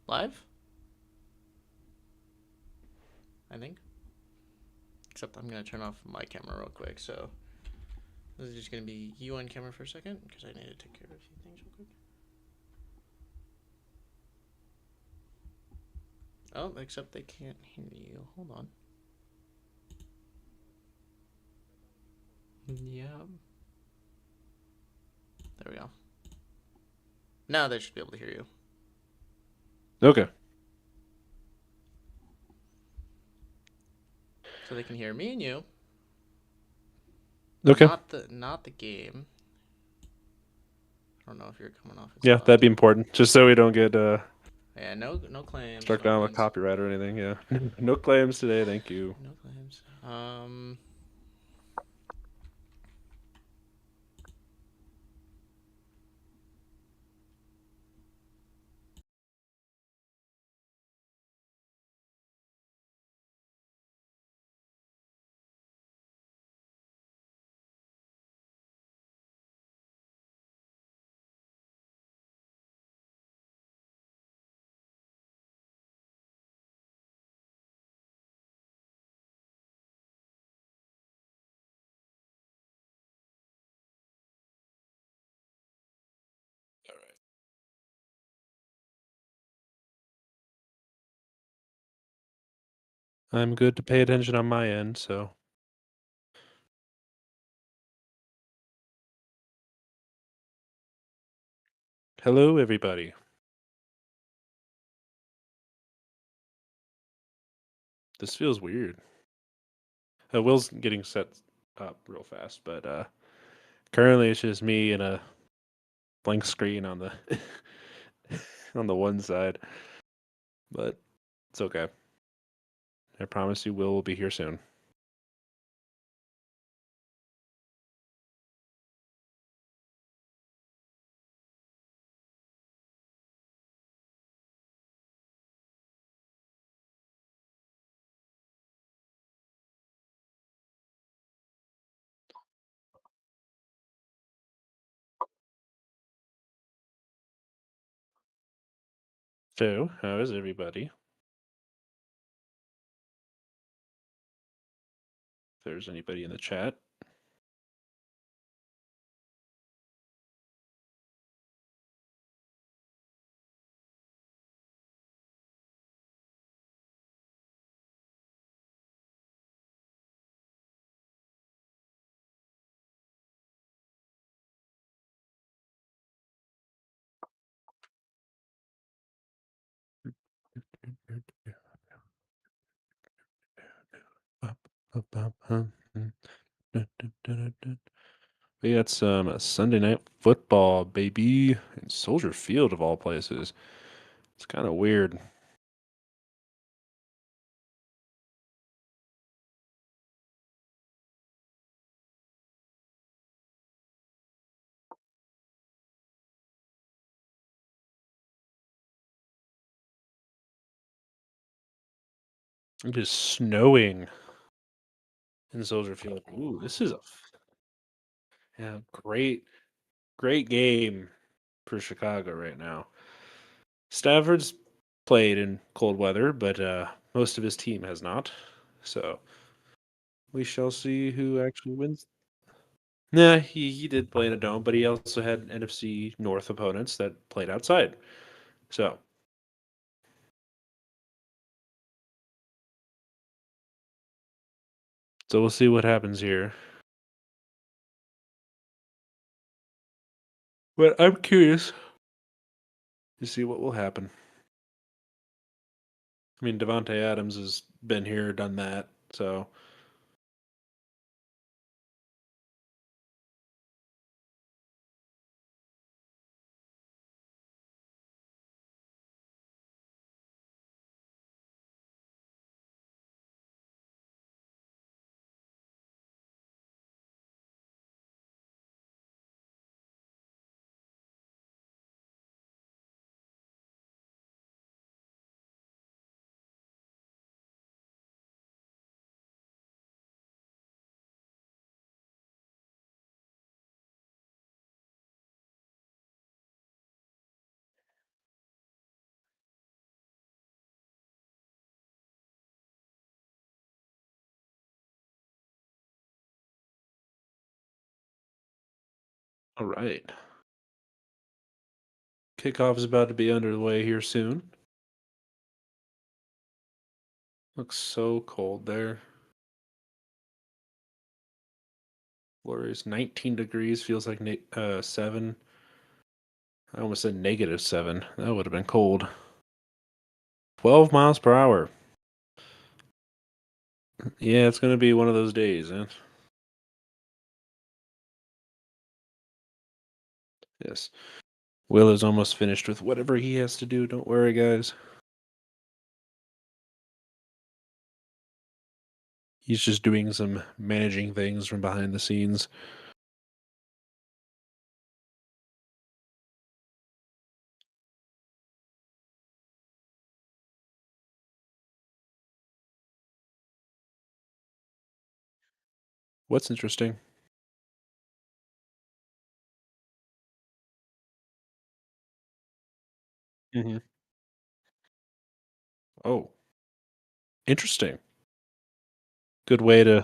Live, I think. Except I'm gonna turn off my camera real quick. So this is just gonna be you on camera for a second because I need to take care of a few things real quick. Oh, except they can't hear you. Hold on. Yeah. There we go. Now they should be able to hear you. Okay. So they can hear me and you, but Okay. not the game. I don't know if you're coming off as Yeah, that'd loud. be important, just so we don't get Yeah, no claims, struck no down with claims, copyright or anything. Yeah. No claims today. Thank you. no claims. I'm good to pay attention on my end. So, hello, everybody. This feels weird. Will's getting set up real fast, but currently it's just me and a blank screen on the on the one side. But it's okay. I promise you, Will be here soon. So, how is everybody? If there's anybody in the chat. We got some Sunday night football, baby, in Soldier Field of all places. It's kind of weird. It is snowing in Soldier Field. Ooh, this is a yeah, great game for Chicago right now. Stafford's played in cold weather, but most of his team has not. So we shall see who actually wins. Nah, he did play in a dome, but he also had NFC North opponents that played outside. So we'll see what happens here. But I'm curious to see what will happen. I mean, Devonte Adams has been here, done that. So All right. Kickoff is about to be underway here soon. Looks so cold there. Floor is 19 degrees, feels like 7. I almost said -7. That would have been cold. 12 miles per hour. Yeah, it's going to be one of those days, eh? Yes. Will is almost finished with whatever he has to do. Don't worry, guys. He's just doing some managing things from behind the scenes. What's interesting? Hmm. Oh, interesting. Good way to.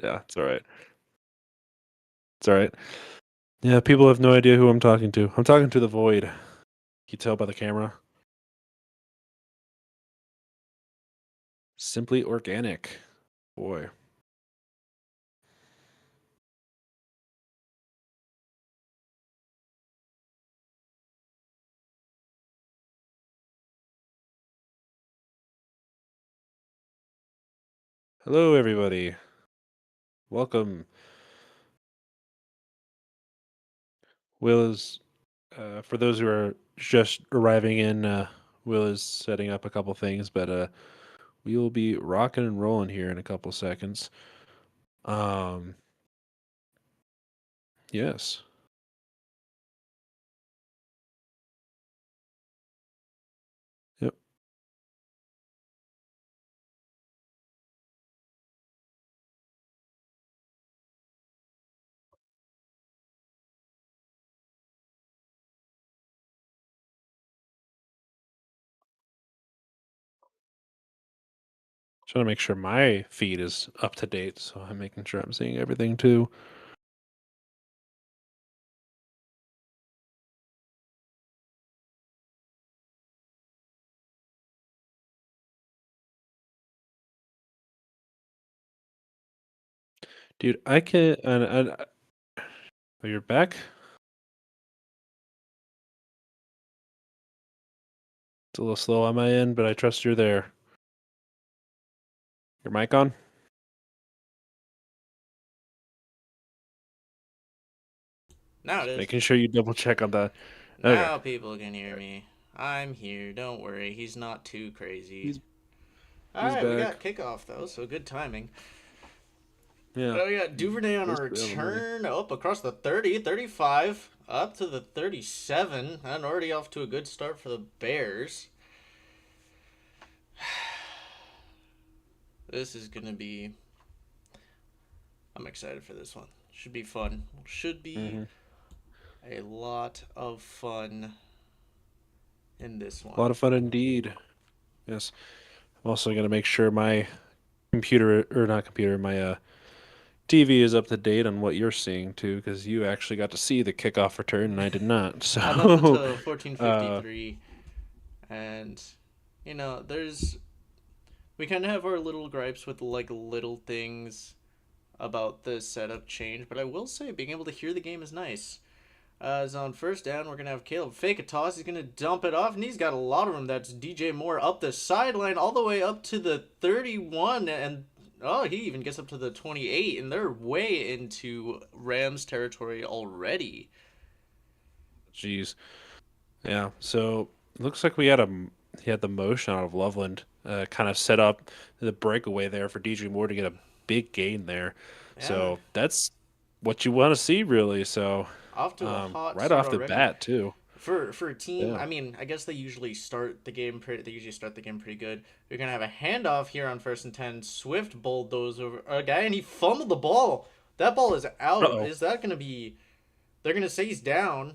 Yeah, it's all right. It's all right. Yeah, people have no idea who I'm talking to. I'm talking to the void. Can you tell by the camera? Simply organic. Boy. Hello, everybody. Welcome. Will is, for those who are just arriving in, Will is setting up a couple things, but we will be rocking and rolling here in a couple seconds. Um, yes. Yep. Trying to make sure my feed is up to date, so I'm making sure I'm seeing everything too. Dude, I can. Oh, you're back? It's a little slow on my end, but I trust you're there. Your mic on? Now it Just is. making sure you double check on that. Okay. Now people can hear me. I'm here. Don't worry. He's not too crazy. He's All he's right, we back. got kickoff though, so good timing. Yeah. Oh, we got Duvernay on a Basically all the money. return up across the 30, 35, up to the 37, and already off to a good start for the Bears. This is going to be. I'm excited for this one. Should be fun. Should be Hmm. a lot of fun in this A lot one. of fun indeed. Yes. I'm also gonna make sure my computer or not computer, my TV is up to date on what you're seeing too, because you actually got to see the kickoff return and I did not. I'm up So, until uh, 1453, and there's we kind of have our little gripes with like little things about the setup change, but I will say being able to hear the game is nice. So on first down, we're gonna have Caleb fake a toss. He's gonna dump it off, and he's got a lot of them. That's DJ Moore up the sideline, all the way up to the 31, and oh, he even gets up to the 28, and they're way into Rams territory already. geez, yeah. So looks like we had he had the motion out of Loveland, kind of set up the breakaway there for DJ Moore to get a big gain there. Yeah, So that's what you want to see, really. So, off to a hot right start off the already. bat too. For a team, Yeah. I mean, I guess they usually start the game pretty good. We're gonna have a handoff here on first and 10. Swift bulldozed over a guy, and he fumbled the ball. That ball is Uh out. oh. Is that gonna be? They're gonna say he's down.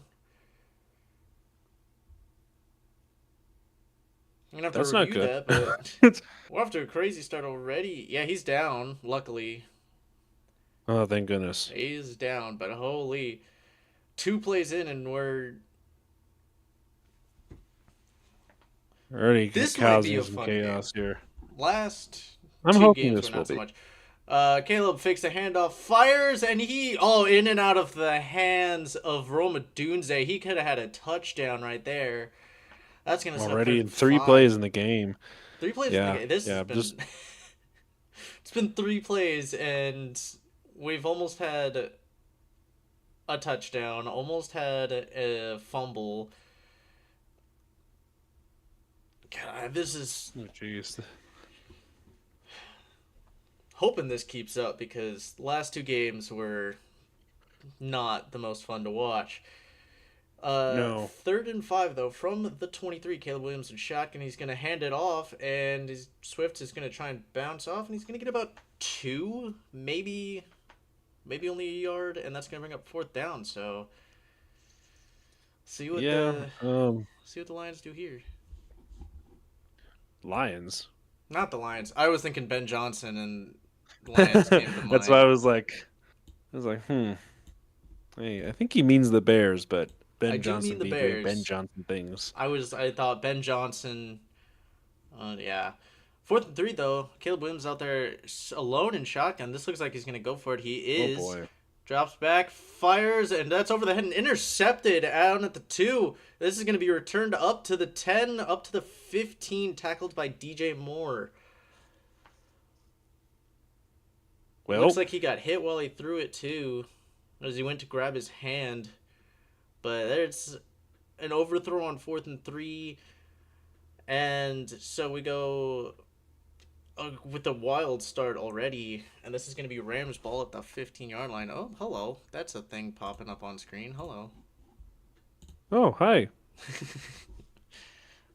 I'm gonna have to That's not review good. that, but we're off to a crazy start already. Yeah, he's down. Luckily, Oh, thank goodness. He's down, but holy, 2 plays in and we're Already this might be causing a some fun game. chaos here. Last I'm two hoping games were this will not so be. much. Caleb fakes a handoff, fires, and he in and out of the hands of Roma Dunze. He could have had a touchdown right there. That's gonna set up Already first in and 3 plays five. in the game. 3 plays in the Yeah, game. This has yeah. been Just it's been 3 plays, and we've almost had a touchdown, almost had a fumble. God, this is oh, jeez. hoping this keeps up because the last 2 games were not the most fun to watch. No. Third and 5 though from the 23. Caleb Williams and shotgun. He's gonna hand it off, and Swift is gonna try and bounce off, and he's gonna get about 2, maybe only a yard, and that's gonna bring up fourth down. So see what Yeah. the see what the Lions do here. Lions. Not the Lions. I was thinking Ben Johnson, and Lions came to That's why mind. I was like, hmm. Hey, I think he means the Bears, but I Ben do mean Johnson the being doing Ben Bears. Johnson things. I thought Ben Johnson. Yeah. Fourth and 3 though. Caleb Williams out there alone in shotgun. This looks like he's gonna go for it. He Oh is. boy. Drops back, fires, and that's over the head and intercepted out at the 2. This is gonna be returned up to the 10, up to the 15, tackled by DJ Moore. Looks Well, like he got hit while he threw it too, as he went to grab his hand. But there's an overthrow on fourth and 3, and so we go with a wild start already, and this is going to be Rams ball at the 15-yard line. Oh, hello. That's a thing popping up on screen. Hello. oh hi.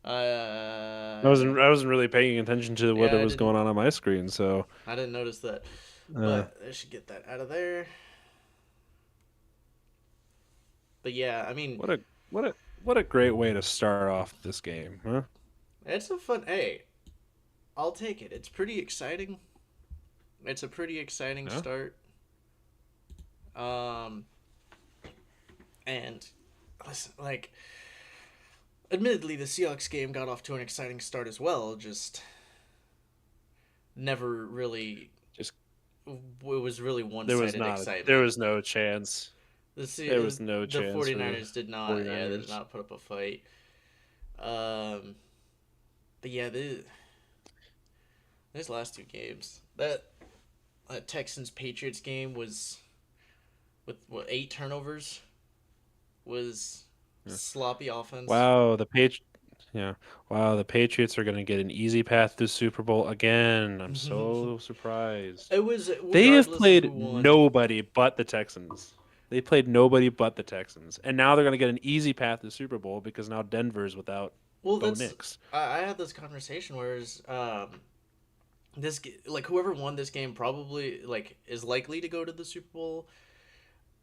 uh, I wasn't really paying attention to what yeah, was going on my screen, so I didn't notice that, uh, but I should get that out of there. But yeah, I mean, what a what a what a great way to start off this game, huh? it's a fun. Hey, I'll take it. It's pretty exciting. It's a pretty exciting Yeah. start. Um, and listen, like, admittedly, the Seahawks game got off to an exciting start as well. Just never really. Just It was really there was one-sided not there excitement. was no chance. The There was no the chance for the 49ers did not. Yeah, they did 49ers. not put up a fight. Um, but yeah, these last 2 games, that Texans Patriots game was with what 8 turnovers, was Yeah. sloppy offense. Wow, yeah. Wow, the Patriots are going to get an easy path to Super Bowl again. I'm so surprised. It was They have regardless of who played won. nobody but the Texans. They played nobody but the Texans. And now they're going to get an easy path to Super Bowl because now Denver's without Well, Bo that's Nix. I had this conversation whereas this like whoever won this game probably like is likely to go to the Super Bowl,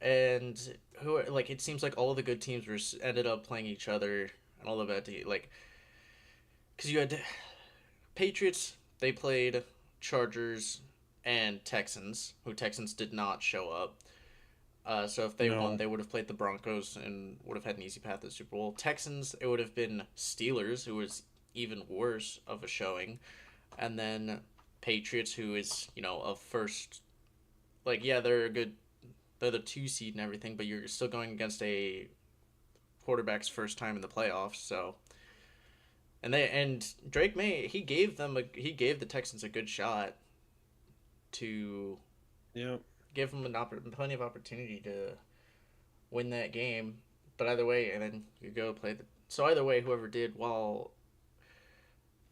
and who like it seems like all of the good teams were ended up playing each other, and all of that like because you had Patriots, they played Chargers and Texans, who Texans did not show up. So if they won, No. they would have played the Broncos and would have had an easy path to the Super Bowl. Texans, it would have been Steelers, who was even worse of a showing, and then Patriots, who is a first, like yeah, they're a good, they're the 2 seed and everything, but you're still going against a quarterback's first time in the playoffs. So and Drake May, he gave the Texans a good shot to Yeah. give them plenty of opportunity to win that game. But either way, and then you go play the. So either way, whoever did, while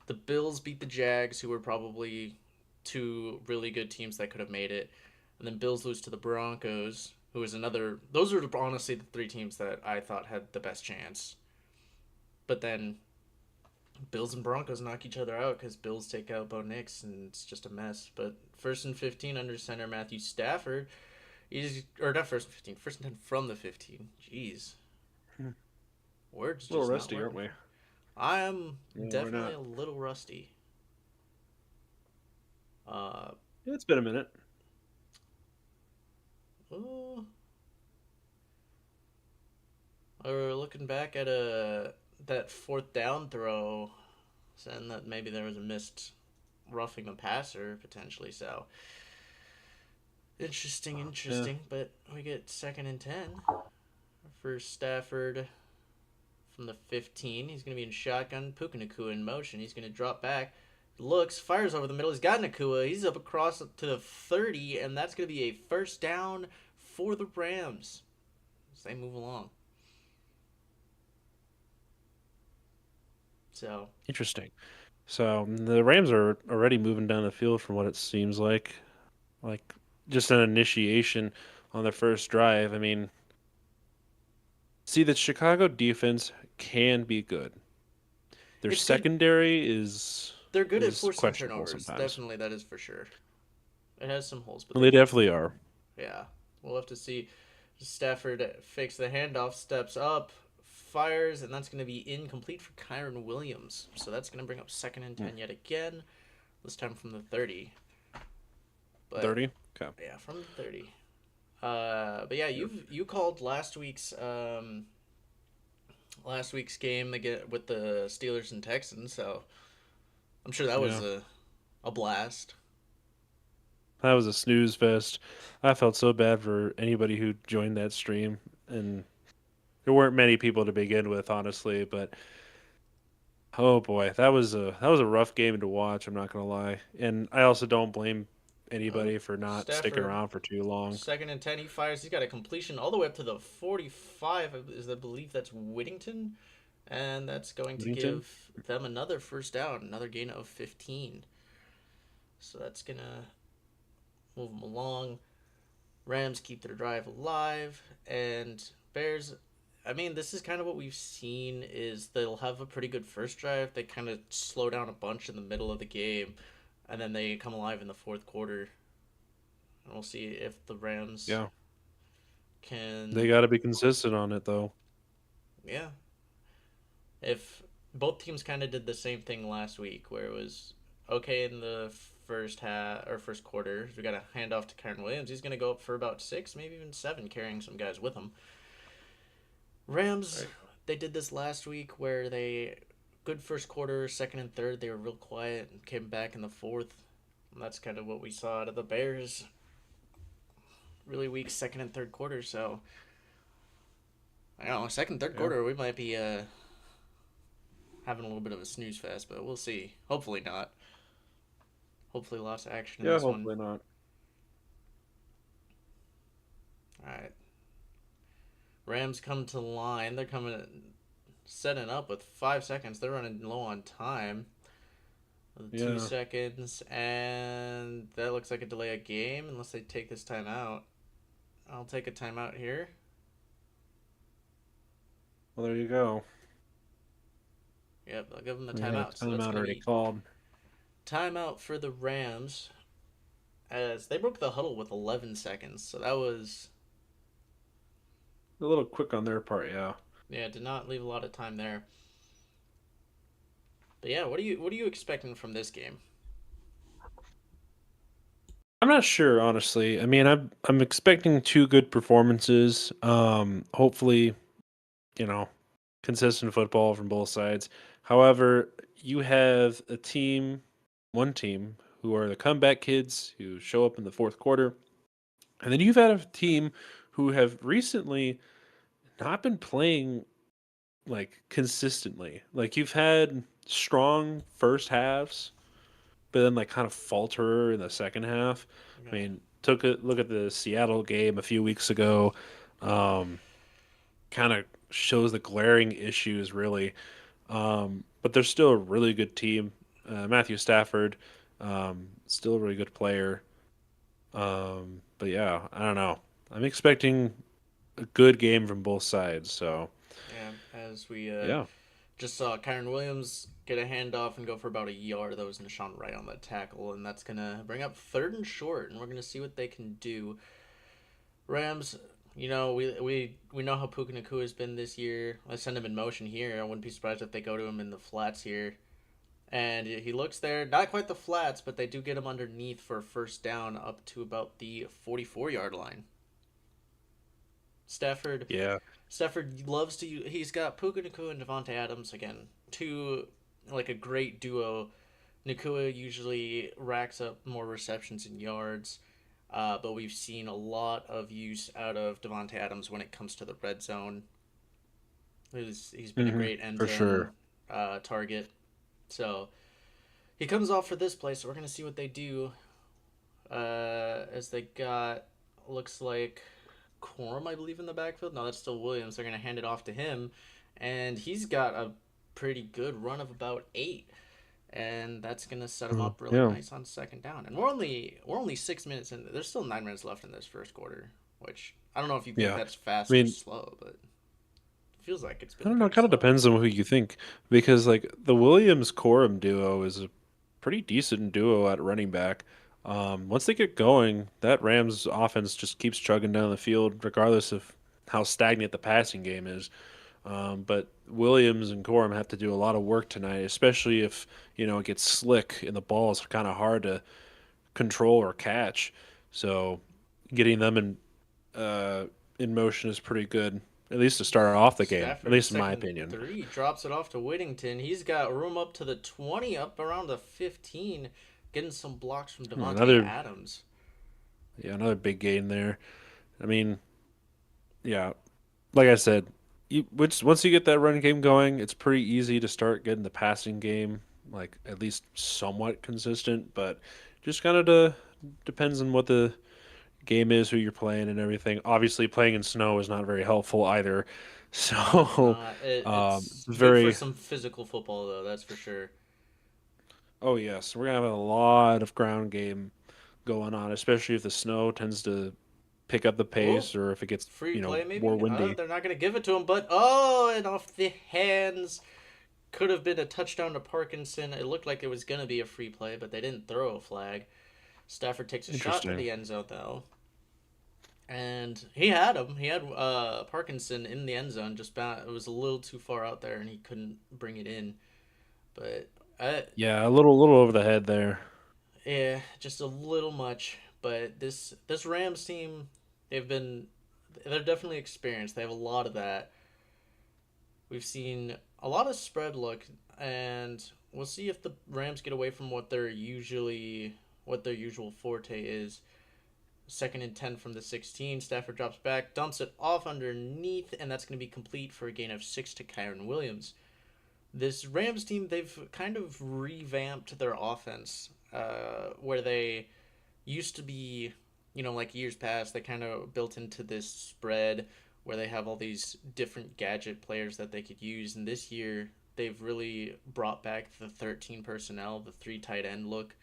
the Bills beat the Jags, who were probably 2 really good teams that could have made it, and then Bills lose to the Broncos, who is another. Those are honestly the 3 teams that I thought had the best chance. But then Bills and Broncos knock each other out because Bills take out Bo Nix, and it's just a mess. But first and 15 under center Matthew Stafford. He's or not first and 15, first and 10 from the 15. Jeez, Hmm. words A little just not rusty, aren't working. we? I am No, we're definitely not. a little rusty. Uh, Yeah, it's been a minute. Oh, or looking back at a that fourth down throw, saying that maybe there was a missed roughing the passer potentially. So interesting, Yeah, interesting. But we get 2nd and 10 for Stafford from the 15. He's going to be in shotgun. Puka Nakua in motion. He's going to drop back. Looks, fires over the middle. He's got Nakua. He's up across to the 30, and that's going to be a first down for the Rams as they move along. So, interesting. So the Rams are already moving down the field from what it seems like. Like just an initiation on their first drive. I mean, see the Chicago defense can be good. Their it's good. secondary is They're good at is forcing questionable turnovers. sometimes. Definitely, that is for sure. It has some holes, but Well, they're they good. definitely are. Yeah. We'll have to see. Stafford fakes the handoff, steps up, fires, and that's going to be incomplete for Kyron Williams. So that's going to bring up 2nd and 10 yet again, this time from the 30. But 30? Okay. yeah, from the 30. But yeah, you called last week's game with the Steelers and Texans, so I'm sure that was Yeah. a blast. That was a snooze fest. I felt so bad for anybody who joined that stream, and there weren't many people to begin with, honestly. But oh boy, that was a rough game to watch. I'm not gonna lie, and I also don't blame Uh, anybody for not sticking Stafford, around for too long. 2nd and 10, he fires. He's got a completion all the way up to the 45. Is I believe that's Whittington, and that's going to Whittington? give them another first down, another gain of 15. So that's gonna move them along. Rams keep their drive alive, and Bears. I mean, this is kind of what we've seen is they'll have a pretty good first drive. They kind of slow down a bunch in the middle of the game, and then they come alive in the fourth quarter. And we'll see if the Rams Yeah, they can, got to be consistent on it though. yeah, if both teams kind of did the same thing last week, where it was okay in the first half or first quarter. We got a handoff to Kyron Williams. He's going to go up for about 6, maybe even 7, carrying some guys with him. Rams, Right. they did this last week where they good first quarter, second and third they were real quiet and came back in the fourth. And that's kind of what we saw out of the Bears. Really weak second and third quarter. So I don't know, second third Yeah, quarter we might be having a little bit of a snooze fest, but we'll see. Hopefully not. Hopefully lots of action in yeah. this one. Hopefully not. All right, Rams come to the line. They're coming setting up with 5 seconds. They're running low on time. 2 Yeah. seconds, and that looks like a delay of game unless they take this timeout. I'll take a timeout here. Well, there you go. Yep, I'll give them the Yeah, timeout. So that's timeout going to already be called. timeout for the Rams as they broke the huddle with 11 seconds. So that was, A little quick on their part, yeah. yeah, did not leave a lot of time there. But yeah, what are you expecting from this game? I'm not sure, honestly. I mean, I'm expecting two good performances. Hopefully, you know, consistent football from both sides. However, you have one team who are the comeback kids who show up in the fourth quarter, and then you've had a team who have recently not been playing like consistently. Like you've had strong first halves, but then like kind of falter in the second half. I Okay. mean, took a look at the Seattle game a few weeks ago. Um, Kind of shows the glaring issues really. But they're still a really good team. Matthew Stafford, still a really good player. But yeah, I don't know. I'm expecting a good game from both sides. So Yeah, as we yeah, just saw Kyron Williams get a handoff and go for about a yard. That was Nashawn Wright on that tackle, and that's gonna bring up 3rd and short, and we're gonna see what they can do. Rams, we know how Puka Nakua has been this year. Let's send him in motion here. I wouldn't be surprised if they go to him in the flats here. And he looks there, not quite the flats, but they do get him underneath for a first down up to about the 44-yard line. Stafford Yeah. Stafford loves to use, he's got Puka Nakua and Devontae Adams again, two like a great duo. Nakua usually racks up more receptions and yards, but we've seen a lot of use out of Devontae Adams when it comes to the red zone. He's been a great end For zone sure. target. So he comes off for this play, so we're gonna see what they do. As they got looks like Corum, I believe, in the backfield. No, that's still Williams. They're gonna hand it off to him, and he's got a pretty good run of about 8, and that's gonna set him up really Yeah. nice on second down. And we're only 6 minutes in. There's still 9 minutes left in this first quarter, which I don't know if you think Yeah. that's I fast or mean, slow, but it feels like it's I been don't know. It pretty kind of slow. depends on who you think, because like the Williams Corum duo is a pretty decent duo at running back. Once they get going, that Rams offense just keeps chugging down the field, regardless of how stagnant the passing game is. But Williams and Corum have to do a lot of work tonight, especially if it gets slick and the ball is kind of hard to control or catch. So getting them uh, in motion is pretty good, at least to start off the game, at Stafford least in my second and opinion. 3 drops it off to Whittington. He's got room up to the 20, up around the 15, getting some blocks from Devontae Another Adams. Yeah, another big gain there. I mean, yeah, like I said, once you get that run game going, it's pretty easy to start getting the passing game like at least somewhat consistent. But just kind of depends on what the game is, who you're playing, and everything. Obviously, playing in snow is not very helpful either. No, it's So, not. It's it's good for very. some physical football, though, that's for sure. Oh yes, we're gonna have a lot of ground game going on, especially if the snow tends to pick up the Oh, pace or if it gets free play more maybe? windy. They're not going to give it to him, but oh, and off the hands. Could have been a touchdown to Parkinson. It looked like it was going to be a free play, but they didn't throw a flag. Stafford takes a shot into Interesting. the end zone, though. And he had him. He had Parkinson in the end zone. It was a little too far out there, and he couldn't bring it in. But Yeah, a little over the head there. yeah, just a little much. But this Rams team, they've been they're definitely experienced. They have a lot of that. We've seen a lot of spread look, and we'll see if the Rams get away from what their usual forte is. Second and 10 from the 16. Stafford drops back, dumps it off underneath, and that's going to be complete for a gain of 6 to Kyron Williams. This Rams team, they've kind of revamped their offense, where they used to be, like years past, they kind of built into this spread where they have all these different gadget players that they could use. And this year, they've really brought back the 13 personnel, the three tight end look,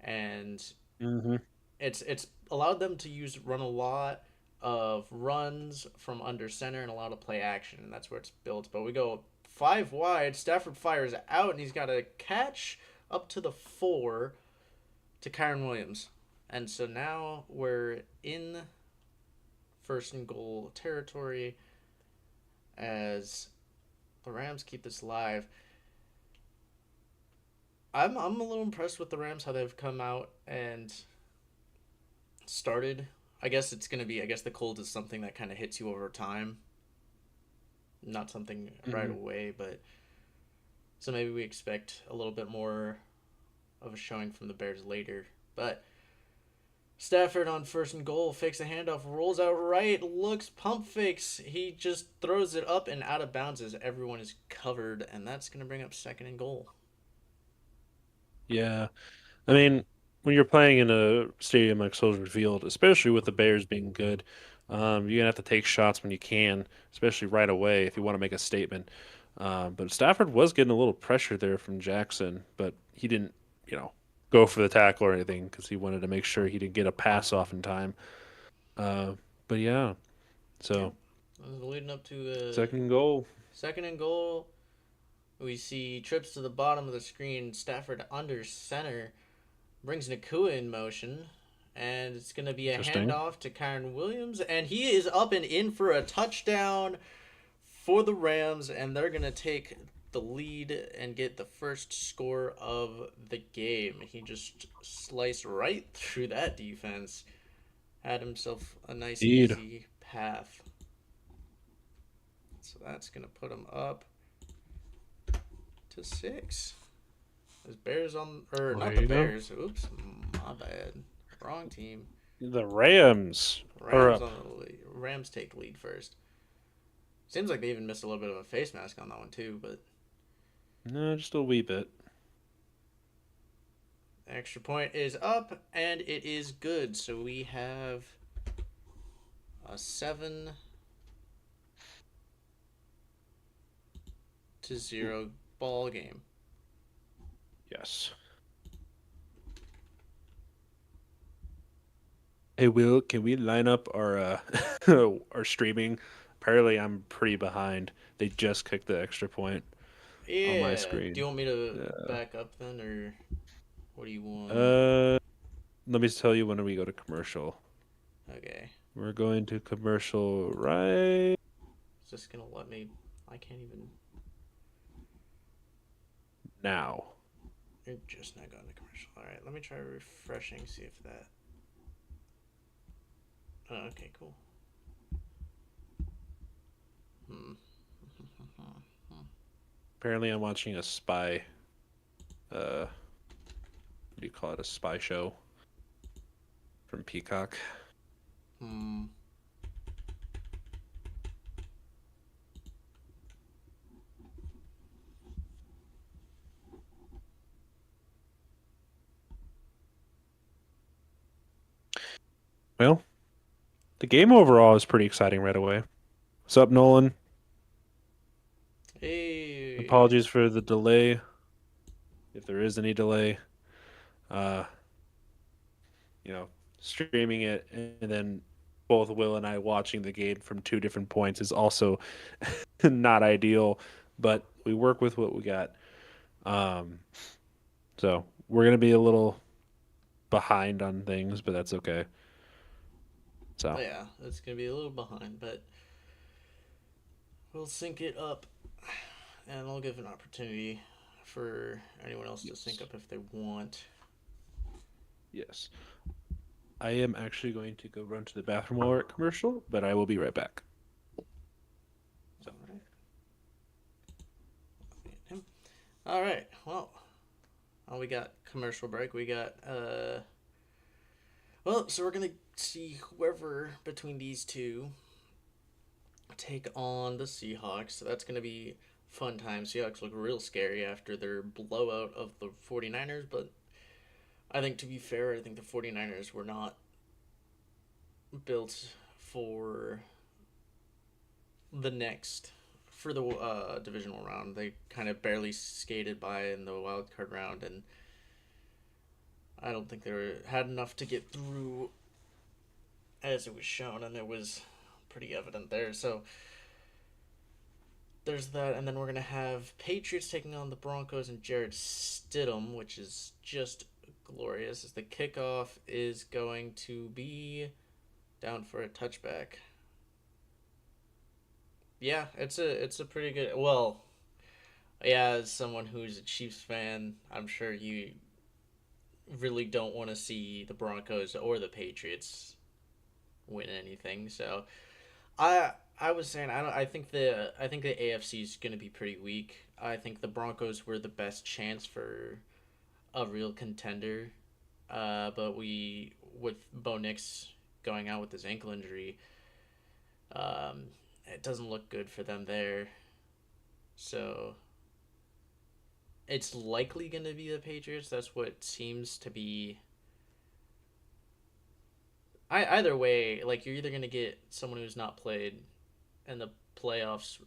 and Hmm. it's allowed them to run a lot of runs from under center and a lot of play action, and that's where it's built. But we go 5 wide. Stafford fires out, and he's got a catch up to the 4 to Kyron Williams. And so now we're in first and goal territory as the Rams keep this live. I'm a little impressed with the Rams, how they've come out and started. I guess it's gonna be. I guess the cold is something that kind of hits you over time, not something right Hmm. away. But so maybe we expect a little bit more of a showing from the Bears later. But Stafford on first and goal fakes a handoff, rolls out right, looks pump fakes. He just throws it up and out of bounds as everyone is covered, and that's gonna bring up second and goal. Yeah. I mean, when you're playing in a stadium like Soldier Field, especially with the Bears being good, you're gonna have to take shots when you can, especially right away if you want to make a statement. But Stafford was getting a little pressure there from Jackson, but he didn't, you know, go for the tackle or anything because he wanted to make sure he didn't get a pass off in time. Uh, but yeah, Yeah, so leading up to second and goal. second and goal. We see trips to the bottom of the screen. Stafford under center brings Nakua in motion, and it's going to be a Interesting. handoff to Kyron Williams, and he is up and in for a touchdown for the Rams, and they're going to take the lead and get the first score of the game. He just sliced right through that defense, had himself a nice, Indeed. easy path. So that's going to put them up to 6. There's Bears on, or Well, not there the you go. Bears. Oops, my bad. Wrong team. The Rams are Rams up. on the lead. Rams take lead first. Seems like they even missed a little bit of a face mask on that one too, but No, just a wee bit. extra point is up and it is good. So we have a 7-0 ball game. Yes. Hey, Will, can we line up our our streaming? Apparently, I'm pretty behind. They just kicked the extra point on my Yeah. Do you screen. want me to Yeah. back up then, or what do you want? Uh, Let me tell you when we go to commercial. Okay. We're going to commercial right It's just gonna let me. I can't even. now. You're just not going to commercial. All right. Let me try refreshing. See if that. Oh, okay. Cool. Hmm. Apparently, I'm watching a spy. What do you call it? A spy show from Peacock. Hmm. Well, the game overall is pretty exciting right away. What's up, Nolan? Hey. Apologies for the delay, if there is any delay. Uh, Streaming it and then both Will and I watching the game from two different points is also not ideal, but we work with what we got. Um, so we're gonna be a little behind on things, but that's okay. So Yeah, it's gonna be a little behind, but we'll sync it up, and I'll give an opportunity for anyone else to sync yes, up if they want. yes. I am actually going to go run to the bathroom while we're at commercial, but I will be right back. So All right. All right. Well, we got commercial break. We got Well, so we're gonna see whoever between these two take on the Seahawks. So that's gonna be fun time. Seahawks look real scary after their blowout of the 49ers, but I think to be fair, I think the 49ers were not built for the next for the divisional round. They kind of barely skated by in the wild card round, and I don't think had enough to get through as it was shown, and it was pretty evident there. So there's that, and then we're gonna have Patriots taking on the Broncos and Jared Stidham, which is just glorious. As the kickoff is going to be down for a touchback. Yeah, it's a pretty good. Well, yeah, as someone who's a Chiefs fan, I'm sure you really don't want to see the Broncos or the Patriots win anything. So I was saying I think the AFC is going to be pretty weak. I think the Broncos were the best chance for a real contender. But we with Bo Nix going out with his ankle injury, um, it doesn't look good for them there. So it's likely going to be the Patriots. That's what seems to be. Either way, like you're either going to get someone who's not played in the playoffs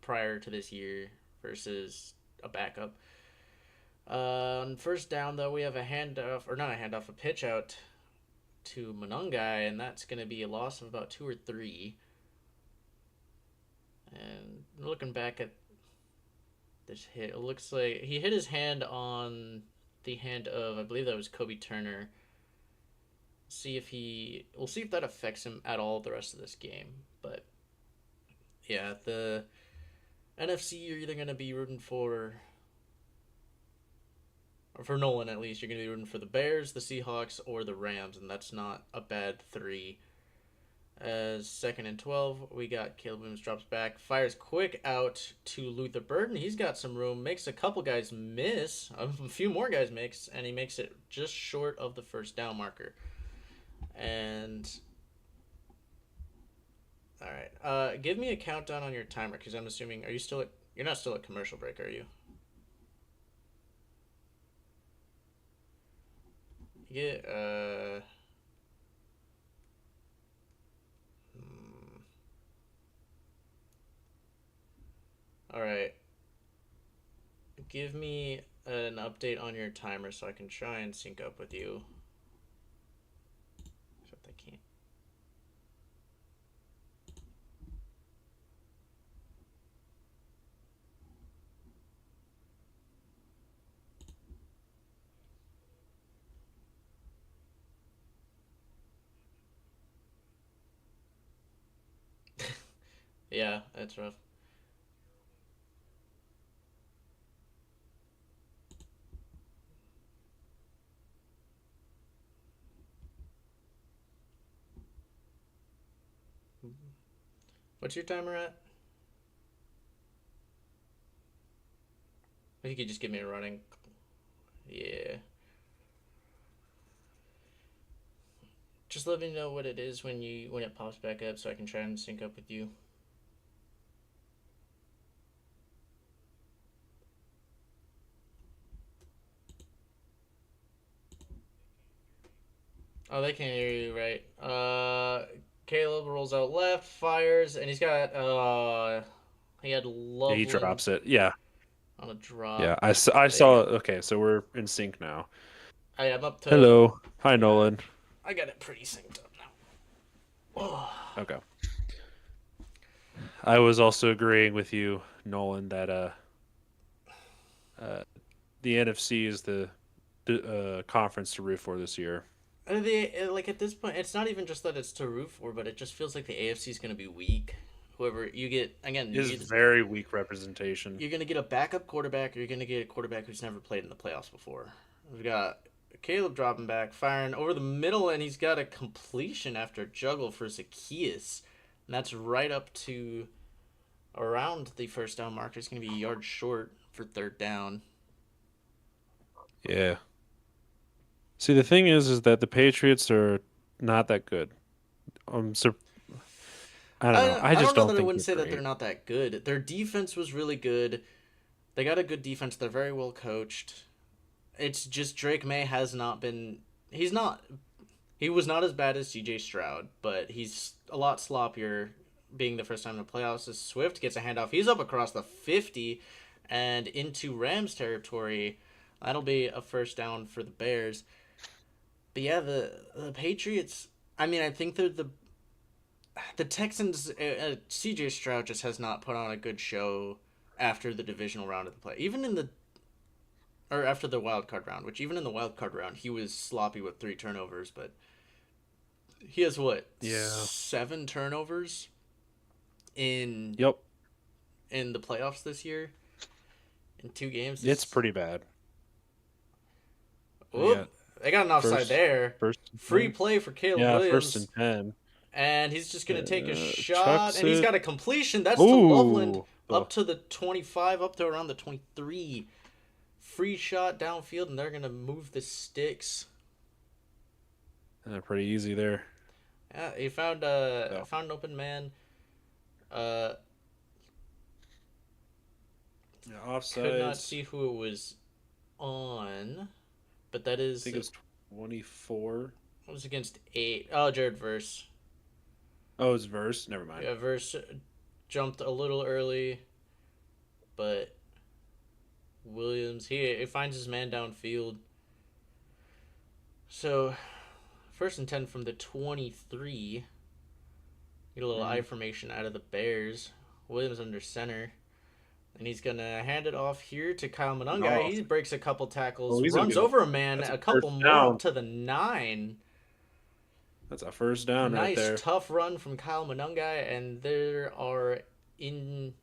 prior to this year versus a backup. On first down, though, we have a handoff, or not a handoff, a pitch out to Monungai, and that's going to be a loss of about 2 or 3. And looking back at this hit, it looks like he hit his hand on the hand of, I believe that was Kobe Turner. We'll see if that affects him at all the rest of this game. But yeah, the NFC, you're either going to be rooting for Nolan at least, you're going to be rooting for the Bears, the Seahawks, or the Rams, and that's not a bad 3. As second and 12, we got Caleb Williams drops back, fires quick out to Luther Burden. He's got some room, makes a couple guys miss, a few more guys makes, and he makes it just short of the first down marker. And all right, give me a countdown on your timer because I'm assuming are you still at, you're not still at commercial break, are you? Yeah. All right. Give me an update on your timer so I can try and sync up with you. Except I can't. Yeah, that's rough. What's your timer at? If you could just give me a running. Yeah. Just let me know what it is when it pops back up so I can try and sync up with you. Oh, they can't hear you, right? Caleb rolls out left, fires, and he's got he had Yeah, he Loveland drops it. Yeah, on a drop. yeah. I There you saw. go. Okay, so we're in sync now. I'm up to Hello. Hi, yeah. Nolan. I got it pretty synced up now. Oh. Okay. I was also agreeing with you, Nolan, that uh the NFC is the conference to root for this year. Like at this point, it's not even just that it's to root for, but it just feels like the AFC is going to be weak. Whoever you get, again, It is very weak representation. you're going to get a backup quarterback, or you're going to get a quarterback who's never played in the playoffs before. We've got Caleb dropping back, firing over the middle, and he's got a completion after a juggle for Zacchaeus. And that's right up to around the first down marker. It's going to be a yard short for third down. Yeah. See, the thing is that the Patriots are not that good. So I don't know. I I just don't know don't that I think wouldn't they're say that they're great. not that good. Their defense was really good. They got a good defense. They're very well coached. It's just Drake May has not been. He's not. He was not as bad as CJ Stroud, but he's a lot sloppier. Being the first time in the playoffs, as Swift gets a handoff. He's up across the 50 and into Rams territory. That'll be a first down for the Bears. But yeah, the Patriots. I mean, I think they're the Texans. CJ Stroud just has not put on a good show after the divisional round of the play. Even in the or after the wild card round, which even in the wild card round he was sloppy with 3 turnovers, but he has what Yeah. 7 turnovers in Yep. in the playoffs this year in 2 games. It's Is pretty bad. They got whoop, they got an offside first, there. first and Free 10. play for Caleb Yeah, first Williams, and 10. and he's just gonna take a shot, Chucks and he's it. got a completion. That's to Loveland Ooh. up to the 25, up to around the 23. Free shot downfield, and they're gonna move the sticks. Pretty easy there. Yeah, he So, found an open man. Uh, yeah, could not offsides. see who it was on, but that I is think it's 24. it was against 8. Oh, Jared Verse. Oh, it's verse. Never mind. Yeah, Verse jumped a little early, but Williams he finds his man downfield. So first and 10 from the 23. Get a little Hmm. I formation out of the Bears. Williams under center. And he's gonna hand it off here to Kyle Monungai. Oh, He breaks a couple tackles, oh, he's gonna runs get a. over a man, That's a a first couple more up down. to the 9. That's a first down right Nice there. tough run from Kyle Monungai, and there are in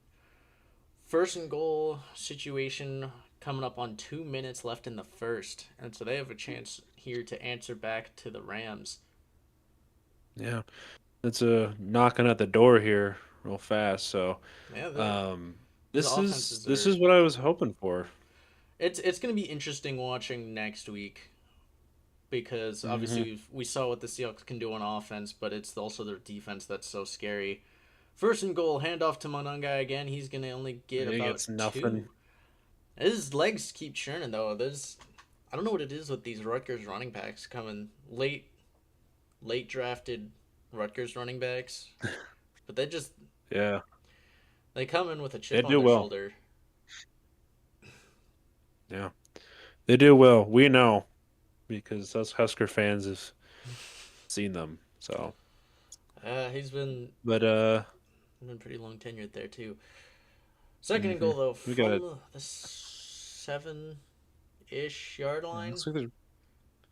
first and goal situation coming up on 2 minutes left in the first, and so they have a chance here to answer back to the Rams. Yeah. It's a knocking at the door here real fast. So Yeah, um, these this offenses this are. is what I was hoping for. It's going to be interesting watching next week because obviously Hmm. we saw what the Seahawks can do on offense, but it's also their defense that's so scary. First and goal, handoff to Monangai again. He's gonna only get He about gets nothing. two. His legs keep churning though. I don't know what it is with these Rutgers running backs coming late drafted Rutgers running backs, but Yeah, they come in with a they chip on do their well. shoulder. Yeah, they do well. We know because us Husker fans have seen them. So, He's but been pretty long tenured there too. Second and hmm goal though we got it. from the 7-ish yard line. Looks like there's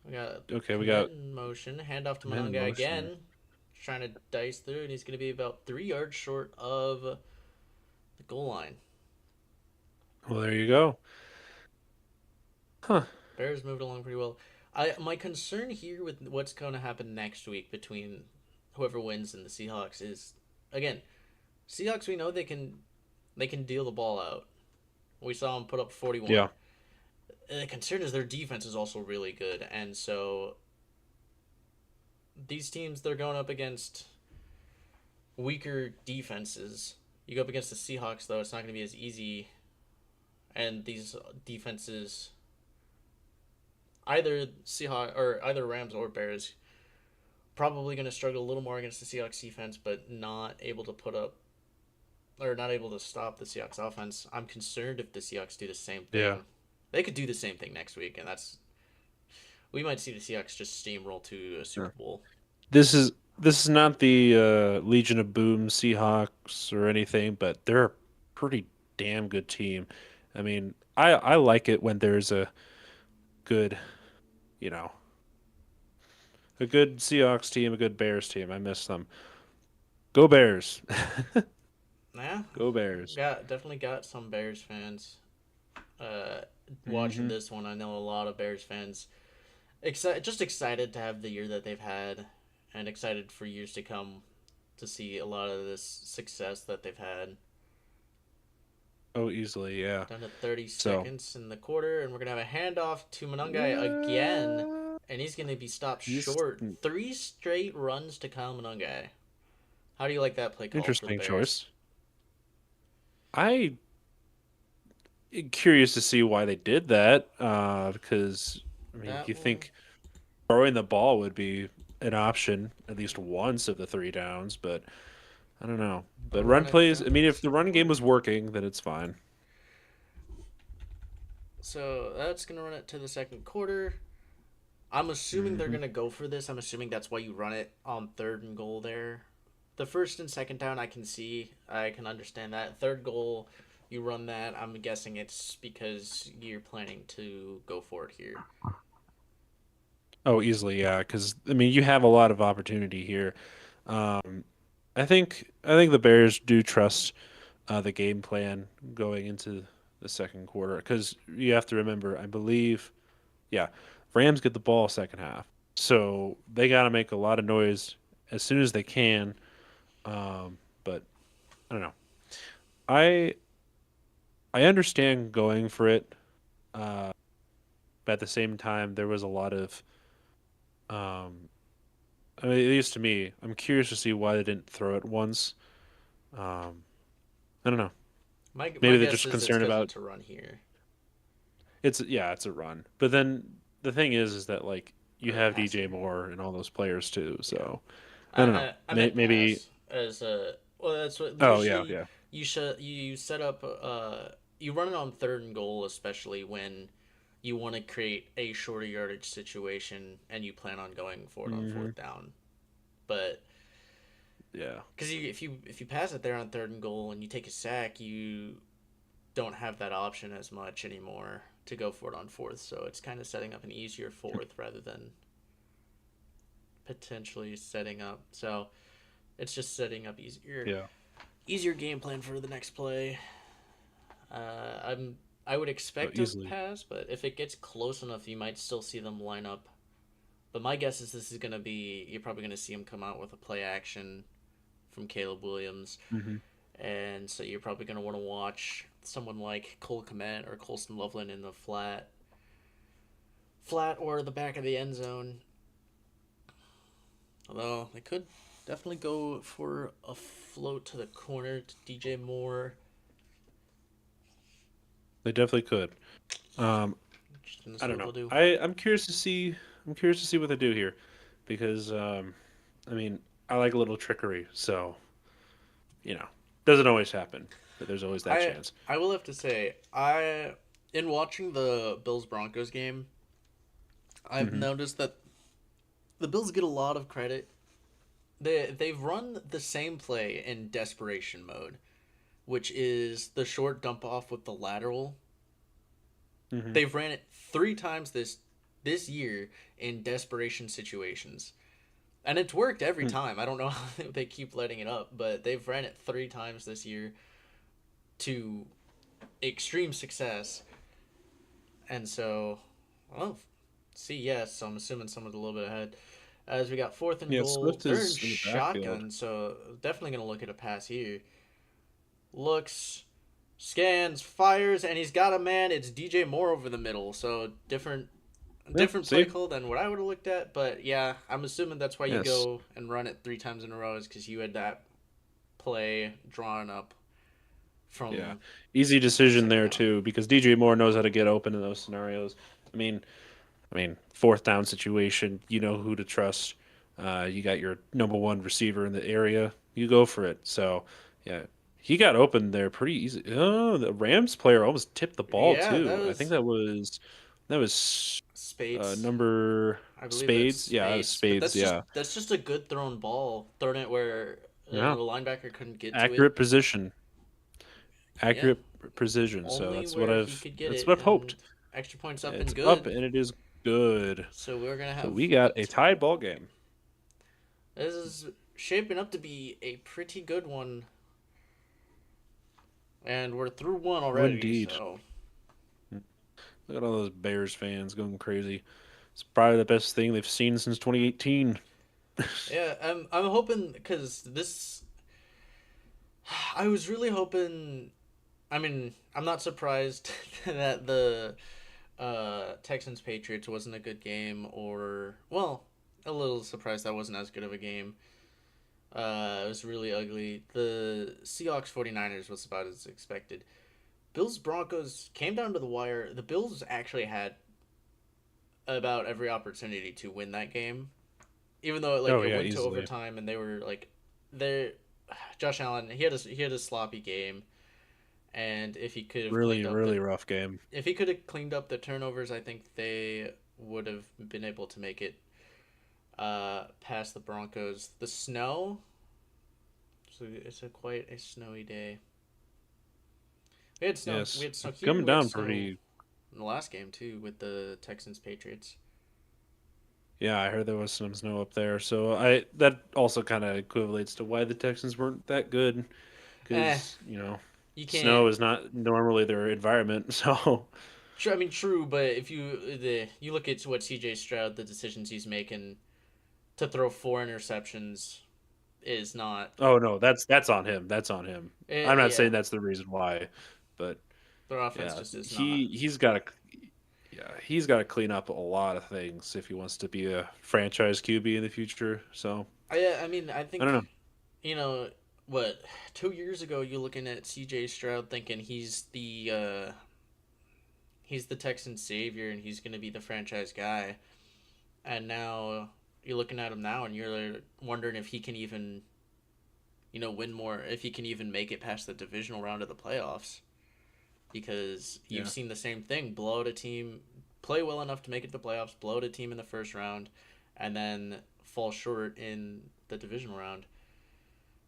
We got okay. We got commit in motion. Handoff to men in Monangai motion. again. Trying to dice through, and he's going to be about 3 yards short of the goal line. Well, there you go. Huh? Bears moved along pretty well. My concern here with what's going to happen next week between whoever wins and the Seahawks is, again, Seahawks. We know they can deal the ball out. We saw them put up 41. Yeah, The concern is their defense is also really good, and so these teams they're going up against weaker defenses. You go up against the Seahawks, though, it's not going to be as easy. And these defenses, either Seahawks or either Rams or Bears, probably going to struggle a little more against the Seahawks defense, but not able to put up or not able to stop the Seahawks offense. I'm concerned if the Seahawks do the same yeah. thing. They could do the same thing next week, and we might see the Seahawks just steamroll to a Yeah. Super Bowl. This is not the Legion of Boom Seahawks or anything, but they're a pretty damn good team. I mean, I like it when there's a good, you know, a good Seahawks team, a good Bears team. I miss them. Go Bears. Yeah, Go Bears. definitely got some Bears fans uh, watching Hmm. this one. I know a lot of Bears fans just excited to have the year that they've had, and excited for years to come to see a lot of this success that they've had. Oh, easily, yeah. Down to 30 So, seconds in the quarter, and we're gonna have a handoff to Manungai again, uh, and he's gonna be stopped he's short. 3 straight runs to Kyle Manungai. How do you like that play call for the interesting Bears? choice. I curious to see why they did that. Because I mean, That you one, think throwing the ball would be an option at least once of the three downs, but I don't know. But run run it plays, down I to mean, the if the second run game quarter. was working, then it's fine. So that's gonna run it to the second quarter. I'm assuming they're Hmm. gonna go for this. I'm assuming that's why you run it on third and goal there. The first and second down, I can see, I can understand that. Third goal, you run that. I'm guessing it's because you're planning to go for it here. Oh, easily, yeah. Because I mean, you have a lot of opportunity here. Um, I think the Bears do trust the game plan going into the second quarter because you have to remember, I believe, yeah, Rams get the ball second half, so they got to make a lot of noise as soon as they can. But I don't know. I I understand going for it, uh, but at the same time, there was a lot of um, I mean, at least to me, I'm curious to see why they didn't throw it once. Um, I don't know. My Maybe they're guess just is it's concerned because about it's a run here, it's a run. But then the thing is that like you or have passing. DJ Moore and all those players too. Yeah, So I I don't know. I meant Maybe. pass as a well. That's what Oh yeah, usually yeah. you set up. You run it on third and goal, especially when you want to create a shorter yardage situation and you plan on going for it on Hmm. fourth down. But Yeah. because if you pass it there on third and goal and you take a sack, you don't have that option as much anymore to go for it on fourth. So it's kind of setting up an easier fourth rather than potentially setting up. So it's just setting up Yeah. easier game plan for the next play. I would So expect a easily. pass, but if it gets close enough, you might still see them line up But my guess is this is gonna be you're probably gonna see him come out with a play action from Caleb Williams, Hmm. and so you're probably gonna want to watch someone like Cole Kmet or Colston Loveland in the flat or the back of the end zone. Although they could definitely go for a float to the corner to DJ Moore. They definitely could. Um, Just gonna I see don't what they'll know. do. I'm curious to see. I'm curious to see what they do here, because I mean, I like a little trickery. So you know, doesn't always happen, but there's always that I chance. I will have to say I in watching the Bills Broncos game, I've Hmm. noticed that the Bills get a lot of credit. They've run the same play in desperation mode, which is the short dump off with the lateral. Hmm. They've ran it 3 times this year in desperation situations. And it's worked every time. I don't know how they keep letting it up, but they've ran it 3 times this year to extreme success. And so, well, see, yes, so I'm assuming someone's a little bit ahead. As we got fourth and Yeah, goal, Swift they're in is in the backfield. shotgun, so definitely going to look at a pass here. Looks, scans, fires, and he's got a man. It's DJ Moore over the middle, so Yeah, different play see, call than what I would have looked at. But yeah, I'm assuming that's why you yes, go and run it 3 times in a row is because you had that play drawn up yeah, from easy the decision second there round. too, because DJ Moore knows how to get open in those scenarios. I mean, fourth down situation, you know who to trust. You got your number one receiver in the area. You go for it. So, yeah, he got open there pretty easy. Oh, the Rams player almost tipped the ball Yeah, that too. I think was that was Spates. number I believe that's Spades. Yeah, it was Spades, but Spades. Yeah, that's just a good thrown ball, thrown it where the yeah, linebacker couldn't get to it. accurate position, Yeah, accurate precision. So only that's what where he I've could get that's it, what I've hoped. and extra points up It's and up good. and it is good. So we're gonna So have we got a tied ball game. this is shaping up to be a pretty good one, and we're through one Oh, already. indeed. So Look at all those Bears fans going crazy. It's probably the best thing they've seen since 2018. yeah, I'm hoping because this I was really hoping. I mean, I'm not surprised that the Texans Patriots wasn't a good game, or well, a little surprised that wasn't as good of a game. It was really ugly. The Seahawks 49ers was about as expected. Bills Broncos came down to the wire. The Bills actually had about every opportunity to win that game, even though Oh it yeah, went to easily. overtime and they were like, they Josh Allen he had a sloppy game, and if he could have Really, cleaned up the really rough game. if he could have cleaned up the turnovers, I think they would have been able to make it past the Broncos. The snow, so it's a quite a snowy day. We had snow. We Yes, had snow here. coming We had down snow pretty. in the last game too with the Texans Patriots. Yeah, I heard there was some snow up there, so I that also kind of equates to why the Texans weren't that good, Eh, because you can't. snow is not normally their environment. So I mean, true, but if you look at what C.J. Stroud, the decisions he's making to throw 4 interceptions is not. oh no, that's on him. That's on him. I'm not Yeah, saying that's the reason why, but their offense yeah, just is not. he's got to yeah, he's got to clean up a lot of things if he wants to be a franchise QB in the future. So I mean, I I don't think know. you know what 2 years ago you're looking at C.J. Stroud thinking he's the Texan savior and he's gonna be the franchise guy, and now you're looking at him now and you're wondering if he can even win more, if he can even make it past the divisional round of the playoffs, because you've Yeah, seen the same thing: blow out a team, play well enough to make it to the playoffs, blow out a team in the first round, and then fall short in the divisional round.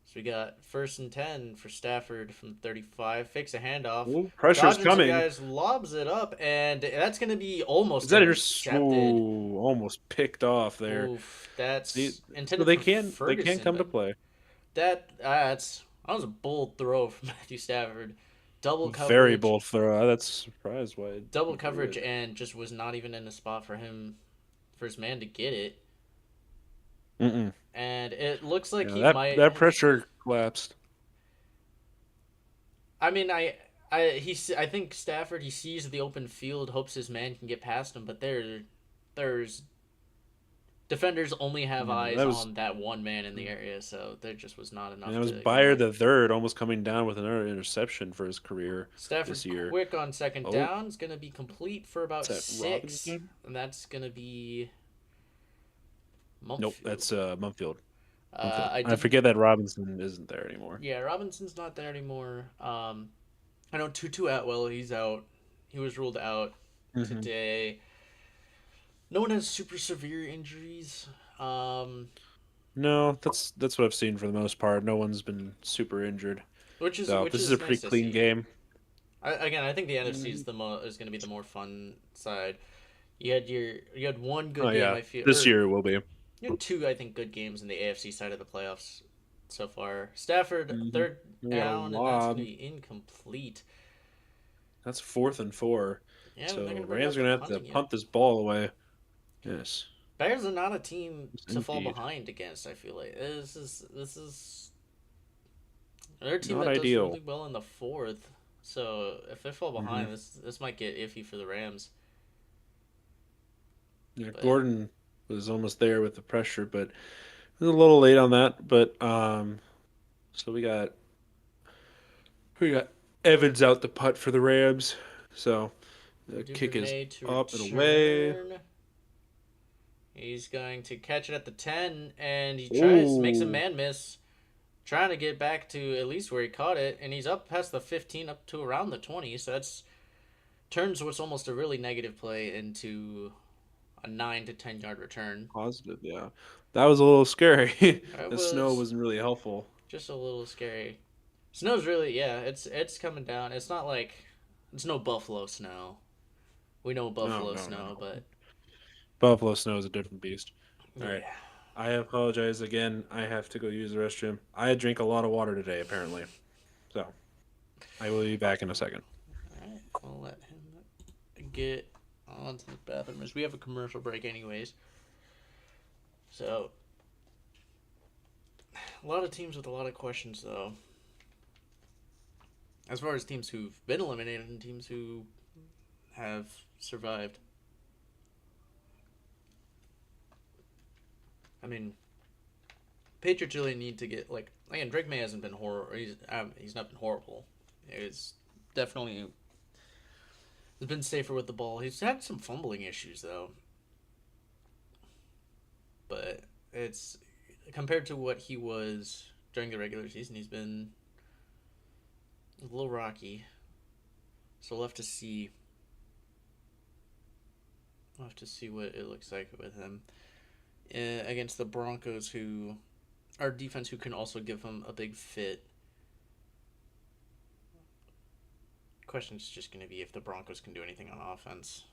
So we got 1st and 10 for Stafford from 35. Fakes a handoff. ooh, pressure's Dodging some coming. guys, lobs it up, and that's going to be Is almost that intercepted. ooh, almost picked off there? Oof, See, that's so intended they for can Ferguson, come to but play. that was a bold throw from Matthew Stafford. Double Very coverage, bold throw. That's surprised why he double threw coverage, it. and just was not even in the spot for him. for his man to get it, Mm-mm. and it looks like Yeah, he that might. that pressure collapsed. I mean, I think Stafford, he sees the open field, hopes his man can get past him, but there's defenders only have Yeah, eyes on that one man in the area, so there just was not and enough that was to, Bayer the third, almost coming down with another interception for his career Stafford this year. quick on second Oh, down is going to be complete for is about that six, Robinson? and that's going to be Nope, Mumpfield. that's Mumfield. Mumfield. I I didn't. forget that Robinson isn't there anymore. Yeah, Robinson's not there anymore. I know Tutu Atwell, he's out. He was ruled out Hmm. today. No one has super severe injuries. Um, No, that's what I've seen for the most part. No one's been super injured, so which this is a is pretty nice to clean see. game. Again, I think the NFC Mhm. is going to be the more fun side. You had one Oh good game, yeah, I feel, this or year will be. you had two, I think, good games in the AFC side of the playoffs so far. Stafford Hmm. third We got a down, and that's going lob. to be incomplete. That's 4th and 4. Yeah, they're going So to bring Rams out are the gonna have to punting unit. punt this ball away. Yes, Bears are not a team yes, to fall indeed. behind against. I feel like this is they're a team Not that does ideal. really well in the fourth. So if they fall Hmm. behind, this might get iffy for the Rams. Yeah, But Gordon was almost there with the pressure, but it was a little late on that. But so we got Evans out the putt for the Rams. So the kick is Duvernay to up and away. return. He's going to catch it at the 10, and he makes a Oh, man miss, trying to get back to at least where he caught it, and he's up past the 15, up to around the 20. So that's turns what's almost a really negative play into a 9 to 10 yard return. positive. Yeah, that was a little scary. It The snow was wasn't really helpful. just a little scary. Snow's really, yeah, it's coming down. It's not like it's no Buffalo snow. We know No, Buffalo no, no, snow, no. but Buffalo snow is a different beast. All right. yeah. I apologize again. I have to go use the restroom. I drank a lot of water today, apparently. So I will be back in a second. All right, we'll let him get on to the bathroom as we have a commercial break, anyways. So a lot of teams with a lot of questions, though. As far as teams who've been eliminated and teams who have survived. I mean, Patriots really need to get like again. Drake May hasn't been horrible. He's not been horrible. He's definitely has been safer with the ball. He's had some fumbling issues though, but it's compared to what he was during the regular season. He's been a little rocky. So we'll have to see. We'll have to see what it looks like with him against the Broncos, who our defense, who can also give him a big fit. Question is just going to be if the Broncos can do anything on offense.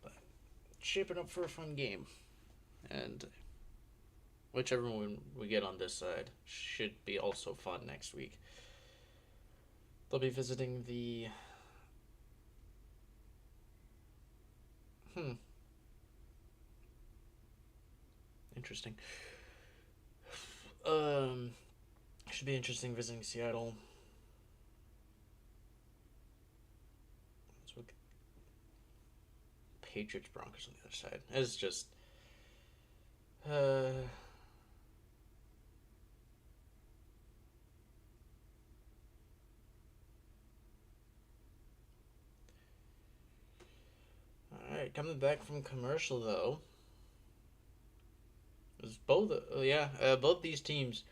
But shaping up for a fun game, and whichever one we get on this side should be also fun next week. They'll be visiting the hmm interesting. Um, should be interesting visiting Seattle. Let's look Patriots Broncos on the other side. It's just uh all right. Coming back from commercial though, is both both these teams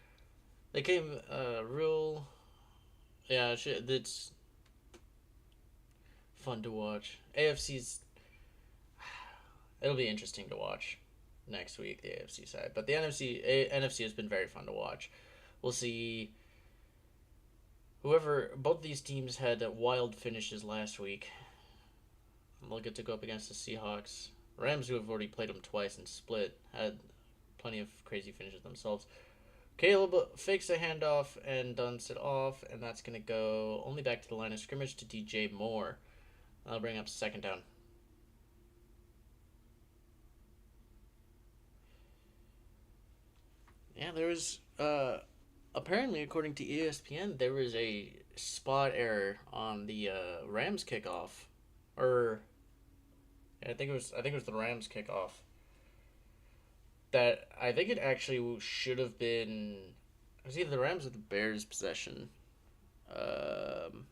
they came real yeah it's fun to watch. AFC's it'll be interesting to watch next week, the AFC side, but the NFC has been very fun to watch. We'll see whoever both these teams had wild finishes last week. They'll get to go up against the Seahawks. Rams, who have already played them twice and split, had plenty of crazy finishes themselves. Caleb fakes a handoff and dunks it off, and that's going to go only back to the line of scrimmage to DJ Moore. That'll bring up second down. Yeah, there was apparently, according to ESPN, there was a spot error on the Rams kickoff, or I think it was the Rams kickoff. That I think it actually should have been. It was either the Rams or the Bears possession. Um,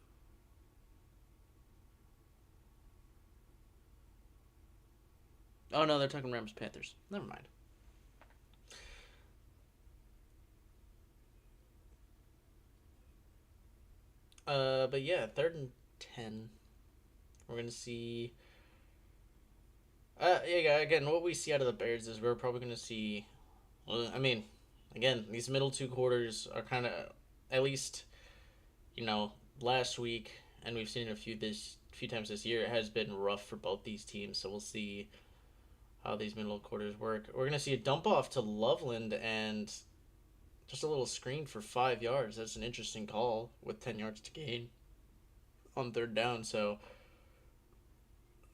oh no, they're talking Rams Panthers. Never mind. But yeah, 3rd and 10. We're gonna see. Yeah, again, what we see out of the Bears is we're probably gonna see. Well, I mean, again, these middle two quarters are kind of, at least, last week, and we've seen it a few times this year. It has been rough for both these teams, so we'll see how these middle quarters work. We're gonna see a dump off to Loveland and just a little screen for 5 yards. That's an interesting call with 10 yards to gain on third down. So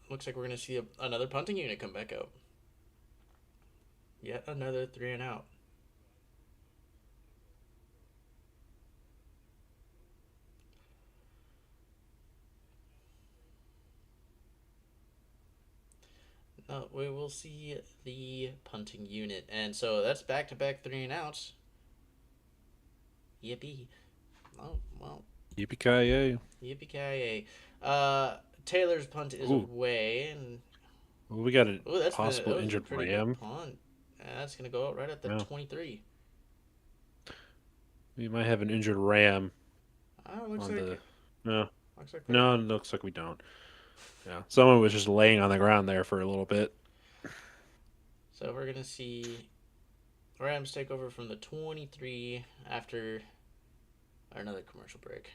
looks like we're gonna see another punting unit come back out. Yet another three and out. No, we will see the punting unit, and so that's back to back three and outs. Yippee! Oh well, Yippee-ki-yay. yippee ki Taylor's punt is Ooh, away, and well, we got a oh, possible that was a injured pretty good Ram. punt. And that's gonna go out right at the Yeah, 23. we might have an injured Ram Oh, looks on like the. No, looks like we're no, it looks like we don't. Yeah, someone was just laying on the ground there for a little bit. so we're gonna see Rams take over from the 23 after another commercial break.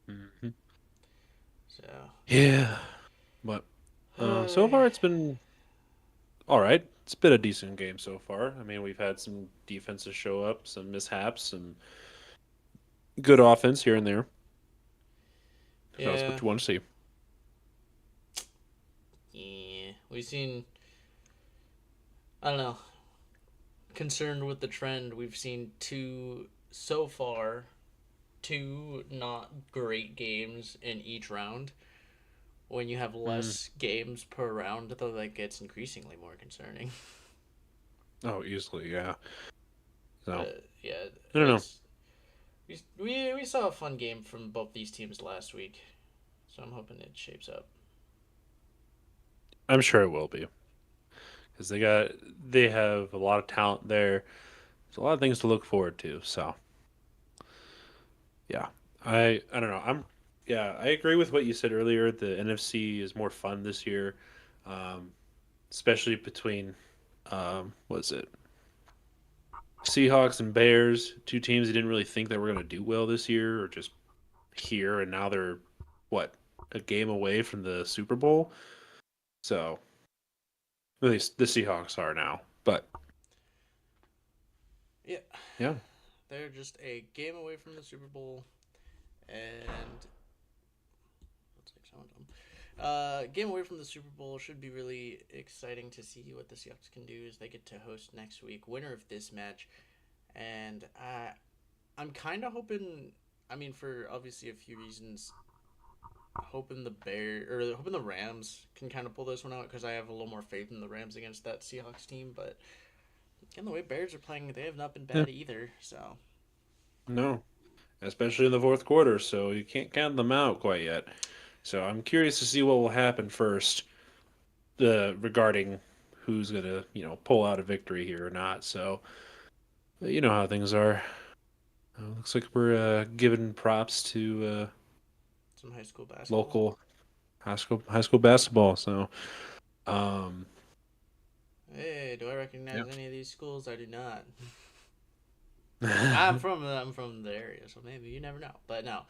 Hmm. So, Yeah, but so far it's been all right. It's been a decent game so far. I mean, we've had some defenses show up, some mishaps, some good offense here and there. If that's yeah, what you want to see. yeah, we've seen. I don't know. Concerned with the trend, we've seen so far, two not great games in each round. When you have Mm. less games per round, though, that gets increasingly more concerning. Oh, easily, yeah. So But yeah, I don't know. it's we saw a fun game from both these teams last week, so I'm hoping it shapes up. I'm sure it will be because they have a lot of talent there. There's a lot of things to look forward to. So yeah, I don't know. I agree with what you said earlier. The NFC is more fun this year, um, especially between what is it? Seahawks and Bears, two teams that didn't really think that were going to do well this year, or just here, and now they're what, a game away from the Super Bowl. So at least the Seahawks are now. But Yeah, yeah, they're just a game away from the Super Bowl, and looks like someone's home. Game away from the Super Bowl should be really exciting to see what the Seahawks can do as they get to host next week. Winner of this match, and I'm kind of hoping. I mean, for obviously a few reasons, hoping the Rams can kind of pull this one out because I have a little more faith in the Rams against that Seahawks team. But in the way Bears are playing, they have not been yeah, bad either. So no, especially in the fourth quarter. So you can't count them out quite yet. So I'm curious to see what will happen first, regarding who's gonna pull out a victory here or not. So you know how things are. Looks like we're giving props to some high school basketball. local high school basketball. So um, Hey, do I yeah. recognize any of these schools? I do not. I'm from the area, so maybe you never know. But no.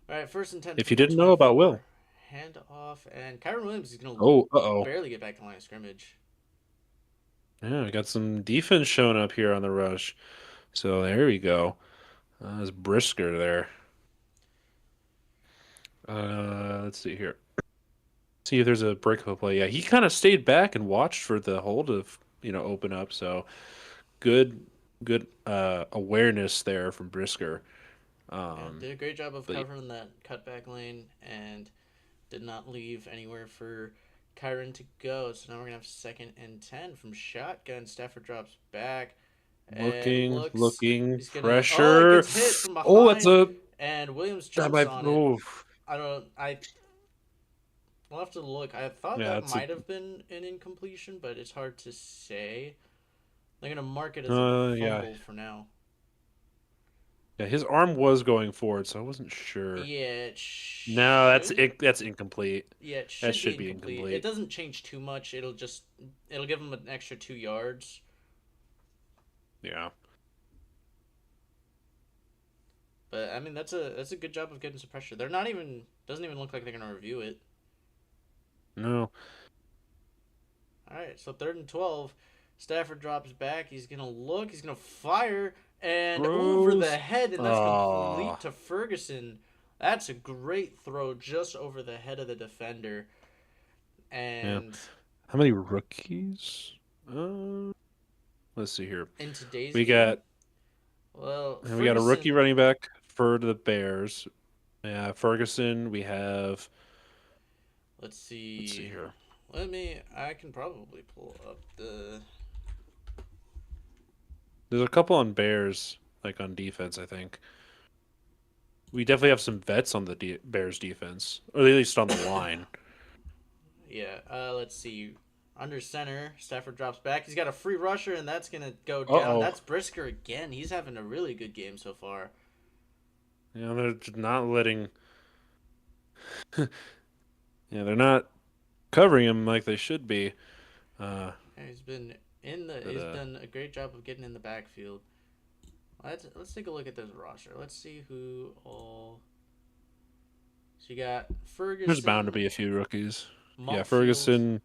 All right, 1st and 10 If from you the didn't know about 24. Will, Hand off, and Kyron Williams is gonna oh, uh oh, barely get back to line of scrimmage. Yeah, we got some defense showing up here on the rush. So there we go. That's Brisker there. Let's see here. See if there's a breakaway play. Yeah, he kind of stayed back and watched for the hole to, open up. So good, good awareness there from Brisker. Yeah, Um, did a great job of but covering that cutback lane and did not leave anywhere for Kyron to go. So now we're gonna have 2nd and 10 from shotgun. Stafford drops back and looks. looking, He's gonna. Oh, it pressure. gets hit from Oh, that's behind, a and Williams that jumps might. on it. Oh, I don't. I. We'll have to look. I thought yeah, that that's a. might have been an incompletion, but it's hard to say. They're gonna mark it as a Yeah, fumble for now. yeah. His arm was going forward, so I wasn't sure. Yeah, it No, should. that's incomplete. Yeah, it That should be should be incomplete. It incomplete. doesn't change too much. It'll give him an extra 2 yards. Yeah. But I mean, that's a good job of getting some pressure. They're not even doesn't even look like they're gonna review it. No. All right, so 3rd and 12. Stafford drops back. He's gonna look. He's gonna fire and over the Throws. head, and that's complete Ah, to Ferguson. That's a great throw just over the head of the defender. yeah. And How many rookies? Uh, let's see here. in today's We got game, well, we got a rookie Ferguson. running back for the Bears. Yeah, Ferguson. We have. Let's Let's see see. here. I can probably pull up the. There's a couple on Bears, like on defense. I think we definitely have some vets on the Bears defense, or at least on the line. Yeah, let's see. Under center, Stafford drops back. He's got a free rusher, and that's gonna go Uh down. oh. That's Brisker again. He's having a really good game so far. They're just not letting. Yeah, they're not covering him like they should be. Uh, And he's been in the. but He's done a great job of getting in the backfield. Let's take a look at this roster. Let's see who all. So you got there's bound to Ferguson, be a few rookies. Yeah, Mumpfield Ferguson.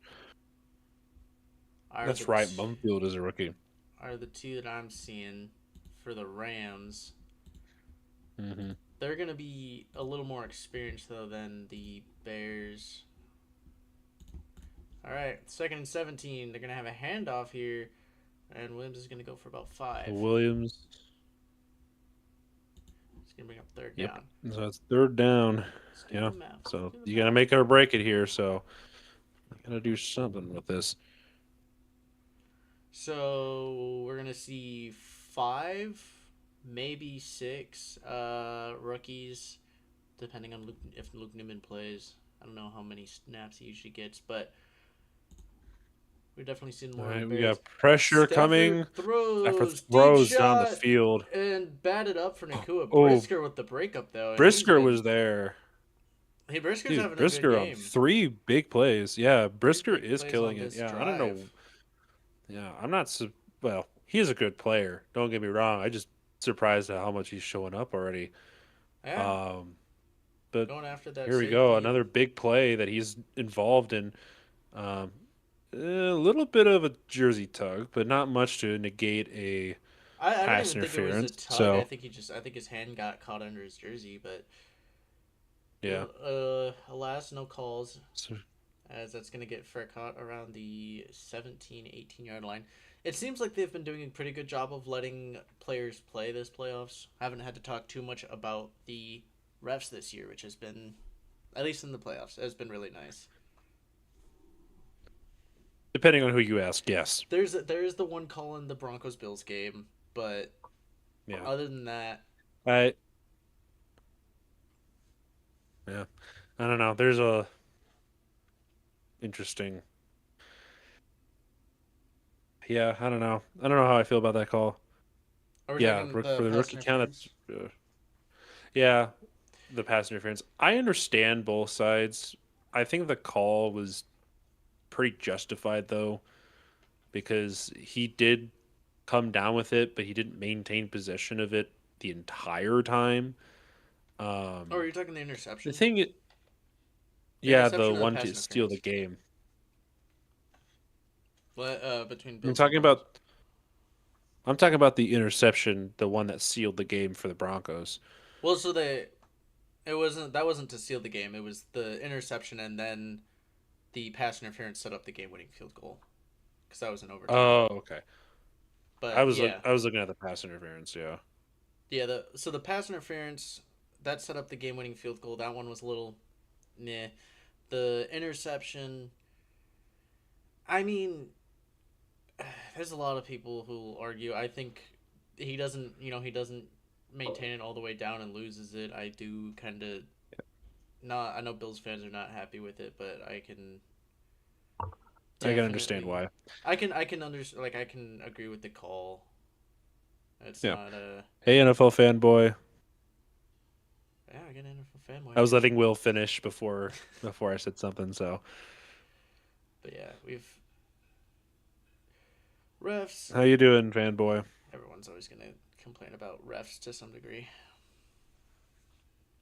are That's right. Mumfield is a rookie. the two that I'm seeing for the Rams. Hmm. They're gonna be a little more experienced though than the Bears. All right, 2nd and 17. They're gonna have a handoff here, and Williams is gonna go for about 5. Williams. He's gonna bring up third Yep. down. So it's third down. Let's do the Yeah. math. Let's So do the you gotta math. make it or break it here. So I gotta do something with this. So we're gonna see 5, maybe 6 rookies, depending on if Luke Newman plays. I don't know how many snaps he usually gets, but we're definitely seeing All more of the right, we Bears. got pressure coming. Stafford Stafford throws deep throws down the shot field. and batted up for Nakua Oh, Brisker with the breakup though, and Brisker was there. hey, Brisker's Dude, having a good Brisker on game. 3 big plays. Yeah, Three Brisker big is plays killing on it. this Yeah, I don't know. drive. Yeah, I'm not. Well, he is a good player. Don't get me wrong. I just surprised at how much he's showing up already. Yeah, Um, but going after that here we go. safety, Another and big play that he's involved in. Um, a little bit of a jersey tug, but not much to negate a I don't pass even think it was a interference. tug. So I think his hand got caught under his jersey, but yeah. alas, no calls, So, as that's gonna get Furcott around the 17, 18 yard line. It seems like they've been doing a pretty good job of letting players play this playoffs. I haven't had to talk too much about the refs this year, which has been, at least in the playoffs, has been really nice. depending on who you ask, yes. There is the one call in the Broncos Bills game, but Yeah. other than that, I yeah. I don't know. There's a interesting. Yeah, I don't know. I don't know how I feel about that call. are we Yeah, talking the for the pass rookie count, interference? that's yeah, the pass interference. I understand both sides. I think the call was pretty justified though, because he did come down with it, but he didn't maintain possession of it the entire time. Oh, are Um, you talking the the interception? thing, The yeah, the interception or the one pass to steal the interference? game. But between I'm Bills and talking Broncos. about I'm talking about the interception, the one that sealed the game for the Broncos. Well, so they it wasn't that wasn't to seal the game. It was the interception and then the pass interference set up the game-winning field goal because that was in overtime. Oh, okay. But yeah, I was looking at the pass interference. Yeah. yeah. The pass interference that set up the game-winning field goal. That one was a little meh. The interception. I mean, there's a lot of people who argue. I think he doesn't. He doesn't maintain it all the way down and loses it. I do kind of not. I know Bills fans are not happy with it, but I can I can understand definitely. why. I can understand. Like I can agree with the call. It's Yeah. not a. Hey, NFL fanboy. Yeah, I get in for fanboy I was here. letting Will finish before I said something. So, But yeah, we've refs. how you doing, fanboy? Everyone's always gonna complain about refs to some degree.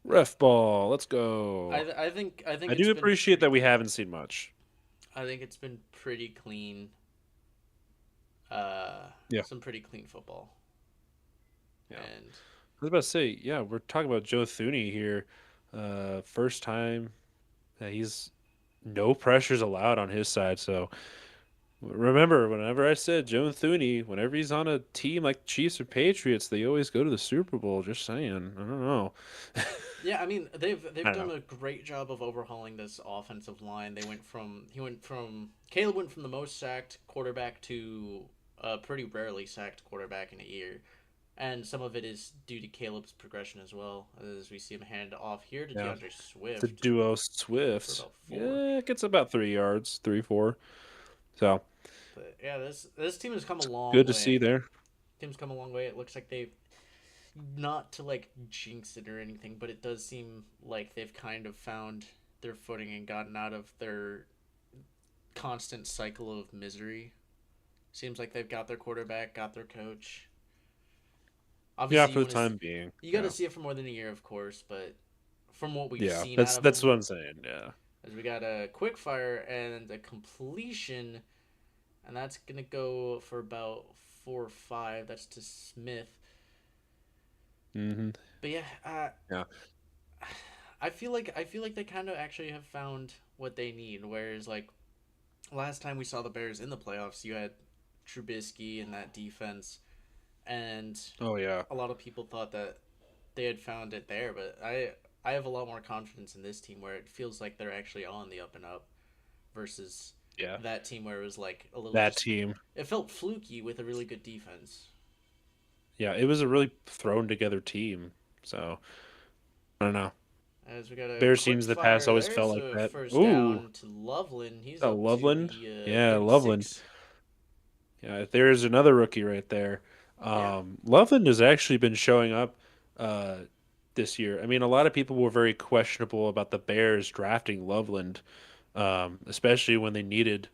Ref ball. Let's go. I think I it's do been appreciate pretty that we clean. haven't seen much. I think it's been pretty clean. Yeah. Some pretty clean football. Yeah. And I was about to say, yeah, we're talking about Joe Thuney here. First time that he's no pressures allowed on his side. So remember, whenever I said Joe Thuney, whenever he's on a team like Chiefs or Patriots, they always go to the Super Bowl. Just saying. I don't know. yeah, I mean I they've don't done know. a great job of overhauling this offensive line. He went from Caleb went from the most sacked quarterback to a pretty rarely sacked quarterback in a year. And some of it is due to Caleb's progression as well, as we see him hand off here to Yeah. DeAndre The Swift duo for Swift. about 4. Yeah, it gets about 3 yards, 3, 4. So But yeah, this team has come a long good to see way. there. Team's come a long way. It looks like they've not to like jinx it or anything, but it does seem like they've kind of found their footing and gotten out of their constant cycle of misery. Seems like they've got their quarterback, got their coach. Yeah, Obviously, for the time being. you got to Yeah. see it for more than a year, of course, but from what we've Yeah. seen out That's of that's them, what I'm saying. Yeah. as we got a quick fire and a completion, and that's gonna go for about 4 or 5. That's to Smith. Hmm. But yeah, Yeah. I feel like they kind of actually have found what they need. Whereas like last time we saw the Bears in the playoffs, you had Trubisky and that defense, and Oh yeah. a lot of people thought that they had found it there. But I have a lot more confidence in this team where it feels like they're actually on the up and up versus Yeah. that team where it was like a little That just team. it felt fluky with a really good defense. Yeah, it was a really thrown together team. So I don't know. As we got a Bears quick teams in the past fire, always felt there's like a that. first Ooh, down to Loveland. He's oh up to Loveland. the Yeah, Loveland. 36. Yeah, there's another rookie right there. Yeah, Loveland has actually been showing up uh, this year. I mean, a lot of people were very questionable about the Bears drafting Loveland, especially when they needed,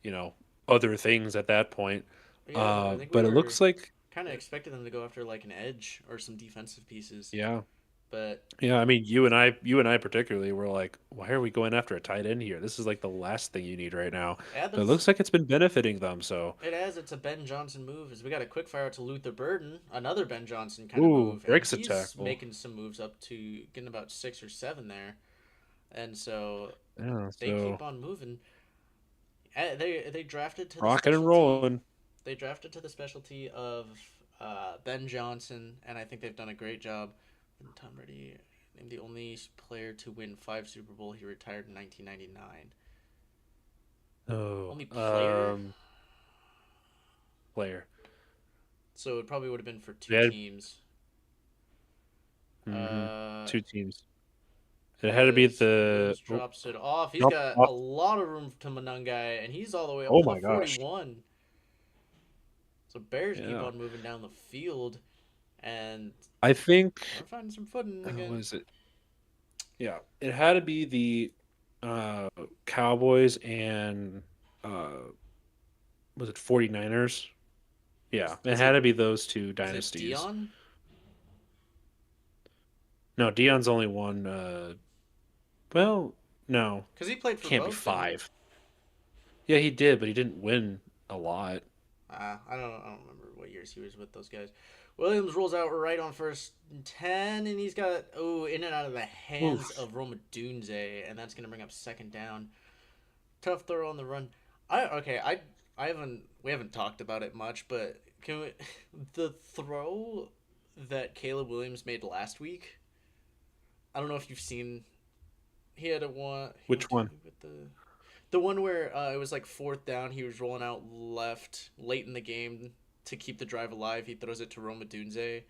you know, other things at that point. yeah. I think we But it were looks like, kind of expecting them to go after like an edge or some defensive pieces, yeah, but yeah. I mean, you and I particularly were like, why are we going after a tight end here? This is like the last thing you need right now. yeah, But it that's looks like it's been benefiting them. So, it's a Ben Johnson move. As we got a quick fire out to Luther Burden, another Ben Johnson kind of ooh, move, and breaks a he's tackle. making some moves up to getting about 6 or 7 there, and so Yeah, they so keep on moving. They drafted to the rocking and specialty. rolling. They drafted to the specialty of Ben Johnson, and I think they've done a great job. And Tom Brady named the only player to win 5 Super Bowl. He retired in 1999. Oh, Only player, player. so it probably would have been for They two had teams. hmm Uh, 2 teams. It had to be as the Williams drops it off, he's drop got a off. lot of room to Manungai, and he's all the way up Oh to the my gosh. 41. So Bears keep Yeah. on moving down the field, and I think we're finding some footing what again. is it? Yeah. It had to be the uh Cowboys and uh was it 49ers? Yeah. It Is had it to be those two is it dynasties. Dion? No, Dion's only won well, no. Because he played for Can't be both, didn't he? 5. Yeah, he did, but he didn't win. a lot. I don't remember what years he was with those guys. Williams rolls out right on first 10, and he's got in and out of the hands Oof. of Roma Dunze, and that's gonna bring up second down. Tough throw on the run. I haven't we haven't talked about it much, but can we, the throw that Caleb Williams made last week? I don't know if you've seen. He had a one. He Which went to one? with the one where it was like fourth down. He was rolling out left late in the game to keep the drive alive. He throws it to Roma Dunze,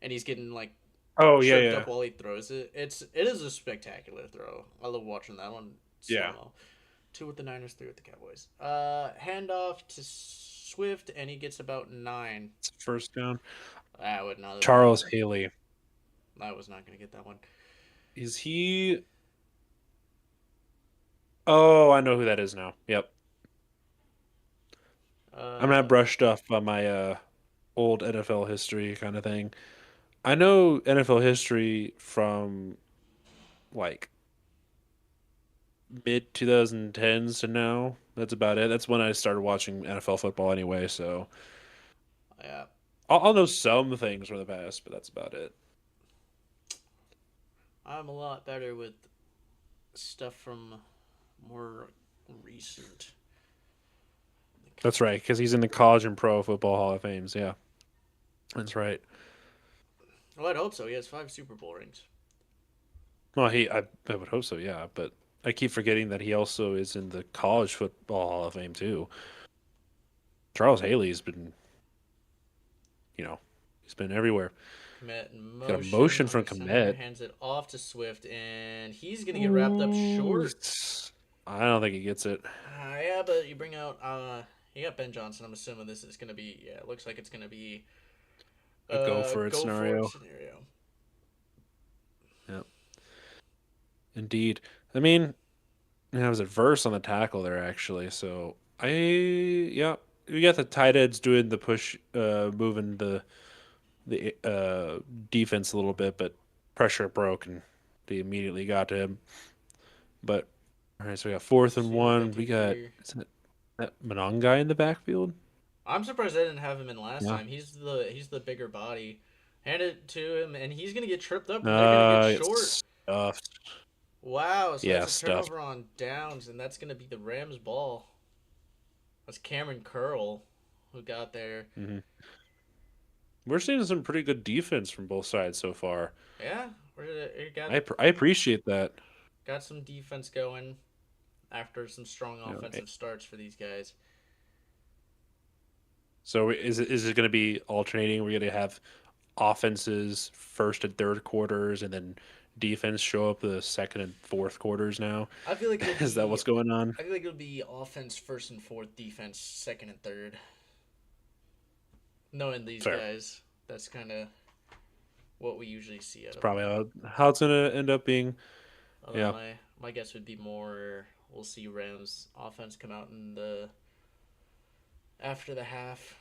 and he's getting like Oh yeah, tripped yeah, up while he throws it. It is a spectacular throw. I love watching that one slow yeah. mo. Two with the Niners, three with the Cowboys. Handoff to Swift, and he gets about 9. It's first down. I would not have been. Charles Haley. I was not going to get that one. Is he? Oh, I know who that is now. Yep. I'm not Uh, brushed up on my old NFL history kind of thing. I know NFL history from like mid 2010s to now. That's about it. That's when I started watching NFL football anyway. So yeah, I'll know some things from the past, but that's about it. I'm a lot better with stuff from more recent. That's right, because he's in the College and Pro Football Hall of Fames. Yeah, that's right. Well, I'd hope so. He has 5 Super Bowl rings. Well, I would hope so. Yeah, but I keep forgetting that he also is in the College Football Hall of Fame too. Charles Haley's been, you know, he's been everywhere. Komet in Got a motion motion under from center, Komet. hands it off to Swift, and he's gonna get wrapped up Ooh, short. I don't think he gets it. Yeah, but you bring out you got Ben Johnson. I'm assuming this is gonna be It looks like it's gonna be A go for it go for it scenario. scenario. Yeah, indeed. I mean, it was adverse on the tackle there actually. So yeah, we got the tight ends doing the push, moving the defense a little bit, but pressure broke and they immediately got to him. But all right, so we got fourth and See what they one. do We got here. isn't it that Monongai in the backfield? I'm surprised I didn't have him in last Yeah. time. He's the bigger body. Hand it to him, and he's gonna get tripped up, and they're gonna get short. It's stuffed. Wow, so Yeah, that's a stuffed. turnover on downs, and that's gonna be the Rams' ball. That's Cameron Curl who got there. Hmm. We're seeing some pretty good defense from both sides so far. Yeah, we got I appreciate that. got some defense going after some strong You know, offensive starts for these guys. so is it going to be alternating? We're going to have offenses first and third quarters, and then defense show up the second and fourth quarters now. I feel like it'll Is that be what's going on? I feel like it'll be offense first and fourth, defense second and third. Knowing these Fair. guys, that's kind of what we usually see out It's of them. probably how it's going to end up being. Although Yeah. my guess would be more we'll see Rams offense come out in the after the half,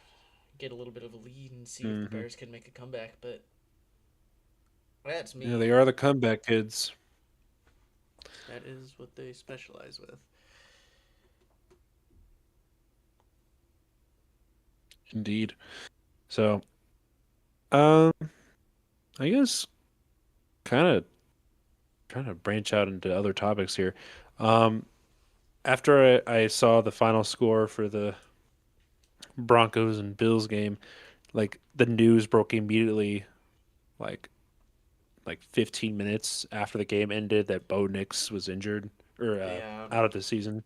get a little bit of a lead and see if the Hmm. Bears can make a comeback. But that's Yeah, me. they are the comeback kids, That is what they specialize with. indeed. So, um, I guess kind of trying to branch out into other topics here. Um, after I saw the final score for the Broncos and Bills game, like the news broke immediately, like 15 minutes after the game ended that Bo Nix was injured or Yeah, out of the season.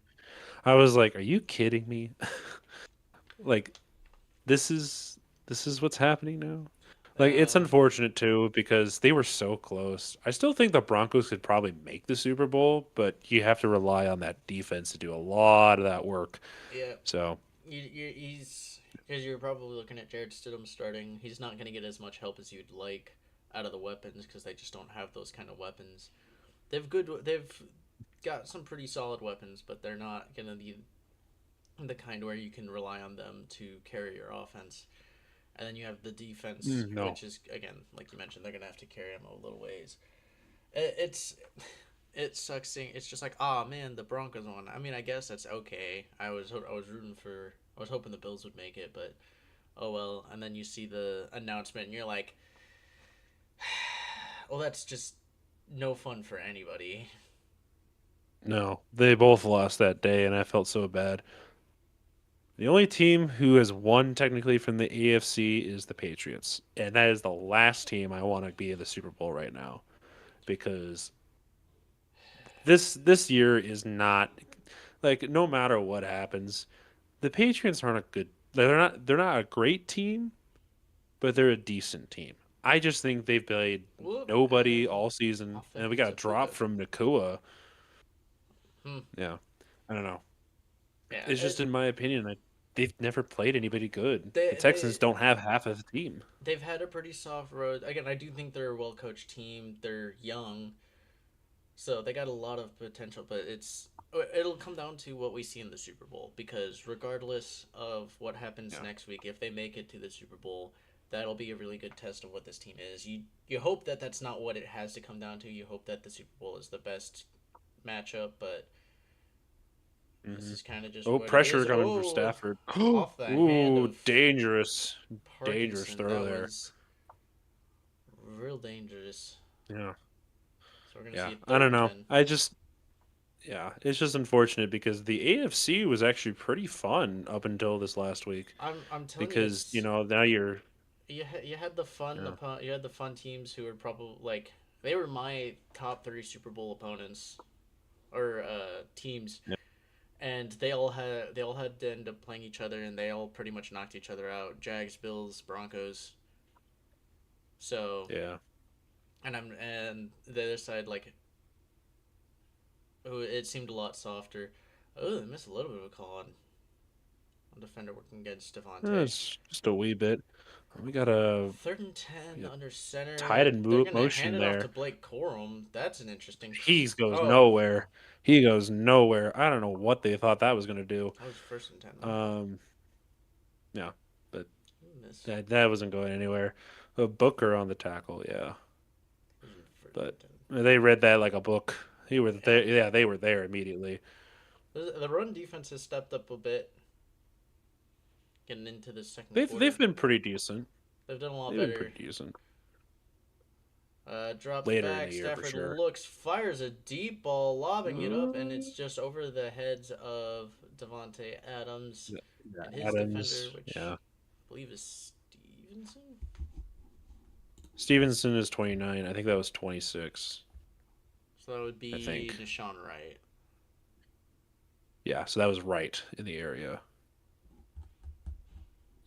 I was like, "Are you kidding me?" Like this is what's happening now. Like it's uh, unfortunate too because they were so close. I still think the Broncos could probably make the Super Bowl, but you have to rely on that defense to do a lot of that work. yeah. So, He's because you're probably looking at Jared Stidham starting. He's not going to get as much help as you'd like out of the weapons because they just don't have those kind of weapons. They've got some pretty solid weapons, but they're not going to be the kind where you can rely on them to carry your offense. And then you have the defense, no. which is again, like you mentioned, they're gonna have to carry him a little ways. It's it sucks seeing. It's just like, oh man, the Broncos won. I mean, I guess that's okay. I was rooting for I was hoping the Bills would make it, but oh well. And then you see the announcement, and you're like, well, that's just no fun for anybody. No, they both lost that day, and I felt so bad. The only team who has won technically from the AFC is the Patriots, and that is the last team I want to be in the Super Bowl right now because this year is not like no matter what happens, the Patriots aren't a good. They're not a great team, but they're a decent team. I just think they've played Whoop. nobody all season, and we got a Offensive drop Puka. from Nakua. Hmm. Yeah, I don't know. Yeah. It's just in my opinion that they've never played anybody good. The They Texans they don't have half of the team. they've had a pretty soft road. Again, I do think they're a well coached team. They're young, so they got a lot of potential. But it'll come down to what we see in the Super Bowl because regardless of what happens Yeah. next week, if they make it to the Super Bowl, that'll be a really good test of what this team is. You hope that that's not what it has to come down to. You hope that the Super Bowl is the best matchup, but this hmm is kind of just Oh, what it is. pressure coming for Oh, Stafford. off the hand Ooh, of dangerous, dangerous Parkinson. throw That there. was real dangerous. Yeah, So we're gonna see yeah. a I third don't and know. 10. Yeah, it's just unfortunate because the AFC was actually pretty fun up until this last week. I'm telling you, Because it's now you're, you had the fun yeah, you had the fun teams who were probably like they were my top three Super Bowl opponents or teams, yeah, and they all had to end up playing each other, and they all pretty much knocked each other out. Jags, Bills, Broncos. So yeah. and the other side like oh, it seemed a lot softer. Oh, they missed a little bit of a call on defender working against Devontae. It's just a wee bit. Third and We 10 got under center. tied in They're gonna hand motion it off to there. Blake Corum. That's an interesting. He goes Oh, nowhere. He goes nowhere. I don't know what they thought that was going to do. that was first and 10 though. Um, yeah, but Miss. that wasn't going anywhere. A Booker on the tackle, yeah, It was in first but and 10. they read that like a book. He were Yeah, there. Yeah, they were there immediately. the run defense has stepped up a bit, getting into the second They've quarter. been pretty decent. They've done a lot They've been better. pretty decent Drops later in back. the year for Stafford sure. looks, fires a deep ball, lobbing it up, and it's Mm, just over the heads of Devonte Adams and yeah, his defender, Adams, which yeah. I believe is Stevenson. Stevenson is 29. I think that was 26. So that would I be think. Deshaun Wright. Yeah, so that was right in the area.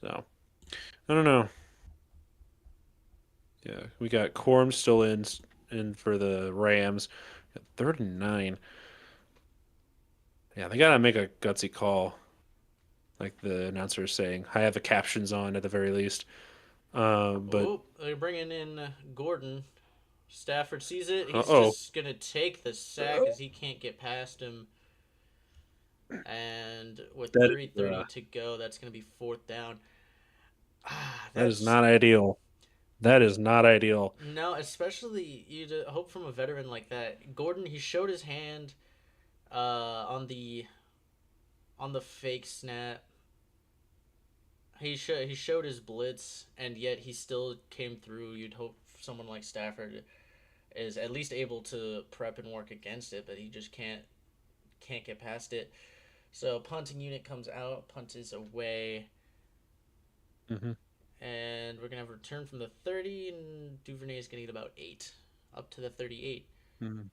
So I don't know. Yeah, we got Corm still in for the Rams. Third and 9. Yeah, they gotta make a gutsy call, like the announcer is saying. I have the captions on at the very least. But Oh, they're bringing in Gordon. Stafford sees it. uh He's oh, just going to take the sack as he can't get past him. And with that is 3:30 to go, that's going to be fourth down. that is That's not ideal. That is not ideal. no, especially you hope from a veteran like that. Gordon, he showed his hand on the fake snap. He showed his blitz, and yet he still came through. You'd hope someone like Stafford is at least able to prep and work against it, but he just can't get past it. So punting unit comes out, punt is away, hmm and we're gonna have a return from the 30, and Duvernay is gonna get about 8, up to the 38. hmm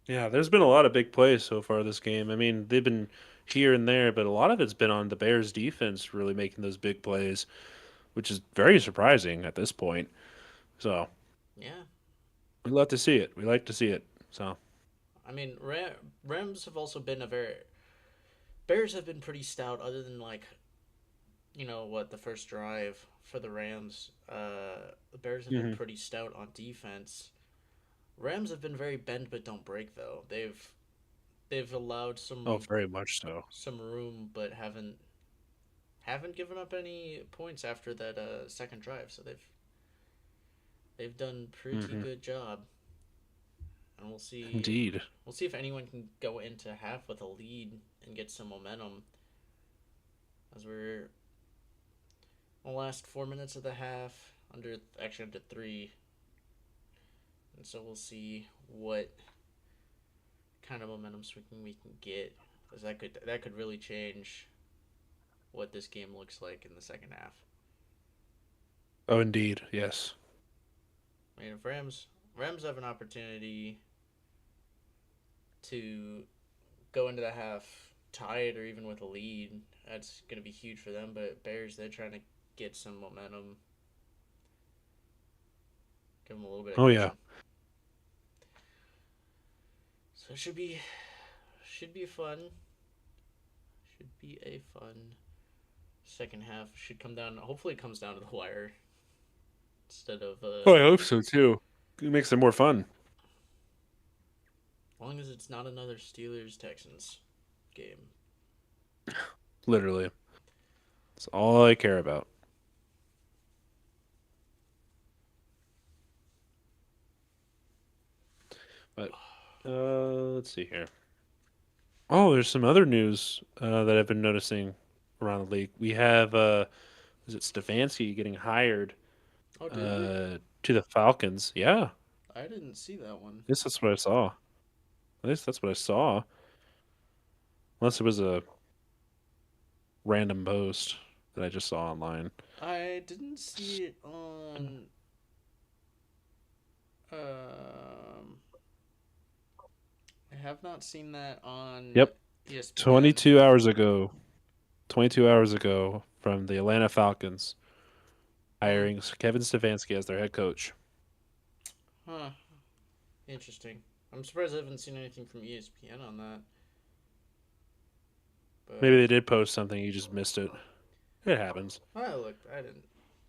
Yeah, there's been a lot of big plays so far this game. I mean, they've been here and there, but a lot of it's been on the Bears defense really making those big plays, which is very surprising at this point. So Yeah, we love to see it. We like to see it. So I mean Rams have also been a very Bears have been pretty stout, other than like what the first drive for the Rams. The Bears have been hmm pretty stout on defense. Rams have been very bend but don't break though. They've allowed oh, very much so. some room, but haven't given up any points after that second drive. So they've done pretty hmm good job, and Indeed. we'll see if anyone can go into half with a lead and get some momentum. as we're in the last 4 minutes of the half, under 3, and so we'll see what kind of momentum swing we can get, as that could really change what this game looks like in the second half. Oh, indeed, yes. I mean, if Rams have an opportunity to go into the half tied or even with a lead, that's going to be huge for them. But Bears, they're trying to get some momentum, give them a little bit of Oh yeah. cushion. So it should be fun. Should be a fun second half. Should come down. Hopefully, it comes down to the wire instead of Oh, I hope so too. It makes it more fun. as long as it's not another Steelers Texans game. Literally, that's all I care about. But let's see here. Oh, there's some other news that I've been noticing around the league. We have is it Stefanski getting hired Oh, did we? to the Falcons? Yeah, I didn't see that one. I guess that's what I saw. At least that's what I saw. Unless it was a random post that I just saw online. I didn't see it on. Um, I have not seen that on Yep, ESPN. 22 hours ago. 22 hours ago from the Atlanta Falcons Hmm. hiring Kevin Stefanski as their head coach. Huh. Interesting. I'm surprised I haven't seen anything from ESPN on that. Maybe But they did post something, you just missed it. It happens. I looked. I didn't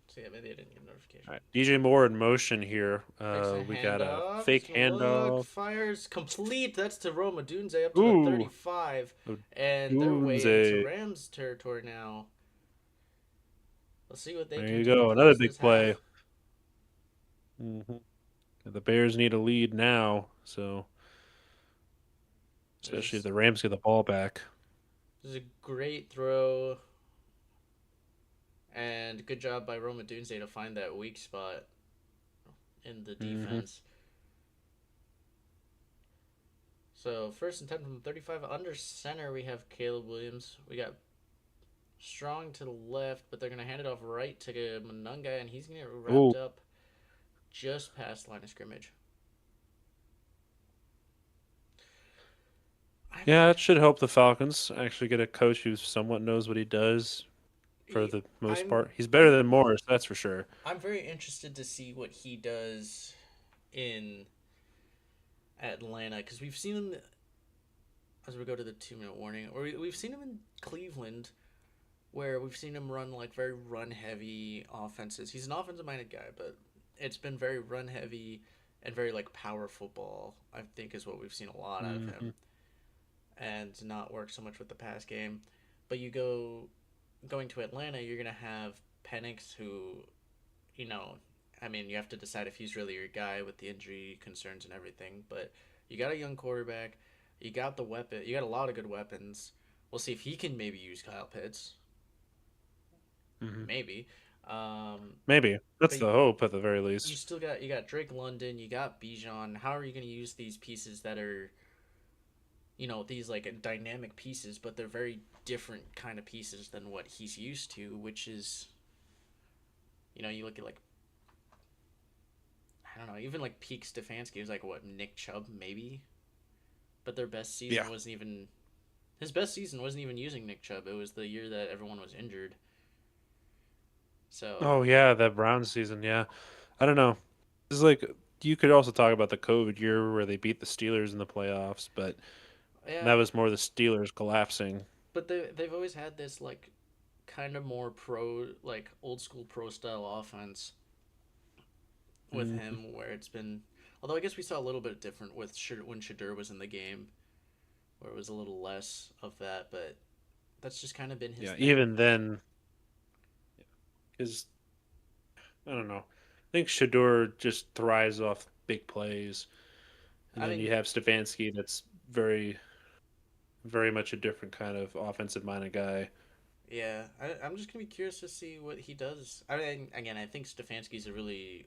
see it. Maybe I didn't get a All notification. right, DJ Moore in motion here. Takes a We got a handoff. fake Look, handoff. fires complete. That's to Roma Dunze up to the Ooh, 35. And they're way into Dunze. Rams territory now. Let's see what they There can you do to go. Another close big this play. half. hmm The Bears need a lead now, so This especially if is, the Rams get the ball back. this is a great throw. And good job by Roma Dunze to find that weak spot in the hmm defense. So first and 10 from 35. Under center, we have Caleb Williams. We got Strong to the left, but they're going to hand it off right to Manunga, and he's going to get wrapped Oh, up just past line of scrimmage. I'm yeah, that should help the Falcons actually get a coach who somewhat knows what he does for the most I'm part. He's better I'm than Morris, that's for sure. I'm very interested to see what he does in Atlanta because we've seen him as we go to the 2 minute warning, or we've seen him in Cleveland where we've seen him run like very run heavy offenses. He's an offensive minded guy, but it's been very run heavy and very like power football. I think is what we've seen a lot out of him, hmm and not work so much with the pass game. But going to Atlanta, you're gonna have Penix, who, you know, I mean, you have to decide if he's really your guy with the injury concerns and everything. But you got a young quarterback, you got the weapon, you got a lot of good weapons. We'll see if he can maybe use Kyle Pitts, hmm maybe. Maybe that's But the hope at the very you least. still got Drake London, you got Bijan. How are you going to use these pieces that are, these like dynamic pieces, but they're very different kind of pieces than what he's used to, which is, you look at like, I don't know, even like peak Stefanski was like what, Nick Chubb maybe, but their best Yeah. season wasn't even his best season wasn't even using Nick Chubb. It was the year that everyone was injured. So Oh yeah, that Browns season. Yeah, I don't know. It's like you could also talk about the COVID year where they beat the Steelers in the playoffs, but that yeah, was more the Steelers collapsing. but they've always had this like kind of more pro, like old school pro style offense with hmm him, where it's been. Although I guess we saw a little bit different with when Shadur was in the game, where it was a little less of that, but that's just kind of been his Yeah, thing. even then, because I don't know. I think Shador just thrives off big plays, and I then think you have Stefanski that's very, very much a different kind of offensive minded guy. I'm just gonna be curious to see what he does. I mean, again, I think Stefanski's a really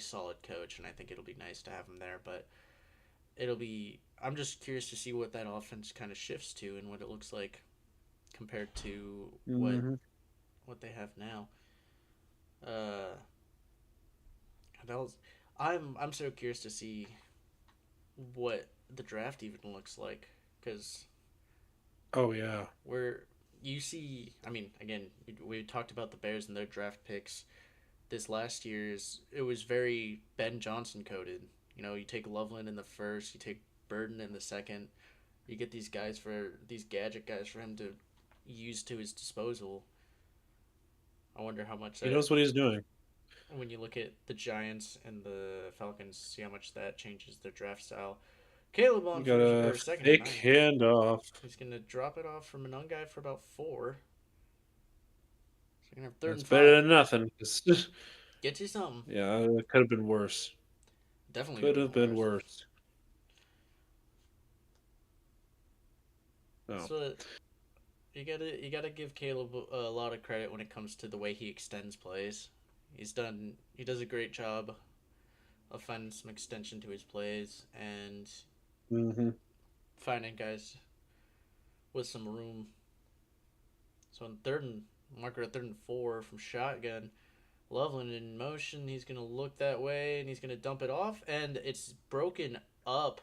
solid coach, and I think it'll be nice to have him there. But it'll be I'm just curious to see what that offense kind of shifts to and what it looks like compared to Hmm. what they have now. Uh, that was, I'm so curious to see what the draft even looks like because Oh yeah. where you see, I mean, again, we talked about the Bears and their draft picks this last year's. It was very Ben Johnson coded. You know, you take Loveland in the first, you take Burden in the second. You get these gadget guys for him to use to his disposal. I wonder how much He that knows what he's doing. when you look at the Giants and the Falcons, see how much that changes their draft style. Caleb You on got first a or second and fake 9. handoff. He's gonna drop it off from a non guy for about 4. So you're gonna have third That's and better 5. than nothing. Get you something. Yeah, it could have been worse. Definitely could Could have have been been worse. worse. Oh. So you gotta give Caleb a lot of credit when it comes to the way he extends plays. He does a great job of finding some extension to his plays and Hmm. finding guys with some room. So in third and marker at 3rd and 4 from shotgun, Loveland in motion. He's gonna look that way and he's gonna dump it off, and it's broken up.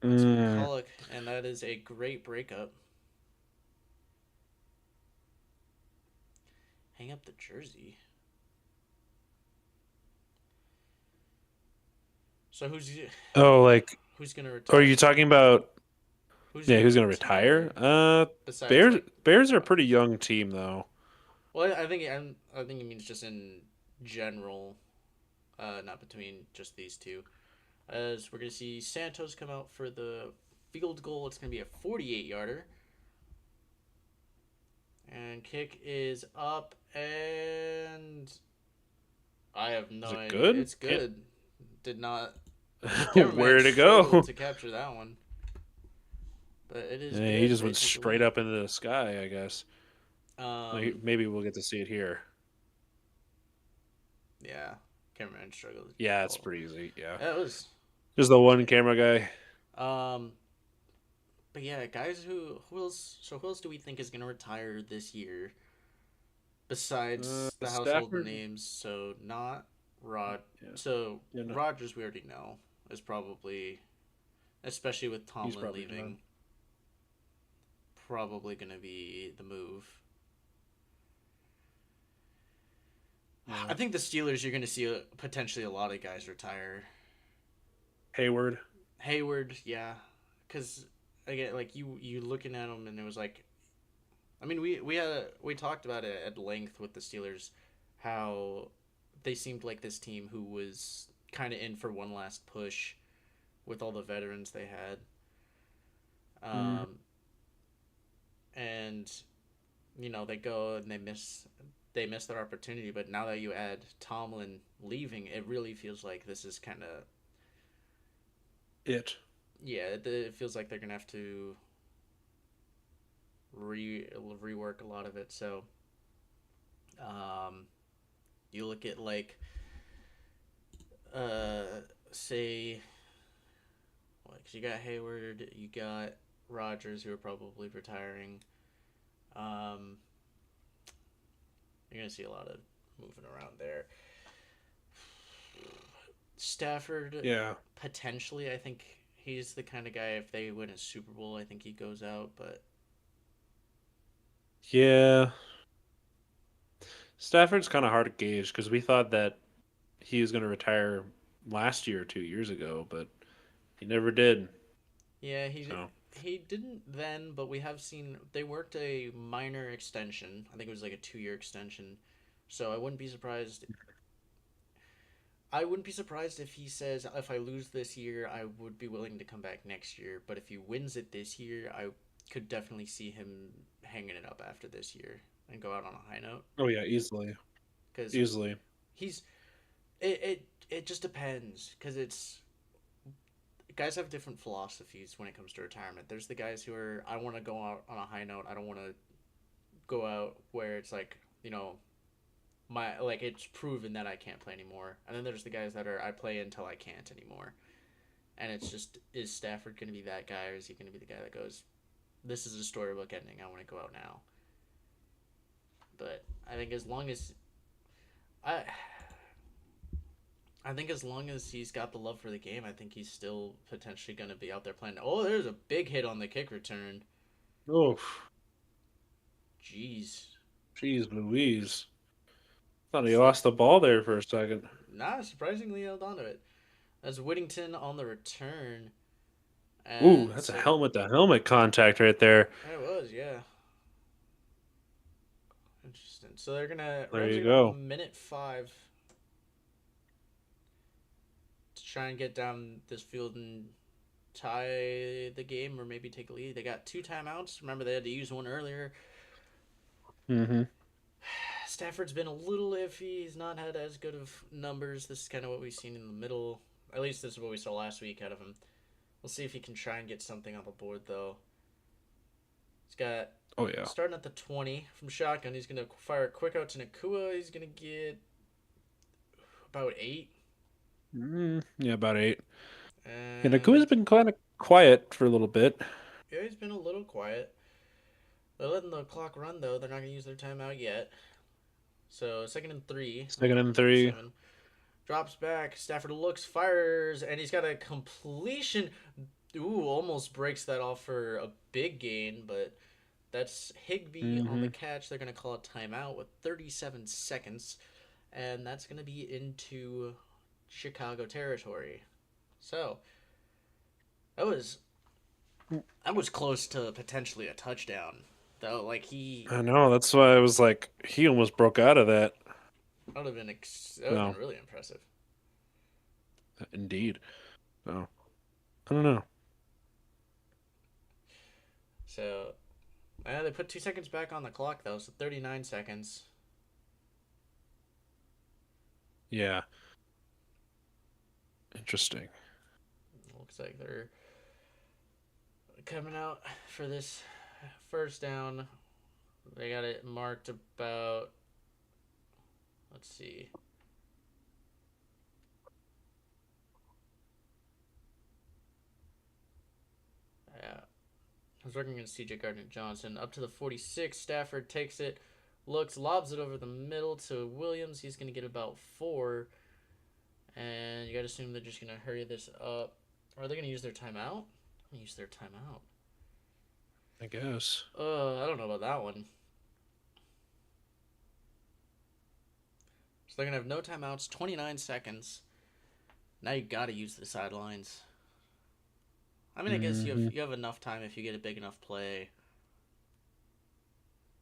It's Mm. McCulloch, and that is a great breakup. Hang up the jersey. So Oh, like, who's gonna are retire? you talking about? Who's Yeah, gonna who's gonna retire? retire besides Bears. like? Bears are a pretty young team, though. Well, I think he means just in general, not between just these two. As we're gonna see Santos come out for the field goal. It's gonna be a 48 yarder. And kick is up, and I have no Is it idea. good? It's Can't. good. Did not. Where Cameraman did it struggled go? to capture that one, but it is Yeah, he good. just They went take the straight lead. up into the sky, I guess. Um, Maybe we'll get to see it here. yeah, cameraman struggled to get the Yeah, it's ball. pretty easy. Yeah, That was. just the one camera guy. Um, but yeah, guys, who else do we think is gonna retire this year besides the household Stafford. names? So not Rod. Yeah, So yeah, no, Rogers, we already know is probably, especially with he's Tomlin probably done. leaving, probably going to be the move. I Yeah, think the Steelers, you're going to see potentially a lot of guys retire. Hayward. Hayward, yeah, because again, like you looking at them, and it was like, I mean, we talked about it at length with the Steelers, how they seemed like this team who was kind of in for one last push with all the veterans they had. Mm, Um, and they go and they miss their opportunity. But now that you add Tomlin leaving, it really feels like this is kind of it. yeah. It feels like they're gonna have to rework a lot of it. So um, you look at like say like you got Hayward, you got Rogers who are probably retiring. Um, you're gonna see a lot of moving around there. Stafford, Yeah, potentially, I think he's the kind of guy, if they win a Super Bowl, I think he goes out. But yeah. Stafford's kind of hard to gauge because we thought that he was going to retire last year or 2 years ago, but he never did. yeah, So, he didn't then, but we have seen they worked a minor extension. I think it was like a 2 year extension. So I wouldn't be surprised if he says, if I lose this year, I would be willing to come back next year. But if he wins it this year, I could definitely see him hanging it up after this year and go out on a high note. oh yeah, easily, Because easily. he's it just depends because it's guys have different philosophies when it comes to retirement. There's the guys who are, I want to go out on a high note. I don't want to go out where it's like, you know, my like it's proven that I can't play anymore. And then there's the guys that are I play until I can't anymore. And it's just, is Stafford going to be that guy, or is he going to be the guy that goes, this is a storybook ending, I want to go out now. But I think as long as I I think as long as he's got the love for the game, I think he's still potentially going to be out there playing. Oh, there's a big hit on the kick return. Oh, Jeez. jeez Louise. Thought he Slip. lost the ball there for a second. Nah, surprisingly held on to it. That's Whittington on the return. Ooh, And that's a so helmet to helmet contact right there. it was, yeah. Interesting. So they're gonna There Rams are you gonna have a go. minute five to try and get down this field and tie the game, or maybe take a lead. They got two timeouts. Remember, they had to use one earlier. Mm-hmm. Stafford's been a little iffy. He's not had as good of numbers. This is kind of what we've seen in the middle. At least this is what we saw last week out of him. We'll see if he can try and get something on the board, though. He's got, Oh yeah. starting at the 20 from shotgun. He's going to fire a quick out to Nakua. He's going to get about 8. Yeah, about 8. Yeah, Nakua's And been kind of quiet for a little bit. yeah, he's been a little quiet. They're letting the clock run, though. They're not going to use their timeout yet. So, second and 3 Second from the and 3. 27. Drops back. Stafford looks, fires, and he's got a completion. Ooh, almost breaks that off for a big gain, but that's Higbee on the Mm-hmm. catch. They're going to call a timeout with 37 seconds, and that's going to be into Chicago territory. So, that was that was close to potentially a touchdown. Though, like I know. That's why I was like, he almost broke out of that. that would have been No, really impressive. indeed. No, I don't know. So, they put 2 seconds back on the clock though, so 39 seconds. Yeah, interesting. Looks like they're coming out for this first down. They got it marked about, let's see. Yeah. I was working against CJ Gardner Johnson. Up to the 46. Stafford takes it, looks, lobs it over the middle to Williams. He's going to get about 4. And you got to assume they're just going to hurry this up. Or are they going to use their timeout? Use their timeout. I guess. I don't know about that one. So they're going to have no timeouts, 29 seconds. Now you got to use the sidelines. I mean, I guess Mm-hmm. you have enough time if you get a big enough play.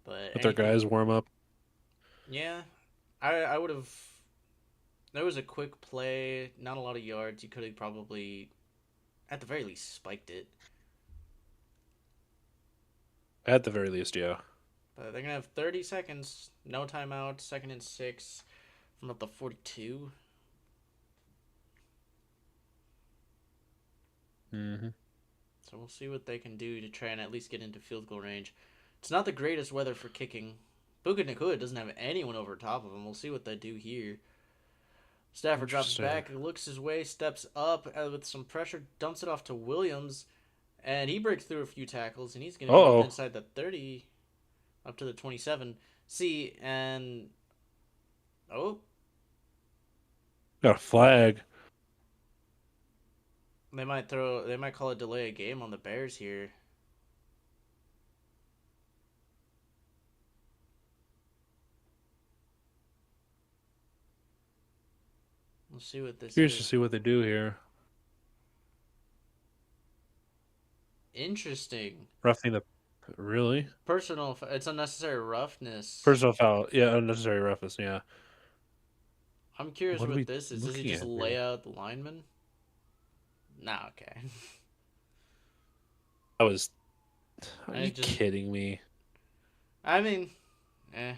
But Let their anything, guys warm up. yeah, I would have. There was a quick play, not a lot of yards. You could have probably, at the very least, spiked it. At the very least, yeah. But they're gonna have 30 seconds, no timeout, second and 6 from up to 42. Mm-hmm. So we'll see what they can do to try and at least get into field goal range. It's not the greatest weather for kicking. Buka Nakua doesn't have anyone over top of him. We'll see what they do here. Stafford drops Interesting. back, looks his way, steps up with some pressure, dumps it off to Williams, and he breaks through a few tackles, and he's going to get up Uh-oh. inside the 30, up to the 27. See, and oh, Got a flag. they might call a delay a game on the Bears here. We'll see what this Curious to is. see what they do here. Interesting. Roughing the. Really? Personal, it's unnecessary roughness. Personal foul. Yeah, unnecessary roughness. Yeah. I'm curious What are what we this is. Does he looking just at lay here? out the lineman? Nah, okay. I was. Are I you just, kidding me? I mean, eh.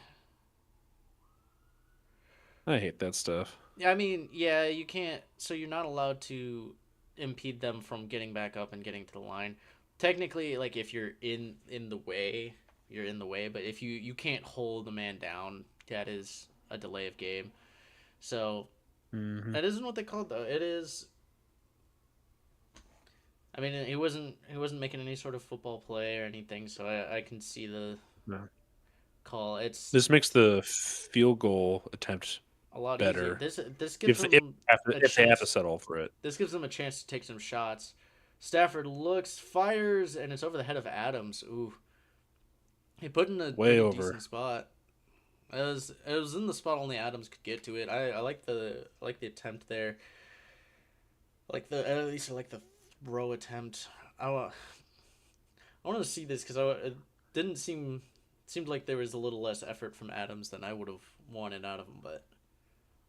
I hate that stuff. Yeah, I mean, yeah, you can't. So you're not allowed to impede them from getting back up and getting to the line. Technically, like if you're in the way, you're in the way. But if you can't hold the man down, that is a delay of game. So Hmm. that isn't what they called though. It is. I mean, he wasn't making any sort of football play or anything, so I can see the No. call. It's This makes the field goal attempt a lot easier. better This gives if them a if they have to chance. settle for it. This gives them a chance to take some shots. Stafford looks, fires, and it's over the head of Adams. Ooh, he put in a Way pretty over. decent spot. It was in the spot only Adams could get to it. I like the attempt there. At least I like the throw attempt. I wanted to see this because it didn't seemed like there was a little less effort from Adams than I would have wanted out of him, but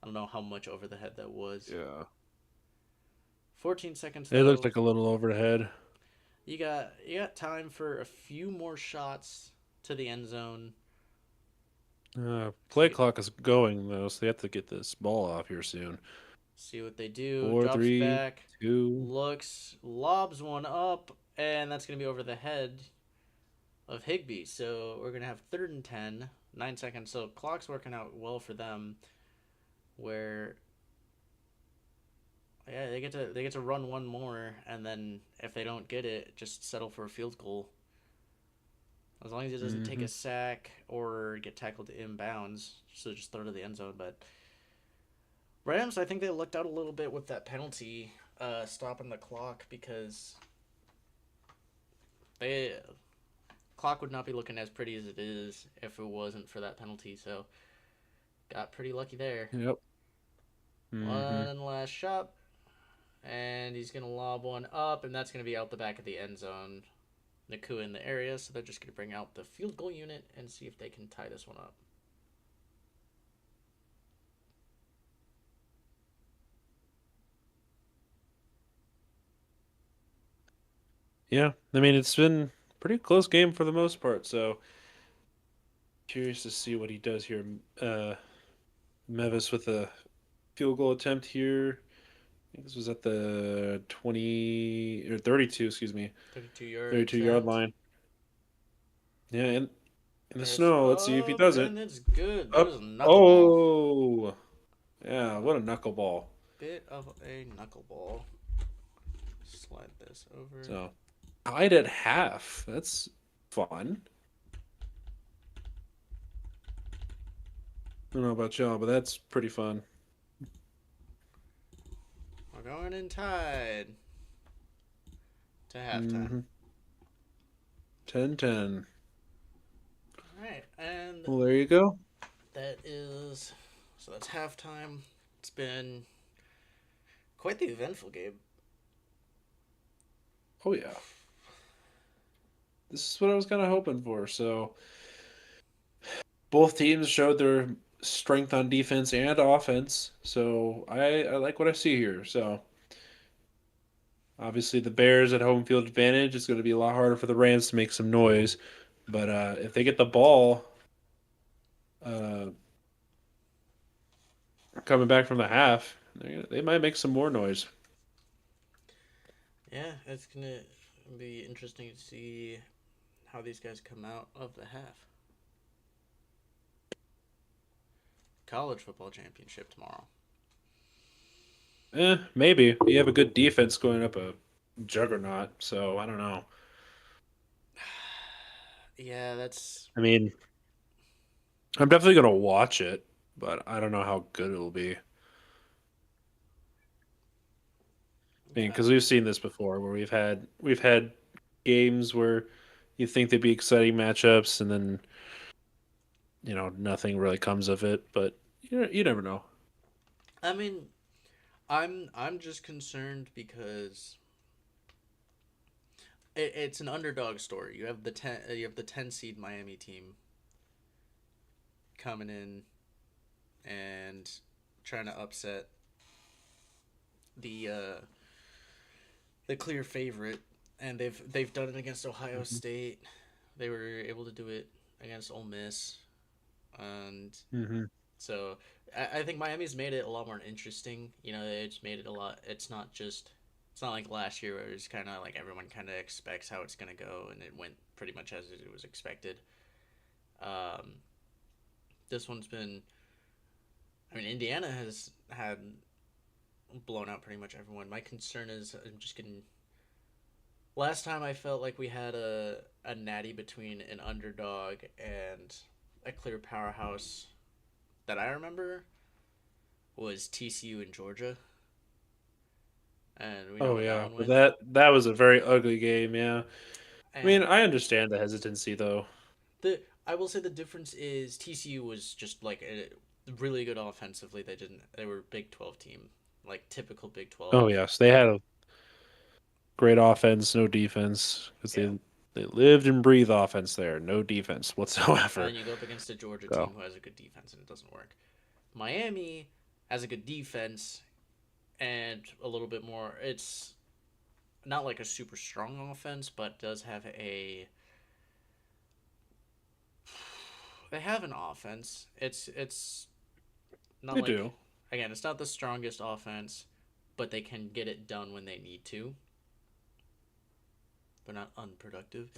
I don't know how much over the head that was. Yeah. 14 seconds It looked though. like a little over the head. You got time for a few more shots to the end zone. Play See clock is going though, so they have to get this ball off here soon. see what they do. Four, Drops three, back, two. looks, lobs one up, and that's gonna be over the head of Higby. So we're gonna have third and 10, 9 seconds. So clock's working out well for them. Where yeah, they get to run one more, and then if they don't get it, just settle for a field goal. As long as it doesn't take Mm-hmm. a sack or get tackled inbounds, so just throw it to the end zone. But Rams, I think they looked out a little bit with that penalty, stopping the clock because they clock would not be looking as pretty as it is if it wasn't for that penalty. So got pretty lucky there. Yep. Mm-hmm. One last shot, and he's gonna lob one up, and that's gonna be out the back of the end zone. Nakua in the area, so they're just gonna bring out the field goal unit and see if they can tie this one up. Yeah. I mean, it's been a pretty close game for the most part. So curious to see what he does here. Mevis with a field goal attempt here. I think this was at the 20 or 32, excuse me, 32-yard 32-yard attempt. line. Yeah, in the It's snow. Let's see if he up does it. and it's good. That was Up. a knuckleball. Oh, yeah. What a knuckleball. Bit of a knuckleball. Slide this over. So tied at half. That's fun. I don't know about y'all, but that's pretty fun. We're going in tied to halftime. Mm-hmm. 10-10. All right, and Well, there you go. that is so that's halftime. It's been quite the eventful game. Oh yeah. This is what I was kind of hoping for. So both teams showed their strength on defense and offense. So I like what I see here. So obviously the Bears at home field advantage. It's going to be a lot harder for the Rams to make some noise. But if they get the ball uh, coming back from the half, they might make some more noise. Yeah, it's gonna be interesting to see how these guys come out of the half. College football championship tomorrow. Maybe you have a good defense going up a juggernaut. So I don't know. Yeah, that's I mean, I'm definitely going to watch it, but I don't know how good it'll be. I mean, yeah. because we've seen this before, where we've had games where you think they'd be exciting matchups, and then nothing really comes of it. But you never know. I mean, I'm just concerned because it's an underdog story. You have the 10 seed Miami team coming in and trying to upset the uh, the clear favorite, and they've done it against Ohio Hmm. State. They were able to do it against Ole Miss, and Hmm. so I think Miami's made it a lot more interesting. It's made it a lot. It's not like last year where it's kind of like everyone kind of expects how it's gonna go, and it went pretty much as it was expected. Um, this one's been. I mean, Indiana has had blown out pretty much everyone. My concern is I'm just getting. Last time I felt like we had a natty between an underdog and a clear powerhouse that I remember was TCU in Georgia, and we know Oh what that yeah, one but went. that was a very ugly game. Yeah, I mean, And I understand the hesitancy though. the I will say the difference is TCU was just like really good offensively. They were a Big 12 team, like typical Big Oh 12. yes, they had a great offense, no defense, because Yeah. they lived and breathed offense there, no defense And whatsoever. then you go up against a Georgia So team who has a good defense and it doesn't work. Miami has a good defense and a little bit more. It's not like a super strong offense, but does have a. They have an offense. It's not they like do. again, it's not the strongest offense, but they can get it done when they need to. They're not unproductive.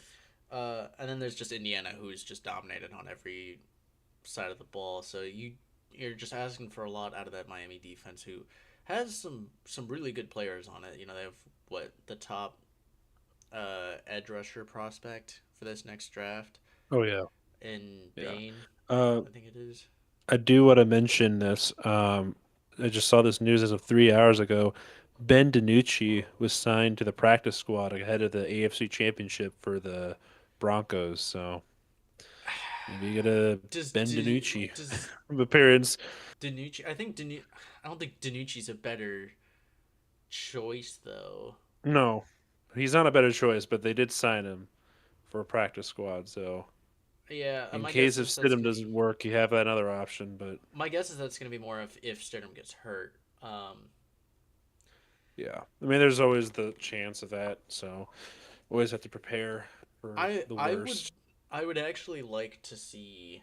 And then there's just Indiana, who's just dominated on every side of the ball. So you're just asking for a lot out of that Miami defense, who has some really good players on it. You know, they have what the top edge rusher prospect for this next draft Oh yeah, in yeah. Bain, Uh, I think it is. I do want to mention this. I just saw this news as of 3 hours ago. Ben DiNucci was signed to the practice squad ahead of the AFC Championship for the Broncos. So maybe you get a Does Ben do DiNucci does appearance. Danucci? I don't think Danucci's a better choice though. No, he's not a better choice, but they did sign him for a practice squad. So Yeah, in my guess case if is that's Stidham gonna be doesn't work, you have that other option. But my guess is that's gonna be more if Stidham gets hurt. yeah, I mean, there's always the chance of that. So always have to prepare for I the I would worst. I would actually like to see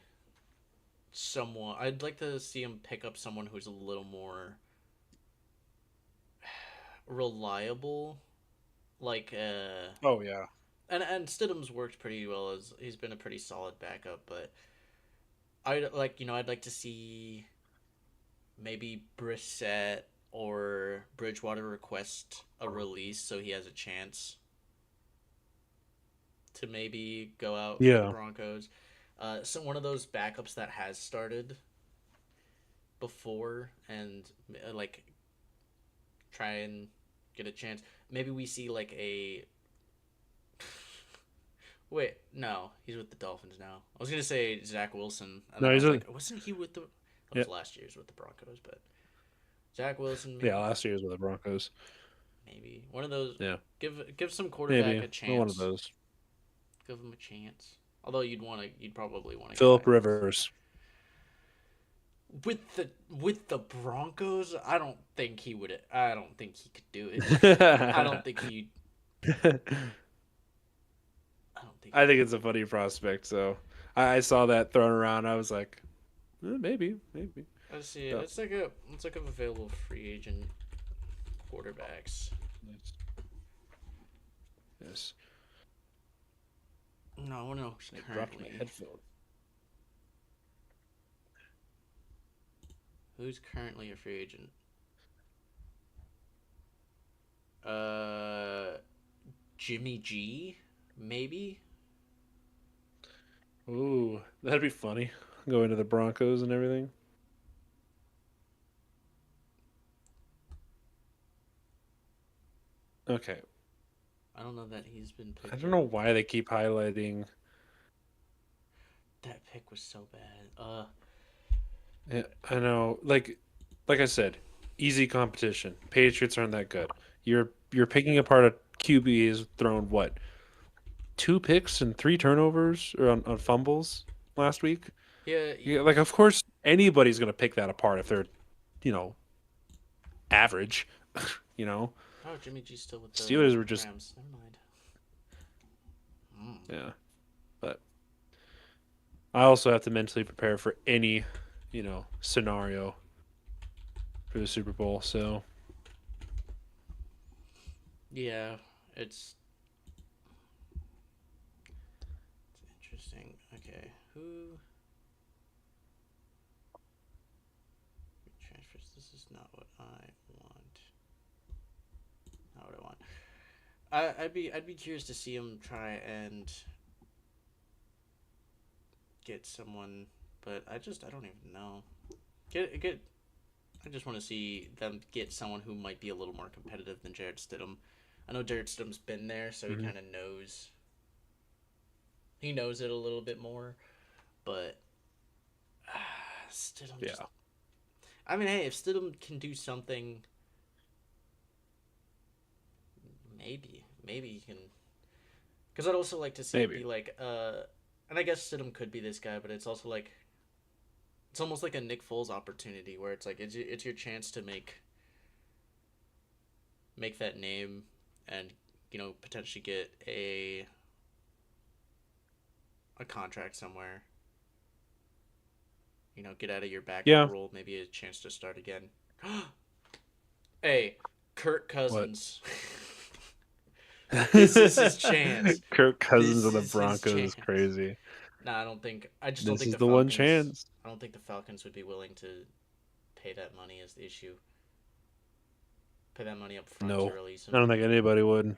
someone. I'd like to see him pick up someone who's a little more reliable. Like Oh yeah. and Stidham's worked pretty well as he's been a pretty solid backup, but I'd like to see maybe Brissett or Bridgewater request a release so he has a chance to maybe go out for the Yeah. Broncos. So one of those backups that has started before and like try and get a chance. Maybe we see like a wait. No, he's with the Dolphins now. I was gonna say Zach Wilson, and then No, I he's was a like, wasn't he with the? That yeah. was last year's with the Broncos, but Zach Wilson Yeah, maybe, last year was with the Broncos. maybe one of those. Yeah. Give some quarterback Maybe. a Well, one of chance. those. Give him a chance. Although you'd probably want to get Philip back with Rivers. with the Broncos. I don't think he could do it. I don't think he. I don't think I he think could it's do a it. funny prospect. So I saw that thrown around. I was like, maybe, maybe. Let's see. So, Let's look up available free agent quarterbacks. yes. Yes. No, I want to know who's I dropped my currently headphone. a free agent. Uh, Jimmy G, maybe. Ooh, that'd be funny. Going to the Broncos and everything. Okay. I don't know that he's been I picked don't know up. why they keep highlighting. That pick was so bad. Yeah, I know. Like I said, easy competition. Patriots aren't that good. You're picking apart a QB who's thrown what, two picks and three turnovers or on fumbles last week. Yeah. Yeah, like of course anybody's gonna pick that apart if they're, you know, average. You know, Oh, Jimmy G's still with the Steelers were just Rams. Never mind. Mm. yeah. But I also have to mentally prepare for any, scenario for the Super Bowl. So Yeah, it's interesting. Okay. Who transfers? This is not what I want. Not what I want. I'd be curious to see him try and get someone, but I don't even know. Get. I just want to see them get someone who might be a little more competitive than Jared Stidham. I know Jared Stidham's been there, so he Hmm. kind of knows. He knows it a little bit more, but Stidham just. Yeah, I mean, hey, if Stidham can do something, maybe he can. Because I'd also like to see it maybe. be like, and I guess Stidham could be this guy, but it's also like it's almost like a Nick Foles opportunity where it's like it's your chance to make that name and potentially get a contract somewhere. Get out of your backup Yeah. role, maybe a chance to start again. Hey, Kirk What? Cousins. This is his chance. Kirk Cousins This of the is his Broncos is chance. crazy. No, I don't think. I just don't This think is the the one Falcons. chance. I don't think the Falcons would be willing to pay that money as the issue. Pay that money up front to No, release I him, don't think anybody would.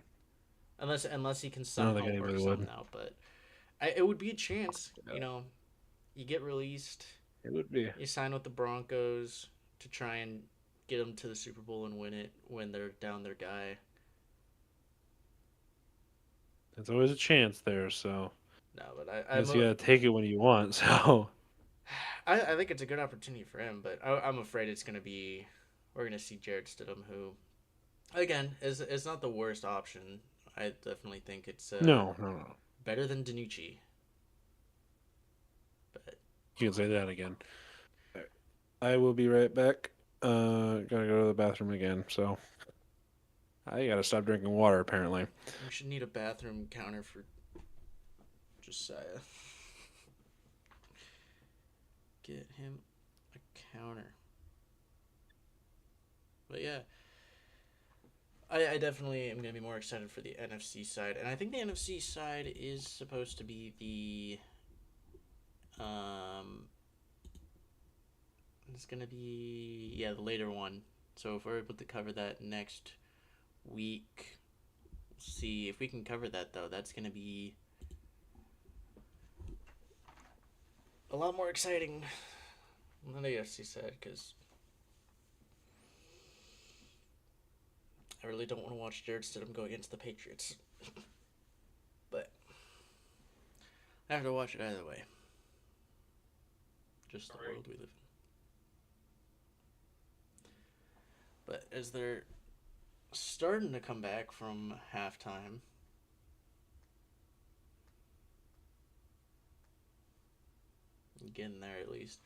unless he can I don't think somehow work anybody would. something out. But it would be a chance. Yeah, You get released. it would be. You sign with the Broncos to try and get them to the Super Bowl and win it when they're down their guy. There's always a chance there, so No, but I guess you gotta take it when you want. So I think it's a good opportunity for him. But I'm afraid it's gonna be we're gonna see Jared Stidham, who again is not the worst option. I definitely think it's no, no, no. better than Danucci. But You can say that again. Alright. I will be right back. Gotta go to the bathroom again. So I gotta stop drinking water apparently. we should need a bathroom counter for Josiah. Get him a counter. But yeah, I definitely am going to be more excited for the NFC side. And I think the NFC side is supposed to be um, it's going to be, yeah, the later one. So if we're able to cover that next week, we'll see if we can cover that, though. That's going to be a lot more exciting than the AFC side because I really don't want to watch Jared Stidham go against the Patriots. But I have to watch it either way. Just the world we live in. But as they're starting to come back from halftime, getting there at least,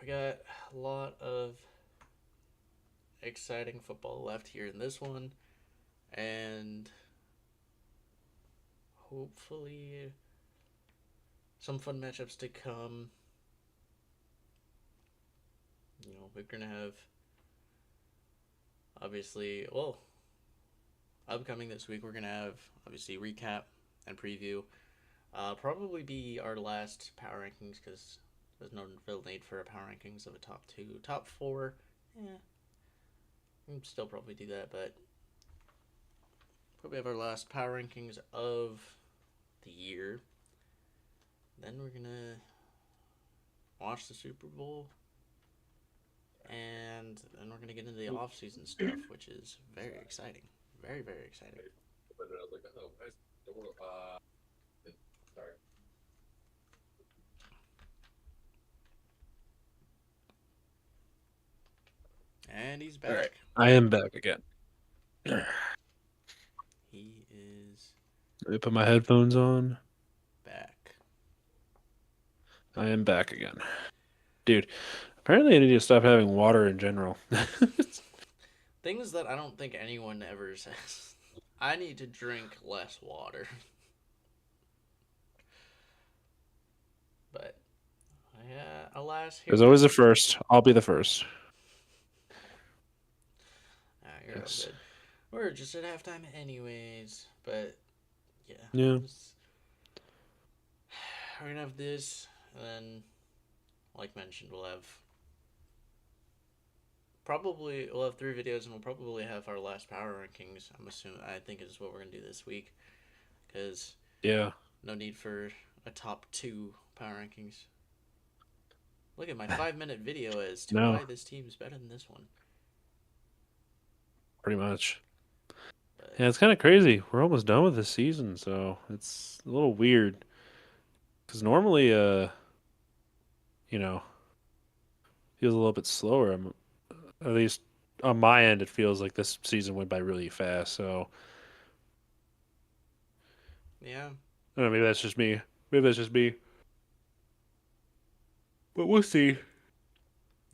we got a lot of exciting football left here in this one, and hopefully some fun matchups to come. We're gonna have obviously, well, upcoming this week we're gonna have obviously recap and preview. Probably be our last power rankings because there's no real need for a power rankings of a top two, top four. Yeah, we can still probably do that, but probably have our last power rankings of the year. Then we're gonna watch the Super Bowl, and then we're gonna get into the off-season stuff, which is very exciting, very very exciting. And he's All right, back. I am back again. He is Let me put my headphones on. back. I am back again, dude. Apparently, I need to stop having water in general. Things that I don't think anyone ever says. I need to drink less water. But yeah, alas, here There's we always a are. first. I'll be the first. You're all Yes. good. We're just at halftime anyways. But yeah. Yeah. we're gonna have this, and then, like mentioned, we'll have 3 videos, and we'll probably have our last power rankings. I think is what we're gonna do this week, because Yeah. no need for a top two power rankings. Look at my 5 minute video as to No, why this team is better than this one. pretty much. But Yeah, it's kind of crazy. We're almost done with this season, so it's a little weird. Because normally, you know, feels a little bit slower. At least on my end, it feels like this season went by really fast. So yeah, I don't know, maybe that's just me. Maybe that's just me. But we'll see. yeah,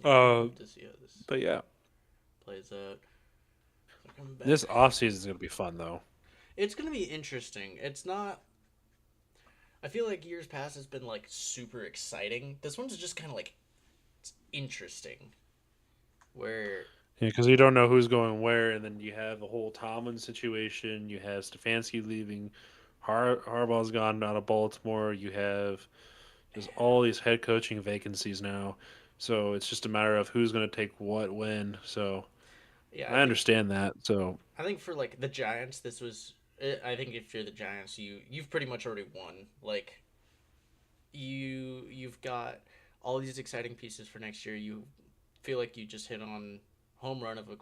we'll Uh, have to see how this but yeah, plays out. So coming back, this off season is gonna be fun though. it's gonna be interesting. It's not. I feel like years past has been like super exciting. This one's just kind of like interesting. Where Yeah, because you don't know who's going where, and then you have the whole Tomlin situation. You have Stefanski leaving. Harbaugh's gone out of Baltimore. You have just all these head coaching vacancies now. So it's just a matter of who's going to take what when. So yeah, I understand that. So I think for like the Giants, this was. I think if you're the Giants, you've pretty much already won. Like you've got all these exciting pieces for next year. You feel like you just hit on home run of a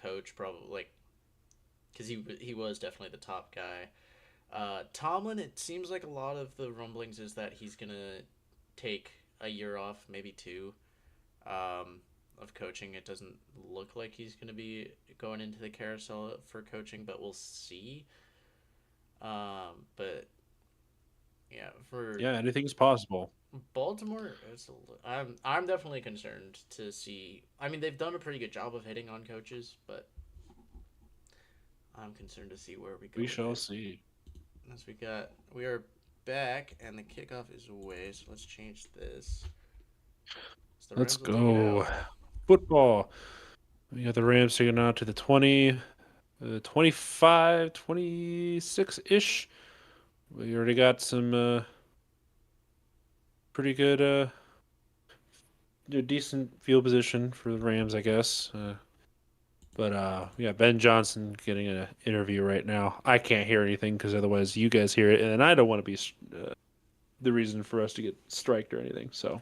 coach, probably like because he was definitely the top guy. Tomlin, it seems like a lot of the rumblings is that he's gonna take a year off, maybe two, of coaching. It doesn't look like he's gonna be going into the carousel for coaching, but we'll see. But yeah, for yeah, anything's possible. Baltimore, I'm definitely concerned to see. I mean, they've done a pretty good job of hitting on coaches, but I'm concerned to see where we go We with shall it. see. As we are back, and the kickoff is away. So let's change this. So the Let's Rams will take it go. out. Football. We got the Rams taking out to the 20, 25, 26 ish. We already got some pretty good, decent field position for the Rams, I guess. But we got Ben Johnson getting an interview right now. I can't hear anything because otherwise you guys hear it, and I don't want to be the reason for us to get striked or anything. So,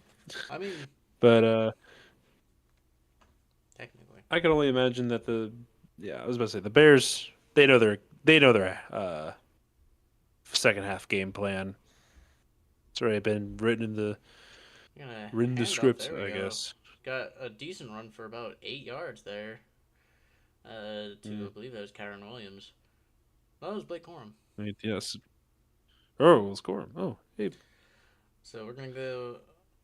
I mean, but technically, I can only imagine that yeah, I was about to say the Bears. They know their second half game plan. It's already been we're gonna written the hand off. script, There we I go. guess. Got a decent run for about 8 yards there. To Mm, I believe that was Kyron Williams. Oh, that was Blake Corum. yes. Oh, we'll score him. Oh, hey. So we're gonna go.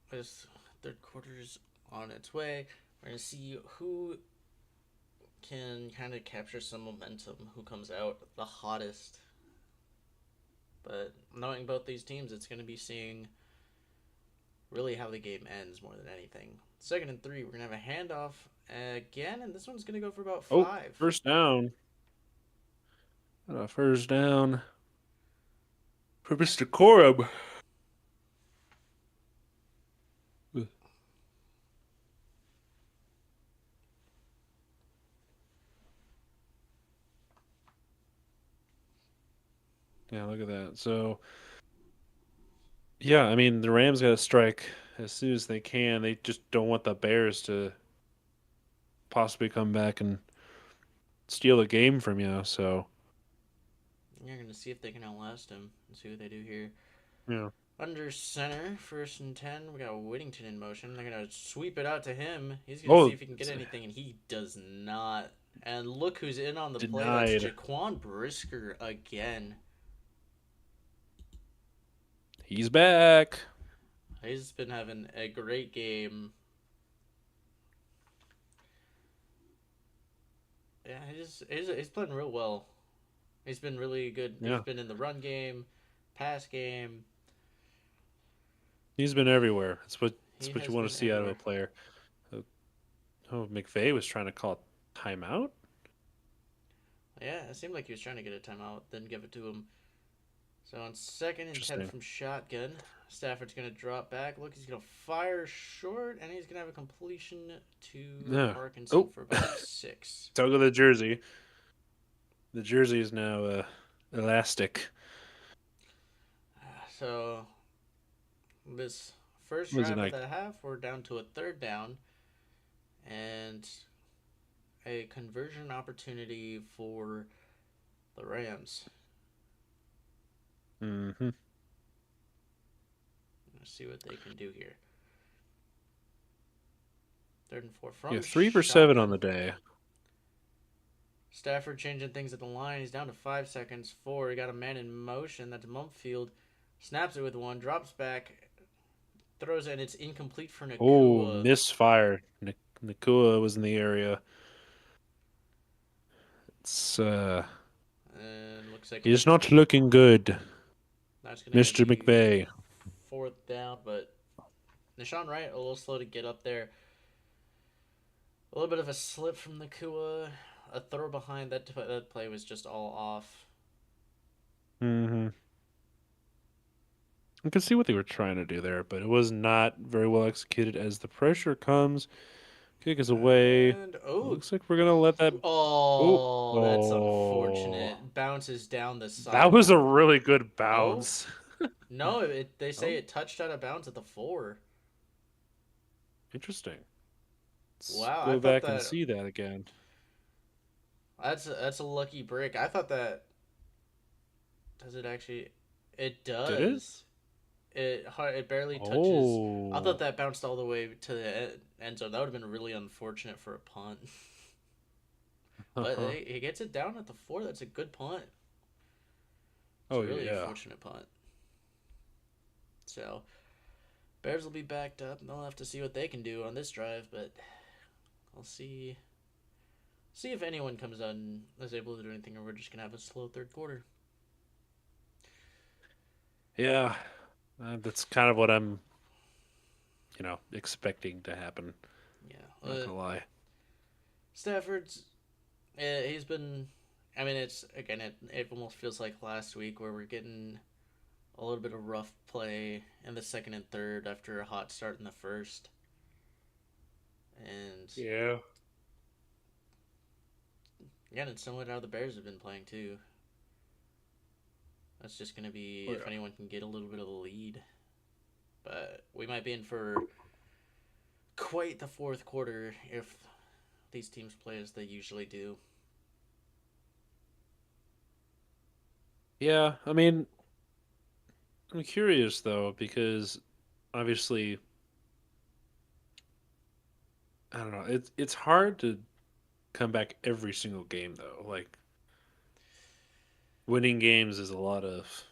This third quarter's on its way. We're gonna see who can kind of capture some momentum, who comes out the hottest. But knowing both these teams, it's gonna be seeing really how the game ends more than anything. 2nd and 3, we're gonna have a handoff again, and this one's gonna go for about Oh, 5. first down. First down for Mr. Corum. Yeah, look at that. So, yeah, I mean, the Rams got to strike as soon as they can. They just don't want the Bears to possibly come back and steal the game from you. So, You're gonna see if they can outlast him and see what they do here. yeah. Under center, 1st and 10. We got Whittington in motion. They're gonna sweep it out to him. He's gonna see Oh, if he can get anything, and he does not. And look who's in on the play. That's denied. Jaquan Brisker again. He's back. He's been having a great game. Yeah, he's playing real well. He's been really good. He's Yeah, been in the run game, pass game. he's been everywhere. He That's what you has want been to see out of a everywhere. player. Uh, Oh, McVay was trying to call timeout. Yeah, it seemed like he was trying to get a timeout, then give it to him. So on 2nd and 10 Interesting. from shotgun, Stafford's going to drop back. Look, he's going to fire short, and he's going to have a completion to Yeah. Parkinson Oh, for about 6. tug of the jersey. The jersey is now elastic. So this first Was it drive of like? the half, we're down to a third down and a conversion opportunity for the Rams. Mm-hmm. Let's see what they can do here. 3rd and 4 Yeah, from 3 for 7 on shotgun. the day. Stafford changing things at the line. He's down to 5 seconds. 4. He got a man in motion. That's Mumpfield. Snaps it with one. Drops back. Throws it, and it's incomplete for Oh, Nakua. misfire. Nakua was in the area. It's And looks like he's not looking good, that's going to Mr. be McVay. 4th down. But Nashawn Wright, a little slow to get up there. A little bit of a slip from Nakua. A throw behind. That play was just all off. Mm-hmm. I can see what they were trying to do there, but it was not very well executed as the pressure comes. Kick is away. It And oh, looks like we're gonna let that. Oh, oh, that's oh, unfortunate. Bounces down the that was a sideline. really good Oh bounce. no! They say Oh, it touched out of bounds at the 4. interesting. Let's Wow, I go thought back and that see that again. that's a lucky break. I thought that does it actually? It Did it? does. It barely touches. I thought Oh, that bounced all the way to the end zone. That would have been really unfortunate for a punt. But uh-huh. he gets it down at the 4. That's a good punt. It's a Oh really yeah. fortunate punt. So Bears will be backed up. They'll have to see what they can do on this drive, but I'll see if anyone comes out and is able to do anything, or we're just gonna have a slow third quarter. Yeah, that's kind of what I'm, expecting to happen. Yeah, Not gonna lie. Stafford's he's been. I mean, it's again. It almost feels like last week where we're getting a little bit of rough play in the second and third after a hot start in the first, and Yeah. again, it's similar to how the Bears have been playing too. That's just gonna be Oh if yeah. anyone can get a little bit of a lead, but we might be in for quite the fourth quarter if these teams play as they usually do. Yeah, I mean, I'm curious though because obviously, I don't know. It's hard to come back every single game though. Like winning games is a lot of,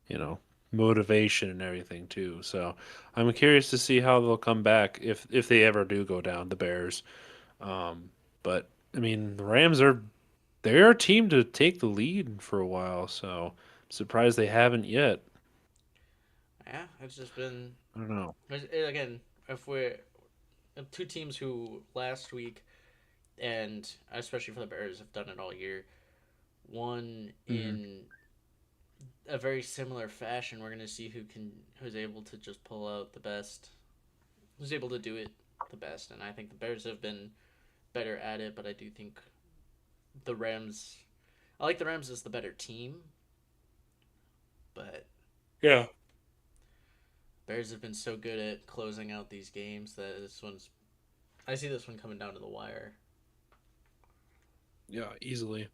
you know, motivation and everything too. So I'm curious to see how they'll come back if they ever do go down, the Bears. Um, but I mean, the Rams are they're a team to take the lead for a while, so I'm surprised they haven't yet. Yeah, it's just been I don't know. again if we're two teams who last week and especially for the Bears have done it all year. One Hmm. in a very similar fashion. We're gonna see who's able to just pull out the best, who's able to do it the best. And I think the Bears have been better at it, but I do think the Rams. I like the Rams as the better team, but Yeah. Bears have been so good at closing out these games that this one's. I see this one coming down to the wire. Yeah, easily.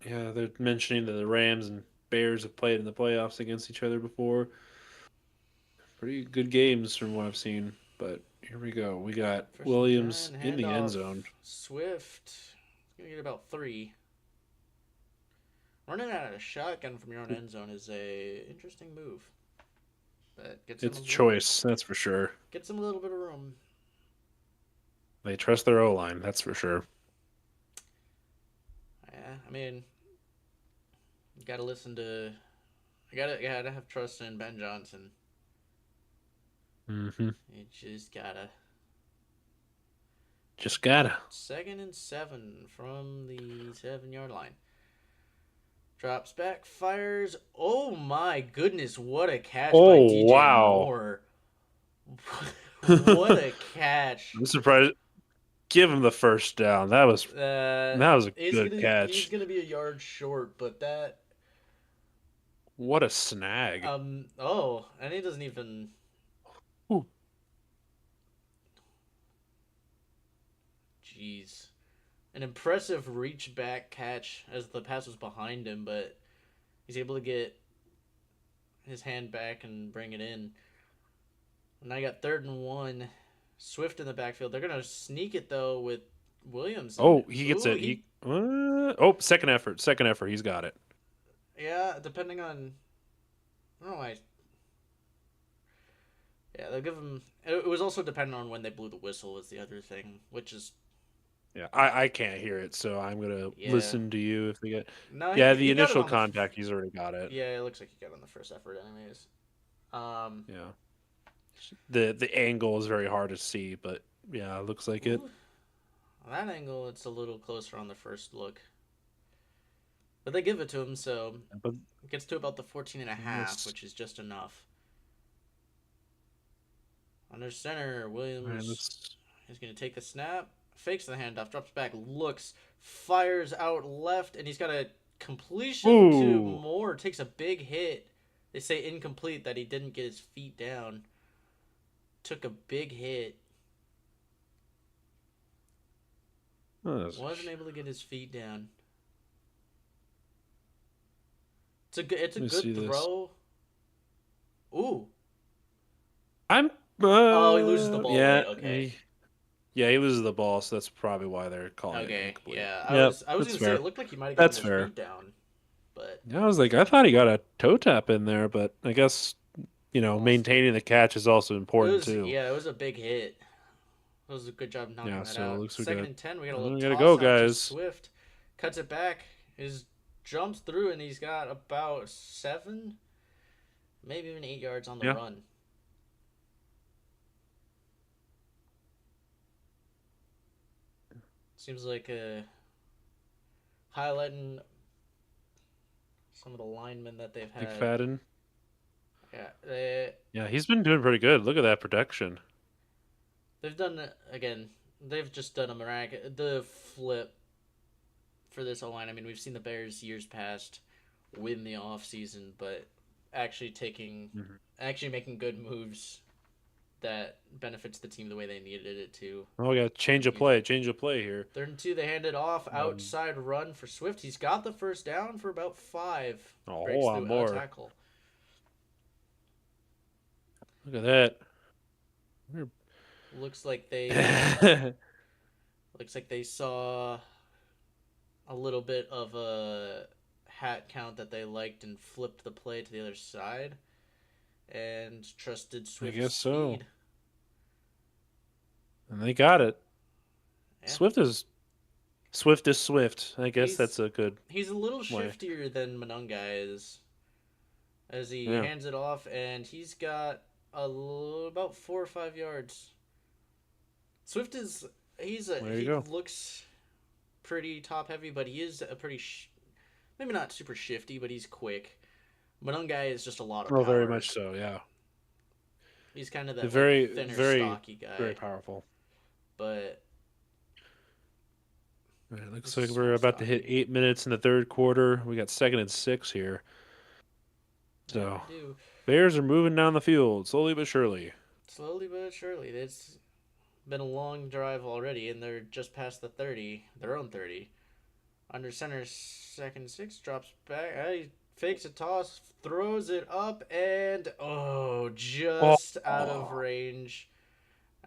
Yeah, they're mentioning that the Rams and Bears have played in the playoffs against each other before. Pretty good games from what I've seen. But here we go. We got First and Williams 10, in the end handoff. zone. Swift. He's gonna get about 3. Running out of a shotgun from your own end zone is a interesting move, but It's a choice, that's for sure. gets him a little bit of room. They trust their O line, that's for sure. Yeah, I mean, you gotta listen to, you gotta have trust in Ben Johnson. Hmm. You just gotta. Just gotta. 2nd and 7 from the 7-yard line. Drops back, fires. Oh my goodness, what a catch by Oh DJ wow! Moore. What a catch. I'm surprised. Give him the first down. That was a He's good he's catch. gonna be a yard short, but that What a snag! and he doesn't even Ooh. jeez. An impressive reach back catch as the pass was behind him, but he's able to get his hand back and bring it in. And I got 3rd and 1. Swift in the backfield. They're gonna sneak it though with Williamson. Oh, he gets Ooh, it. he Oh, second effort. Second effort. He's got it. yeah. Depending on I don't know why. Yeah, they'll give him. It was also dependent on when they blew the whistle. Was the other thing, which is Yeah, I can't hear it, so I'm gonna yeah. listen to you if they get. No, Yeah, the he got it initial on the. contact, he's already got it. Yeah, it looks like he got it on the first effort, anyways. Um, Yeah, the angle is very hard to see, but yeah, it looks like it. ooh, on that angle, it's a little closer on the first look, but they give it to him, so But it gets to about the 14 and a half, let's which is just enough. Under center, all right, Williams let's. is going to take the snap, fakes the handoff, drops back, looks, fires out left, and he's got a completion to Ooh, Moore. Takes a big hit. They say incomplete that he didn't get his feet down. Took a big hit. oh, Wasn't able to get his feet down. It's a let me good see this. throw. Ooh. I'm. Oh, he loses the ball Yeah, late. Okay. yeah, he loses the ball, so that's probably why they're calling it Okay. incomplete. Yeah. Yep, I was that's gonna say it fair. looked like he might have gotten That's his fair. feet down, but Yeah, I was like, I thought he got a toe tap in there, but I guess lost it. maintaining the catch is also important too. It was a big hit. It was a good job knocking Yeah, that so it out. looks we Second got. and 10, we got a little We gotta toss go, out to guys. Swift. Cuts it back. His jumps through and he's got about 7, maybe even 8 yards on the Yeah, run. Seems like highlighting some of the linemen that they've had. McFadden. Yeah, Yeah, he's been doing pretty good. Look at that protection. they've done again. They've just done a miracle. The flip for this O line. I mean, we've seen the Bears years past win the off season, but actually taking, Mhm. actually making good moves that benefits the team the way they needed it to. Oh, we got And change of using play. Change of play here. 3rd and 2, they hand it off Um, outside run for Swift. He's got the first down for about 5. a whole Breaks lot through a more. tackle. Look at that. We're- Looks like they saw a little bit of a hat count that they liked and flipped the play to the other side and trusted I Swift's guess so. speed. And they got it. Yeah, Swift is Swift is Swift. I guess he's that's a good he's a little way. shiftier than Monungai is as he Yeah. hands it off, and he's got about 4 or 5 yards. Swift is There you he go. looks pretty top heavy, but he is a pretty maybe not super shifty, but he's quick. Monungai is just a lot of Oh, very power. much so. Yeah. He's kind of The that like very, thinner, very, stocky very guy, powerful. but It looks he's like we're small, about to hit stocky. 8 minutes in the third quarter. We got 2nd and 6 here. Yeah, So we do. Bears are moving down the field slowly but surely. Slowly but surely. It's been a long drive already, and they're just past the 30, their own 30. Under center, 2nd 6, drops back. He fakes a toss, throws it up, and Oh, just out of range.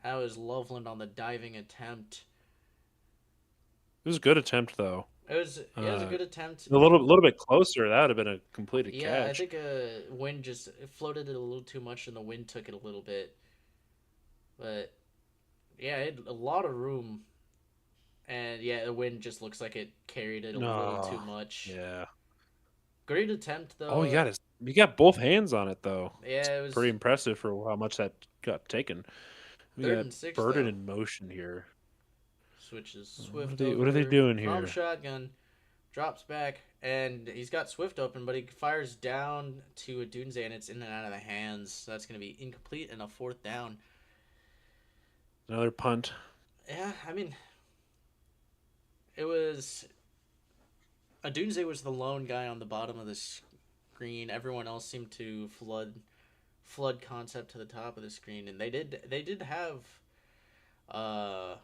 That was Loveland on the diving attempt. it was a good attempt though. It was a Uh, good attempt. a little bit closer, that would have been a completed Yeah, I catch. think wind just floated it a little too much, and the wind took it a little bit. But yeah, it had a lot of room, and yeah, the wind just looks like it carried it a little too No, much. yeah. Great attempt Oh, though. you got both hands on it though. It's Yeah, it pretty was impressive for how much that got taken. We third got and six Burden though. in motion here. Switches What are Swift they over doing from here? shotgun. drops back, and he's got Swift open, but he fires down to a Dunze, and it's in and out of the hands. So that's going to be incomplete and a fourth down. Another punt. Yeah, I mean, it was Adunze was the lone guy on the bottom of the screen. Everyone else seemed to flood concept to the top of the screen, and they did have uh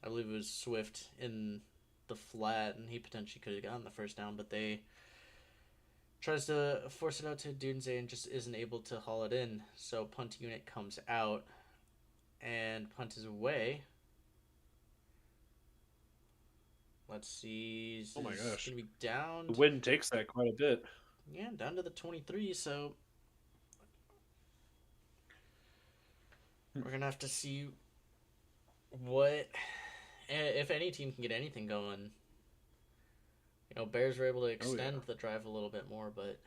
I believe it was Swift in the flat, and he potentially could have gotten the first down, but they tries to force it out to Dunze and just isn't able to haul it in. So punt unit comes out and punt is away. Let's see. This Oh my is gosh. gonna be The down. wind takes that quite a bit. Yeah, down to the 23. So we're gonna have to see what if any team can get anything going. Bears were able to Oh yeah. extend the drive a little bit more, but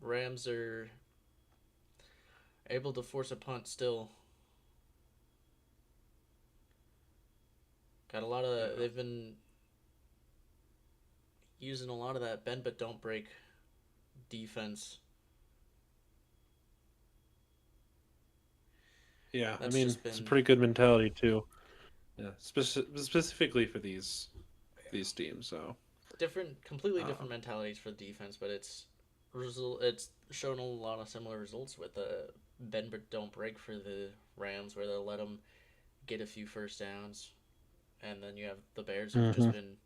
Rams are able to force a punt still. Got a lot of. Yeah. They've been using a lot of that bend but don't break defense. Yeah. I That's mean, just it's a been pretty good mentality too. Yeah. Specifically for these teams. So. completely Uh, different mentalities for the defense, but It's shown a lot of similar results with the bend but don't break for the Rams, where they'll let them get a few first downs, and then you have the Bears who've just mhm. been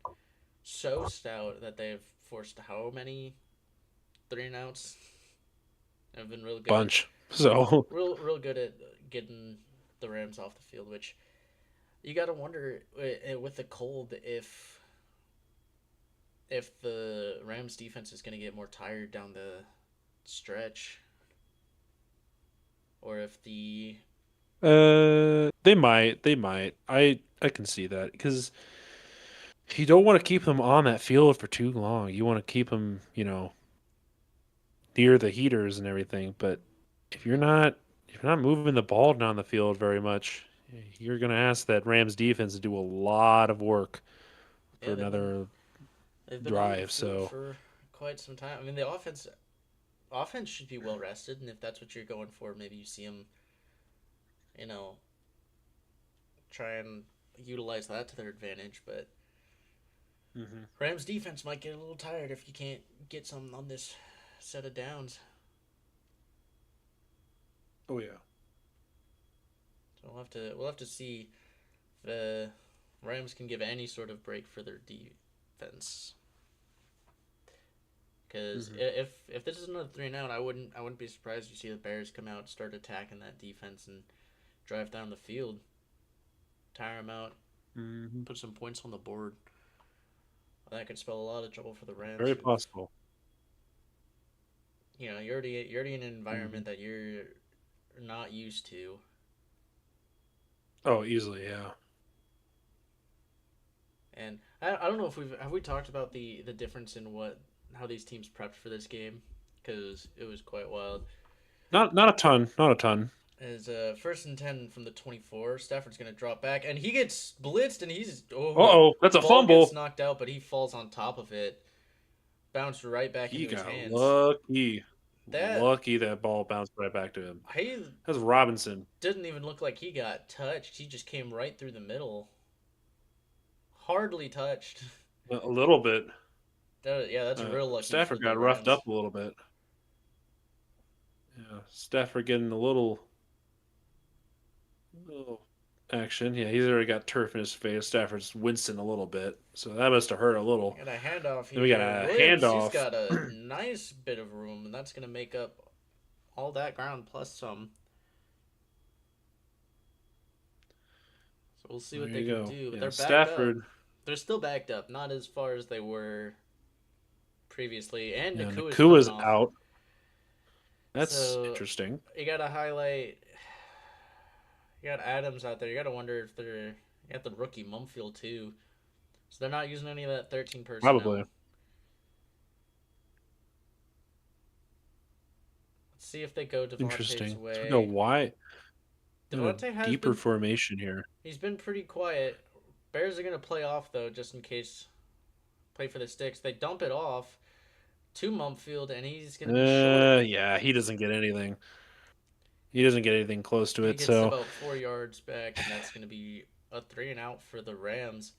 so stout that they've forced how many 3-and-outs. Have been real good at Bunch. So. real good at getting the Rams off the field, which you got to wonder with the cold if the Rams defense is going to get more tired down the stretch, or if the They might. They might. I can see that because you don't want to keep them on that field for too long. You want to keep them, near the heaters and everything. But if you're not moving the ball down the field very much, you're going to ask that Rams defense to do a lot of work for yeah another they've been on the drive. field So, for quite some time. I mean, the offense should be well rested, and if that's what you're going for, maybe you see them, you know, try and utilize that to their advantage. But hmm. Rams defense might get a little tired if you can't get some on this set of downs. Oh yeah. So we'll have to see if the Rams can give any sort of break for their defense. Because Hmm. if this is another 3-and-out, I wouldn't be surprised to see the Bears come out, start attacking that defense, and drive down the field, tire them out, Hmm. put some points on the board. That could spell a lot of trouble for the Rams, Very who possible. you're already in an Hmm. environment that you're not used to. Oh, easily, yeah. And I don't know if we talked about the difference in what how these teams prepped for this game, because it was quite wild. Not a ton. Not a ton. Is first and 10 from the 24. Stafford's gonna drop back, and he gets blitzed, and Uh oh, that's a ball gets fumble. knocked out, but he falls on top of it, bounced right back He into his got hands. lucky. That Lucky that ball bounced right back to him. he That's Robinson. didn't even look like he got touched. He just came right through the middle, hardly touched. A little bit. Yeah, that's real lucky for Stafford the got roughed Rams. up a little bit. Yeah, Stafford getting a little action. Yeah, he's already got turf in his face. Stafford's wincing a little bit, so that must have hurt a little. Got a handoff Then we got here. a Williams, he's handoff. got a nice bit of room, and that's gonna make up all that ground plus some. So we'll see There what they you can go. do. But Yeah, they're backed up. Stafford. They're still backed up, not as far as they were previously. And Yeah, Nakua's coming Nakua's off. out. That's So interesting. you got to highlight. You got Adams out there. You got to wonder if they're. You got the rookie Mumfield too. So they're not using any of that 13 Probably personnel. Let's see if they go Devontae's interesting. So we go way. wide in a Devontae has deeper been. formation here. He's been pretty quiet. Bears are gonna play off though, just in case. Play for the sticks. They dump it off to Mumfield, and he's gonna be short. Yeah, he doesn't get anything. He doesn't get anything close to He it. gets So about 4 yards back, and that's gonna be a 3-and-out for the Rams.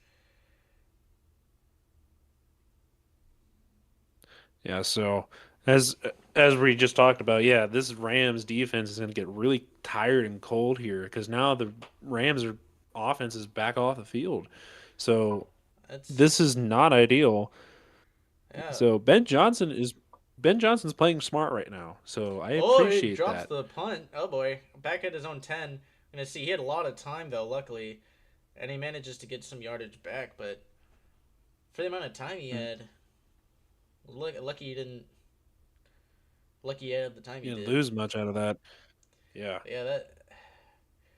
yeah, so as as we just talked about, yeah, this Rams defense is going to get really tired and cold here because now the Rams are offense is back off the field. So That's this is not ideal. yeah. So Ben Johnson's playing smart right now. So I Oh, he appreciate drops that. the punt. Oh boy, back at his own 10. Gonna see he had a lot of time though, luckily, and he manages to get some yardage back. But for the amount of time he Mm, had, lucky he didn't. Lucky he had the time You he didn't did. lose much out of that. Yeah. But yeah, that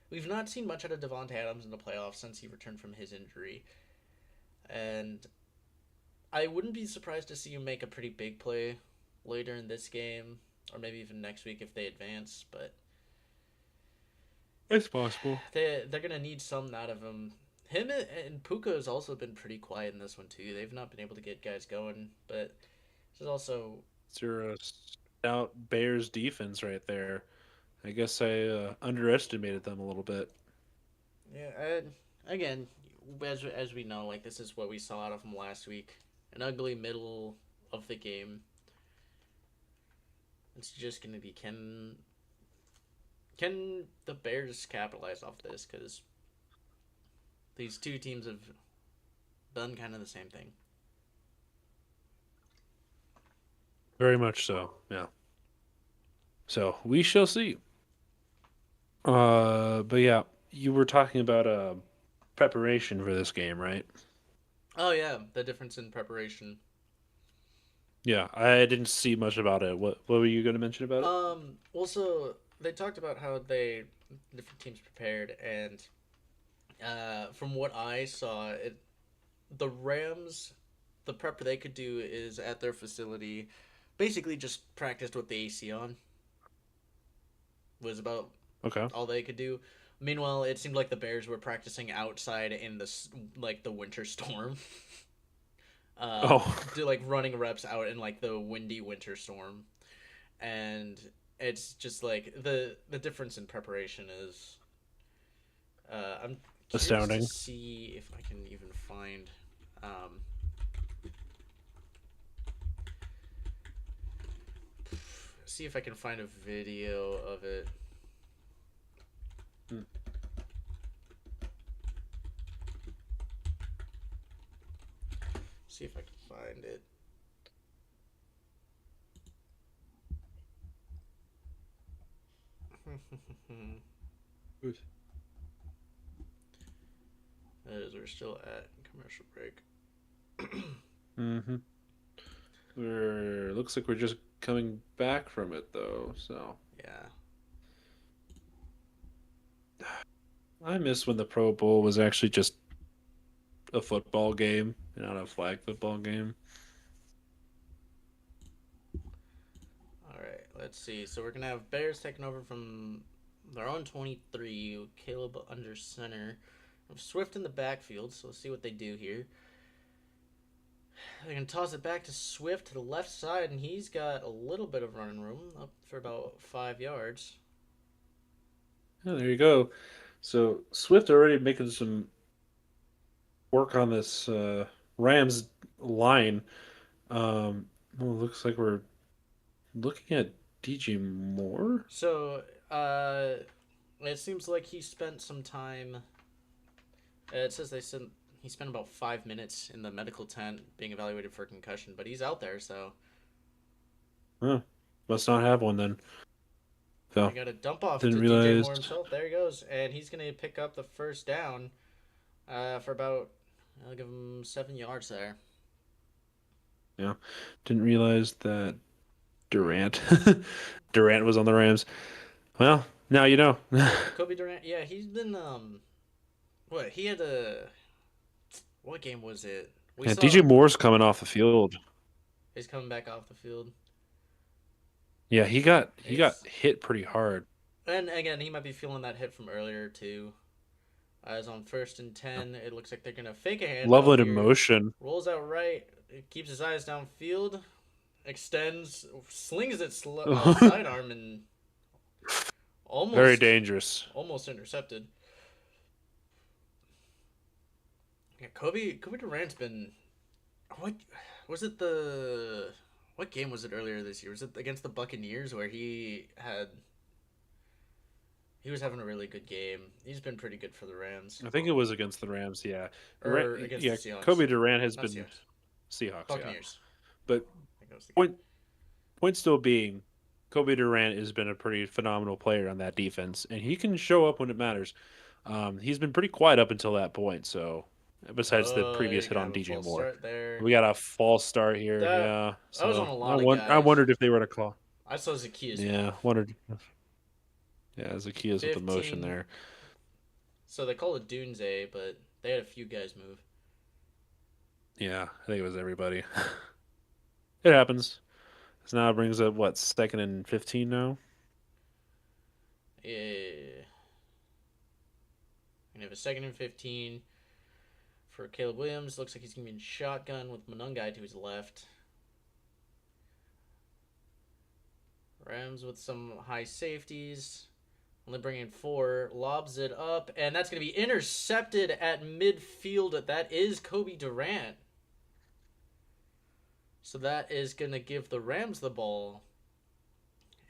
we've not seen much out of Devontae Adams in the playoffs since he returned from his injury, and I wouldn't be surprised to see him make a pretty big play later in this game, or maybe even next week if they advance. But It's possible. they're gonna need something out of him. Him and Puka has also been pretty quiet in this one too. They've not been able to get guys going, but this is also It's your stout Bears defense right there. I guess I underestimated them a little bit. yeah. And again, as we know, like this is what we saw out of him last week. An ugly middle of the game. It's just gonna be can the Bears capitalize off this? Because these two teams have done kind of the same thing. Very much so. Yeah. So we shall see. But yeah, you were talking about preparation for this game, right? Oh yeah, the difference in preparation. Yeah, I didn't see much about it. What were you going to mention about it? Also, they talked about how they different teams prepared, and from what I saw, the Rams, the prep they could do is at their facility, basically just practiced with the AC on. Was about Okay. all they could do. Meanwhile, it seemed like the Bears were practicing outside in the winter storm. Oh, Do like running reps out in like the windy winter storm, and it's just like the difference in preparation is. I'm curious to astounding. see if I can even find. Um, See if I can find a video of it. Hmm. See if I can find it. As we're still at commercial break. Mm-hmm. We're looks like we're just coming back from it though. So Yeah. I miss when the Pro Bowl was actually just a football game and not a flag football game. All right. Let's see. So we're gonna have Bears taking over from their own 23. Caleb under center. Swift in the backfield. So let's see what they do here. They're gonna toss it back to Swift to the left side, and he's got a little bit of running room, up for about 5 yards. Yeah, there you go. So Swift already making some work on this Rams line. Well, looks like we're looking at DJ Moore. So it seems like he spent some time. It says he spent about 5 minutes in the medical tent being evaluated for concussion, but he's out there, so Huh. Must not have one then. we So got a dump off didn't to DJ realize. Moore himself. There he goes, and he's gonna pick up the first down for about. I'll give him 7 yards there. Yeah, didn't realize that Durant Durant was on the Rams. Well, now you know. Kobe Durant, yeah, he's been what he had a what game was it? We Yeah, saw DJ Moore's coming off the field. he's coming back off the field. Yeah, he got He's hit pretty hard. and again he might be feeling that hit from earlier too. As on 1st and 10, it looks like they're going to fake a handoff Lovely here. motion. Rolls out right. It keeps his eyes downfield. Extends. Slings it sidearm and Very almost dangerous. almost intercepted. Yeah, Kobe Durant's been what was it the what game was it earlier this year? Was it against the Buccaneers where he was having a really good game? He's been pretty good for the Rams I think it was against the Rams. Yeah, or against the yeah. Seahawks, Kobe Durant has not been Seahawks, Seahawks. Yeah, Buccaneers. but I think that was the game. point point still being, Kobe Durant has been a pretty phenomenal player on that defense, and he can show up when it matters. He's been pretty quiet up until that point. So, besides the Oh, previous they hit got on have a DJ false Moore, start there. we got a false start here. That Yeah, that was on so a lot of I guys. wondered if they were to call. I saw Zacchaeus Yeah, move. wondered. Yeah, Zacchaeus with the motion 15. there. So they call it Dunze, but they had a few guys move. Yeah, I think it was everybody. It happens. So now it brings up what, 2nd and 15 now? Yeah. And have a 2nd and 15 for Caleb Williams. Looks like he's going to be in shotgun with Munungai to his left. Rams with some high safeties. Only bringing 4. Lobs it up. And that's going to be intercepted at midfield. That is Kobe Durant. So that is going to give the Rams the ball.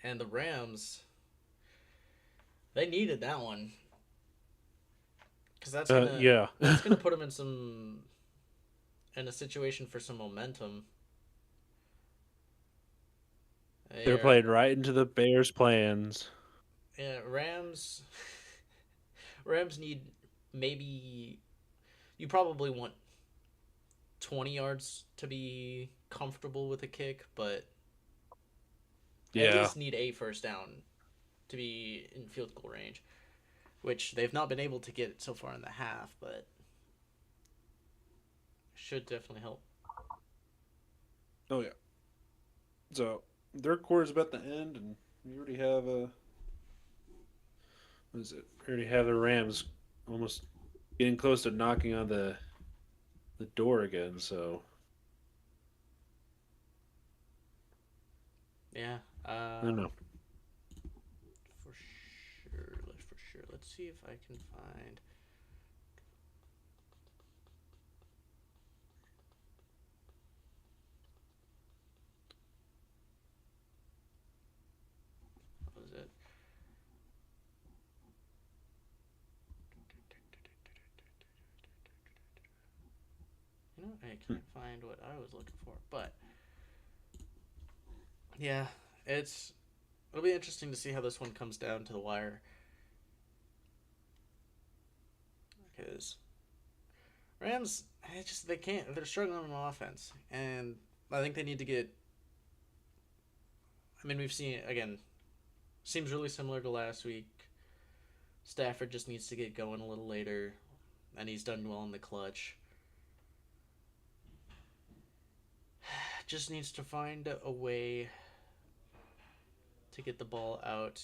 And the Rams, they needed that one. Because Yeah. that's gonna put them in a situation for some momentum. They're Yeah, playing right into the Bears' plans. yeah, Rams need maybe you probably want 20 yards to be comfortable with a kick, but at Yeah. least need a first down to be in field goal range, which they've not been able to get so far in the half, but should definitely help. Oh yeah. So their quarter's about to end, and we already have what is it? We already have the Rams almost getting close to knocking on the door again. So Yeah, I don't know. for sure. For sure. Let's see if I can find. What was it? I can't find what I was looking for. But yeah, it'll be interesting to see how this one comes down to the wire. Because Rams, they can't. They're struggling on offense, and I think they need to get. I mean, we've seen again. Seems really similar to last week. Stafford just needs to get going a little later, and he's done well in the clutch. Just needs to find a way to get the ball out.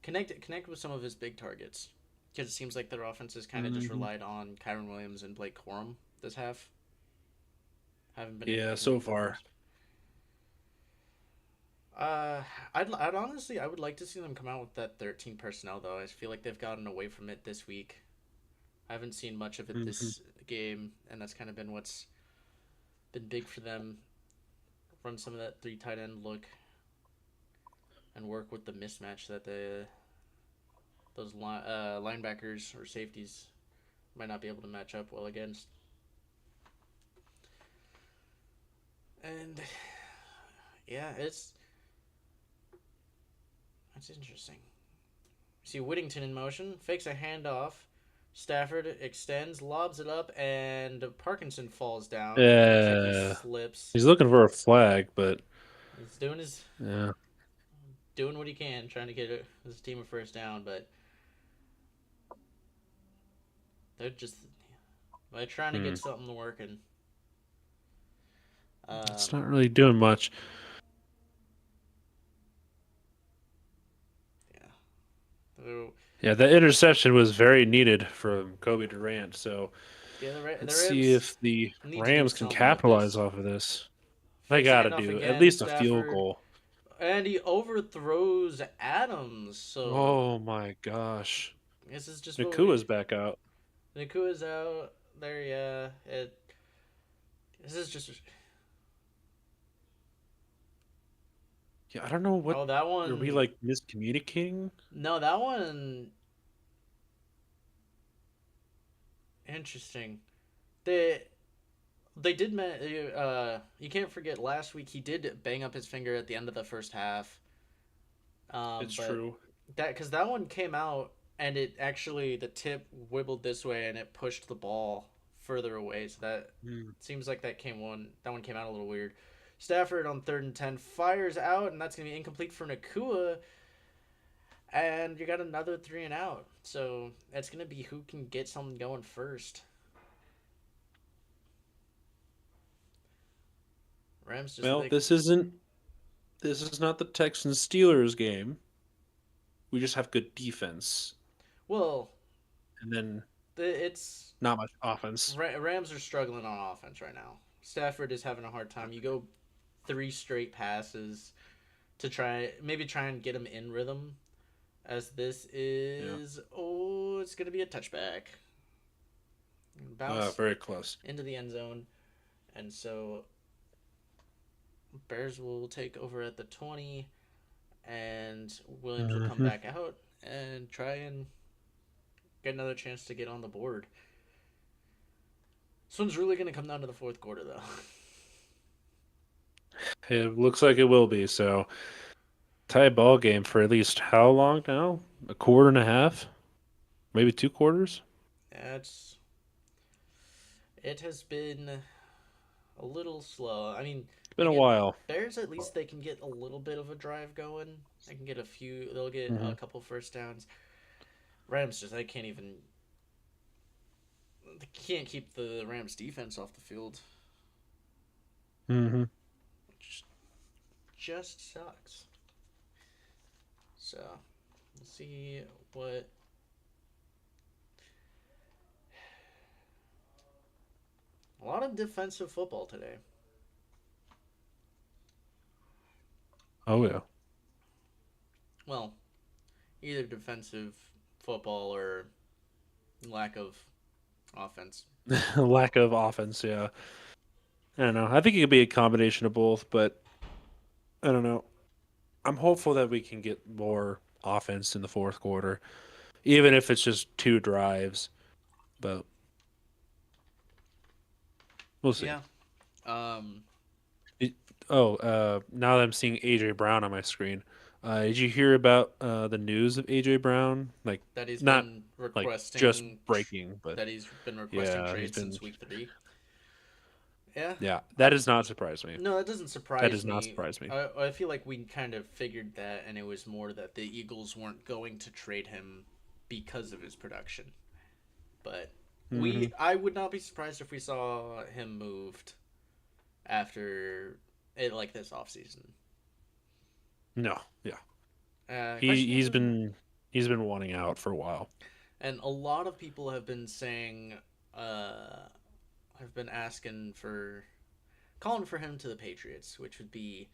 Connect with some of his big targets. Because it seems like their offense has kind of just Hmm. relied on Kyron Williams and Blake Corum this half. Haven't been able to Yeah, so connect with far. most. Uh, I'd honestly, I would like to see them come out with that 13 personnel though. I feel like they've gotten away from it this week. I haven't seen much of it Hmm. this game, and that's kind of been what's been big for them. Run some of that 3 tight end look and work with the mismatch that those linebackers or safeties might not be able to match up well against. And yeah, that's interesting. See Whittington in motion, fakes a handoff. Stafford extends, lobs it up, and Parkinson falls down. Looks like he Yeah, slips. he's looking for a flag, but He's yeah. doing what he can, trying to get his team a first down, but they're just they're trying to Hmm. get something working. It's Um, not really doing much. yeah. Yeah, that interception was very needed from Kobe Durant. So Yeah, the let's see Rams if the need to do Rams can something with capitalize this. off of this. They Fakes got to handoff do at again, least a field Stafford, goal. and he overthrows Adams. So Oh my gosh. this is just what we. Nakua's back out. Nakua's out there. Yeah, this is just. Yeah, I don't know what Oh, that are we one. like miscommunicating? No, that one. Interesting. They they did. You can't forget last week he did bang up his finger at the end of the first half. It's But true. that because that one came out and it actually the tip wibbled this way and it pushed the ball further away. So that Hmm. seems like that one came out a little weird. Stafford on 3rd and 10 fires out and that's gonna be incomplete for Nakua. And you got another three and out. So it's gonna be who can get something going first. Rams just Well, they this is not the Texans Steelers game. We just have good defense well and then it's not much offense. Rams are struggling on offense right now. Stafford is having a hard time. You go three straight passes to try and get him in rhythm. As this Yeah. is it's gonna be a touchback. Bounce Very close. into the end zone, and so Bears will take over at the 20, and Williams will come Hmm. back out and try and get another chance to get on the board. This one's really gonna come down to the fourth quarter though. It looks like it will be. So tie ball game for at least how long now? A quarter and a half? Maybe 2 quarters? It's it has been a little slow. I mean, It's been a again, while. Bears at least they can get a little bit of a drive going. They can get a few. They'll get a Hmm. couple first downs. Rams just they can't even. They can't keep the Rams defense off the field, Hmm. which just sucks. So we'll see what. A lot of defensive football today. Oh yeah. Well, either defensive football or lack of offense. Lack of offense, yeah. I don't know. I think it could be a combination of both, but I don't know. I'm hopeful that we can get more offense in the fourth quarter, even if it's just 2 drives. But we'll see. Yeah. Um. It- now that I'm seeing AJ Brown on my screen, did you hear about the news of AJ Brown? Like, That he's not been like just requesting breaking, but that he's been requesting yeah, he's trades been. since week 3. Yeah, Yeah, that I does not surprise me. no, that doesn't That surprise does not me. surprise me. I feel like we kind of figured that, and it was more that the Eagles weren't going to trade him because of his production. But Hmm. I would not be surprised if we saw him moved after it like this offseason. No, yeah, Question he's is, been wanting out for a while. and a lot of people have been saying, uh, have been asking for calling for him to the Patriots, which would be,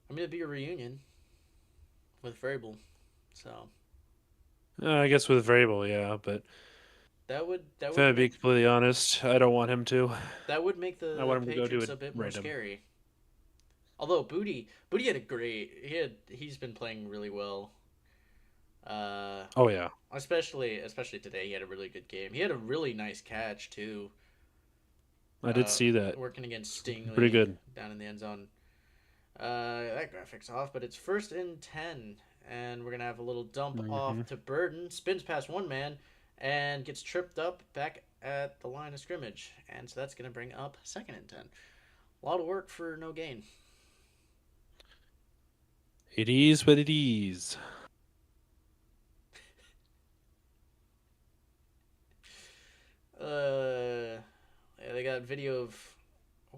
I mean, it'd be a reunion with Vrabel. So I guess with Vrabel, yeah, but that if would I'm being make completely honest, I don't want him to. I the want him to go to a Patriots a bit more random. scary. Although Booty had a great he's been playing really well. Uh, Oh yeah, especially today he had a really good game. He had a really nice catch too. I did see that. Working against Pretty Stingley good. down in the end zone. That graphic's off, but it's 1st and 10, and we're gonna have a little dump Hmm. off to Burden. Spins past one man, and gets tripped up back at the line of scrimmage, and so that's gonna bring up 2nd and 10. A lot of work for no gain. It is what it is. Yeah, they got video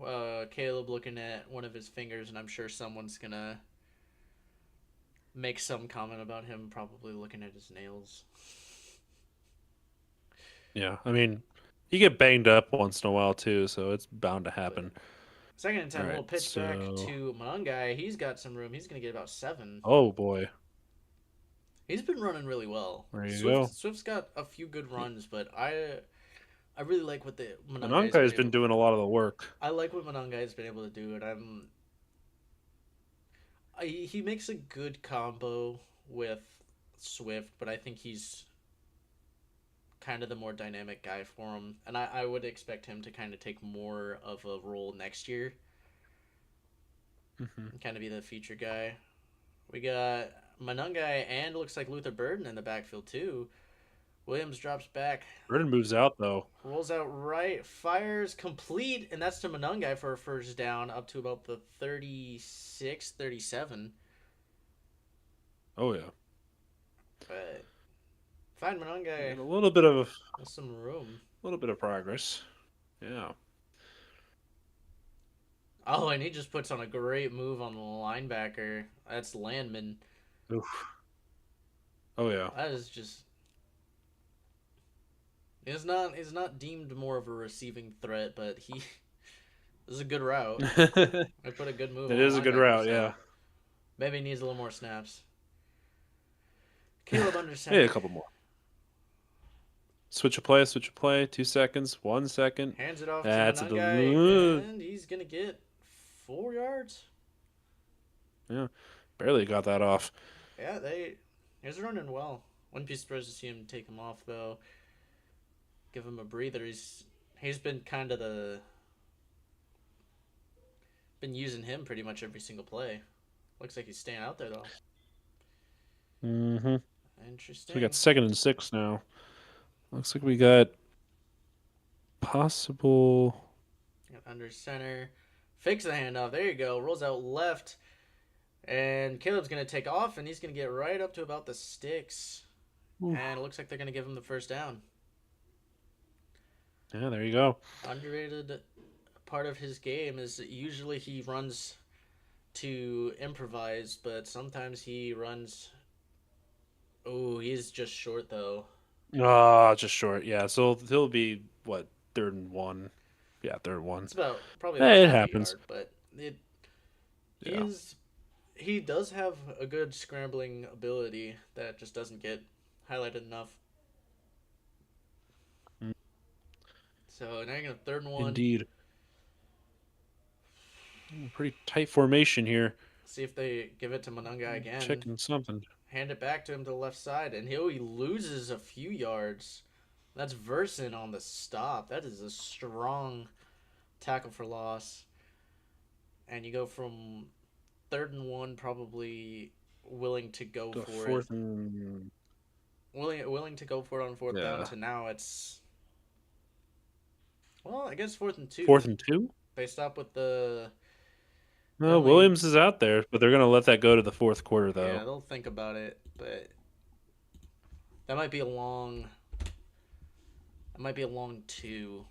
of Caleb looking at one of his fingers, and I'm sure someone's gonna make some comment about him probably looking at his nails. Yeah, I mean, you get banged up once in a while too, so it's bound to But happen. second and All 10, right, little pitch back so to Manungai. He's got some room. He's going to get about 7. oh boy, He's been running really well. there you Swift go. Swift's got a few good runs, but I really like what the Manungai's Ananka been has been able. doing a lot of the work. I like what Manungai's been able to do, and he makes a good combo with Swift, but I think he's kind of the more dynamic guy for him, and I would expect him to kind of take more of a role next year Hmm. and kind of be the feature guy. We got Manungai and looks like Luther Burden in the backfield too. Williams drops back, Burden moves out though. rolls out right, fires complete, and that's to Manungai for a first down up to about the 36, 37. Oh yeah, But find we Manungai got with some room. a little bit of progress. Yeah. Oh, and he just puts on a great move on the linebacker. That's Landman. Oof. Oh yeah. That is just he's not deemed more of a receiving threat, but he this is a good route. It I put a good move on is a the good linebacker's route. head. Yeah. Maybe he needs a little more snaps. Caleb under Yeah, a center. couple more. Switch a play. Switch a play. 2 seconds. 1 second. Hands it off to That's a Manungai, del- and he's gonna get 4 yards. Yeah, barely got that off. Yeah, he's running well. Wouldn't be surprised to see him take him off though. Give him a breather. He's been kind of the been using him pretty much every single play. Looks like he's staying out there though. Hmm. So we got Interesting. 2nd and 6 now. Looks like we got possible. Under center. Fakes the handoff. There you go. Rolls out left. And Caleb's going to take off, and he's going to get right up to about the sticks. And it looks like they're going to give him the first down. Yeah, there you go. Underrated part of his game is that usually he runs to improvise, but sometimes he runs. Oh, he's just short, though. Ah, just short. Yeah, so he'll be what 3rd and 1. Yeah, 3rd and 1. It's probably about Hey, it half a happens. yard, but he Yeah. is he does have a good scrambling ability that just doesn't get highlighted enough. Mm, So now you're gonna 3rd and 1. indeed. Pretty tight formation here. See if they give it to Manunga again. Checking something. Hand it back to him to the left side, and he loses a few yards. That's Verson on the stop. That is a strong tackle for loss. And you go from 3rd and 1, probably willing to go The for it, fourth and willing to go for it on fourth down. yeah, To now it's I guess 4th and 2. 4th and 2. They stop with they No, only Williams is out there, but they're gonna let that go to the fourth quarter yeah though. they'll think about it, but that might be a long that might be a long 2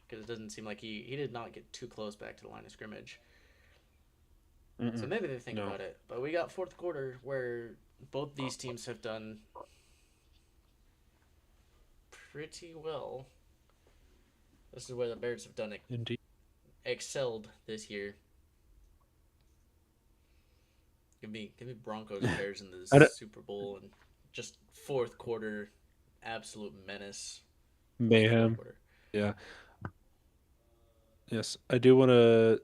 because it doesn't seem like he did not get too close back to the line of scrimmage. So Mm-mm. maybe they think No, about it. But we got fourth quarter where both these teams have done pretty well. This is where the Bears have done it, indeed. excelled this year. Give me Broncos and Bears in the I don't, Super Bowl and just fourth quarter absolute menace in the fourth mayhem. quarter. Yeah. Yes, I do want to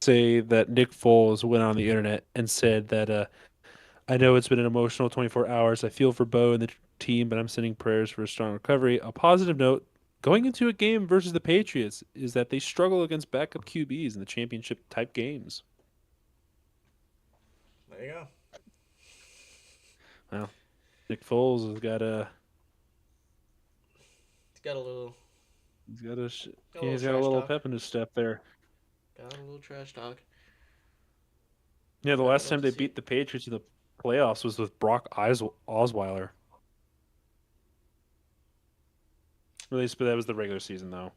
say that Nick Foles went on the internet and said that I know it's been an emotional 24 hours. I feel for Bo and the team, but I'm sending prayers for a strong recovery. A positive note going into a game versus the Patriots is that they struggle against backup QBs in the championship type games. There you go. Well, Nick Foles has got a It's got a little he's got a got a little he's got a trash little talk. pep in his step there. Got a little trash talk. Yeah, the But we last love time to they see beat it. the Patriots in the playoffs was with Brock Osweiler. At least, but that was the regular season though.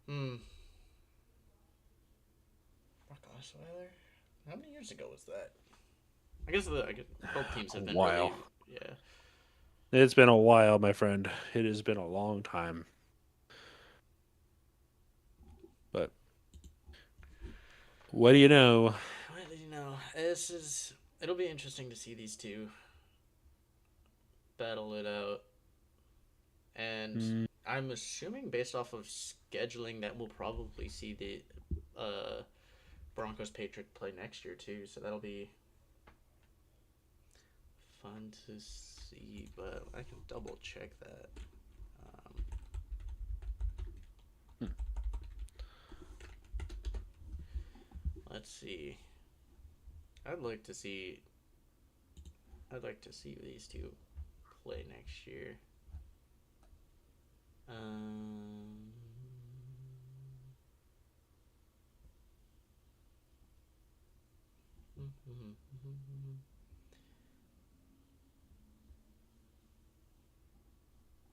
Hmm. Brock Osweiler? How many years ago was that? I guess both teams A have been while. really, yeah. It's been a while, my friend. It has been a long time. But what do you know? Well, this is. It'll be interesting to see these two battle it out, and Mm, I'm assuming based off of scheduling that we'll probably see the Broncos Patriot play next year too. So that'll be fun to see. But I can double check that. Um, hmm. let's see. I'd like to see. I'd like to see these two play next year. Um,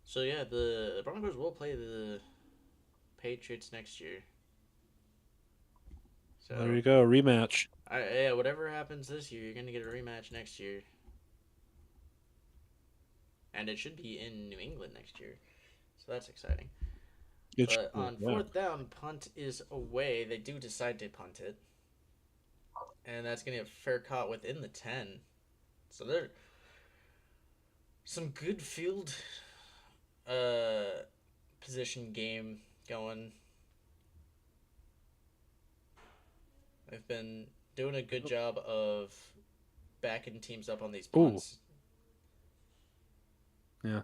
so yeah, the Broncos will play the Patriots next year. There So you go. Rematch. yeah, whatever happens this year, you're gonna get a rematch next year, and it should be in New England next year. So that's exciting. It But should, on yeah. fourth down, punt is away. They do decide to punt it, and that's gonna get fair caught within the 10. So there's some good field uh position game going. They've been doing a good job of backing teams up on these Oh, punts. yeah.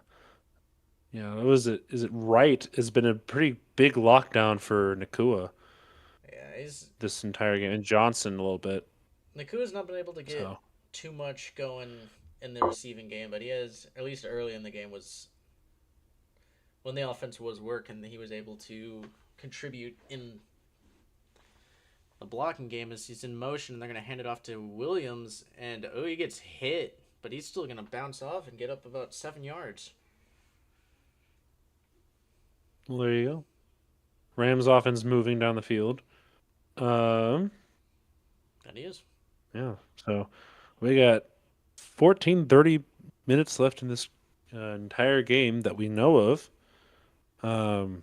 Yeah. What was it? Is it right? Has been a pretty big lockdown for Nakua Yeah, he's this entire game, and Johnson a little bit. Nakua's not been able to get So too much going in the receiving game, but he has at least early in the game was when the offense was working, he was able to contribute in the blocking game as he's in motion and they're going to hand it off to Williams and he gets hit, but he's still going to bounce off and get up about 7 yards. well, there you go. Rams offense moving down the field. Um, That he is. yeah. So we got 14, 30 minutes left in this entire game that we know of. Um,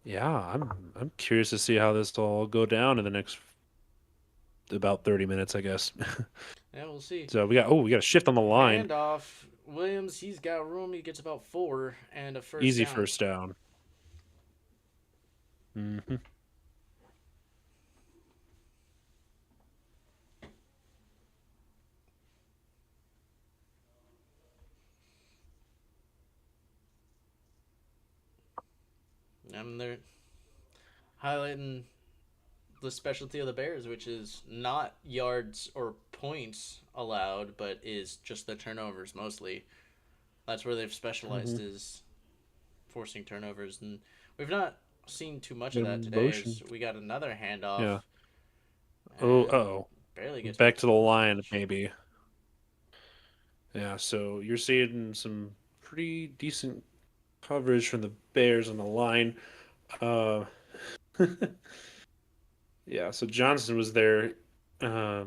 yeah, I'm curious to see how this will all go down in the next about 30 minutes, I guess. Yeah, we'll see. So we got a shift on the line. Handoff. Williams, he's got room. He gets about 4 and a first Easy down. first down. Hmm. And they're highlighting the specialty of the Bears, which is not yards or points allowed, but is just the turnovers mostly. That's where they've specialized Hmm. is forcing turnovers, and we've not seen too much of that In today. motion. As we got another handoff Yeah. Oh, and oh. barely gets Back back to to the full line, stretch. maybe. Yeah. So you're seeing some pretty decent coverage from the Bears on the line. Uh, yeah. So Johnson was there. But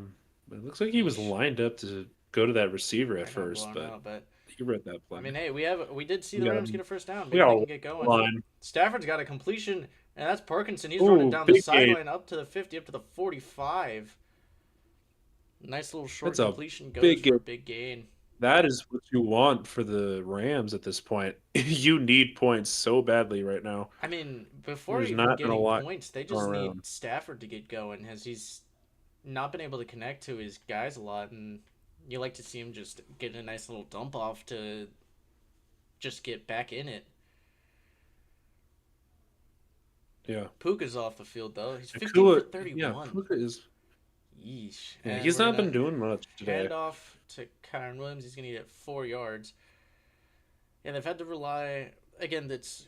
it looks like he was Yeesh, lined up to go to that receiver at I got first, blown but out, but he read that I play. mean, hey, we did see We the got Rams him. get a first down. We Maybe got they a can get going. line. Stafford's got a completion, and that's Parkinson. He's running Oh, down the big gain. sideline up to the 50, up to the 45. Nice little short That's a completion goes big for a gain. big gain. That is what you want for the Rams at this point. You need points so badly right now. I mean, before There's even not been a getting lot points, they going just need around. Stafford to get going as he's not been able to connect to his guys a lot, and you like to see him just get a nice little dump off to just get back in it. Yeah. Puka's off the field though. He's 15 for Nakua, yeah, 31. Puka is. Yeesh. Yeah, And he's we're not gonna been doing much today. hand off to Kyron Williams. He's gonna get 4 yards. Yeah, they've had to rely again. That's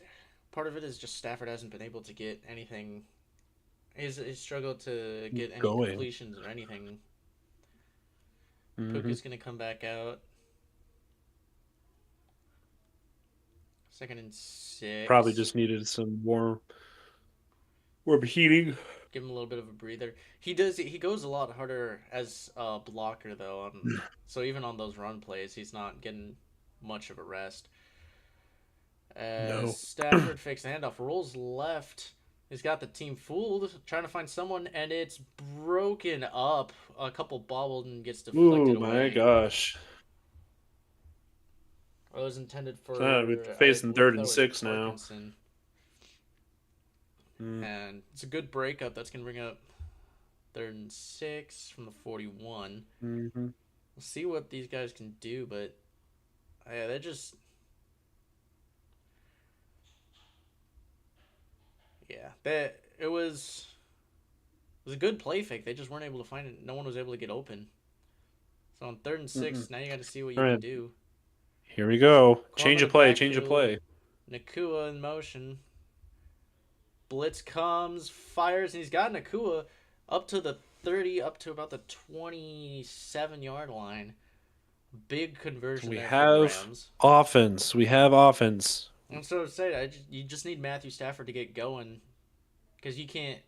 part of it is just Stafford hasn't been able to get anything. He's struggled to get any Going. completions or anything. Hmm. Puka's gonna come back out. 2nd and Probably 6. just needed some warm heating. give him a little bit of a breather. He does. He goes a lot harder as a blocker though. So even on those run plays, he's not getting much of a rest. As No. Stafford fakes the handoff, rolls left. He's got the team fooled, trying to find someone, and it's broken up. A couple bobbled and gets deflected Ooh, my away. gosh. It was intended So we're for, I facing believe third that and was six now. Parkinson. Mm, And it's a good breakup. That's going to bring up 3rd and 6 from the 41. mm-hmm. We'll see what these guys can do, but yeah, they just yeah, it was a good play fake. They just weren't able to find it. No one was able to get open. So on 3rd and 6, Mm-mm. now you got to see what All you can right, do. here we go. Club Change in of the play. Change of backfield. play. Nakua in motion. Blitz comes, fires, and he's got Nakua up to the 30, up to about the 27-yard line. Big conversion We there for the have Rams. offense. We have offense. And so to say, you just need Matthew Stafford to get going because you can't.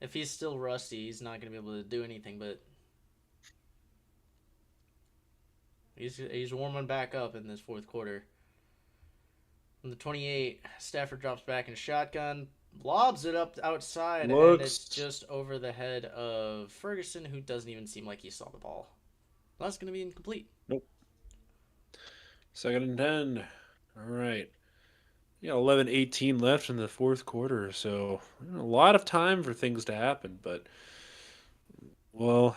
If he's still rusty, he's not going to be able to do anything. But he's warming back up in this fourth quarter. From the 28, Stafford drops back in shotgun, lobs it up outside, and it's Looks. just over the head of Ferguson, who doesn't even seem like he saw the ball. That's going to be incomplete. Nope. 2nd and 10. All right. Yeah, 11:18 left in the fourth quarter, so a lot of time for things to happen, but well,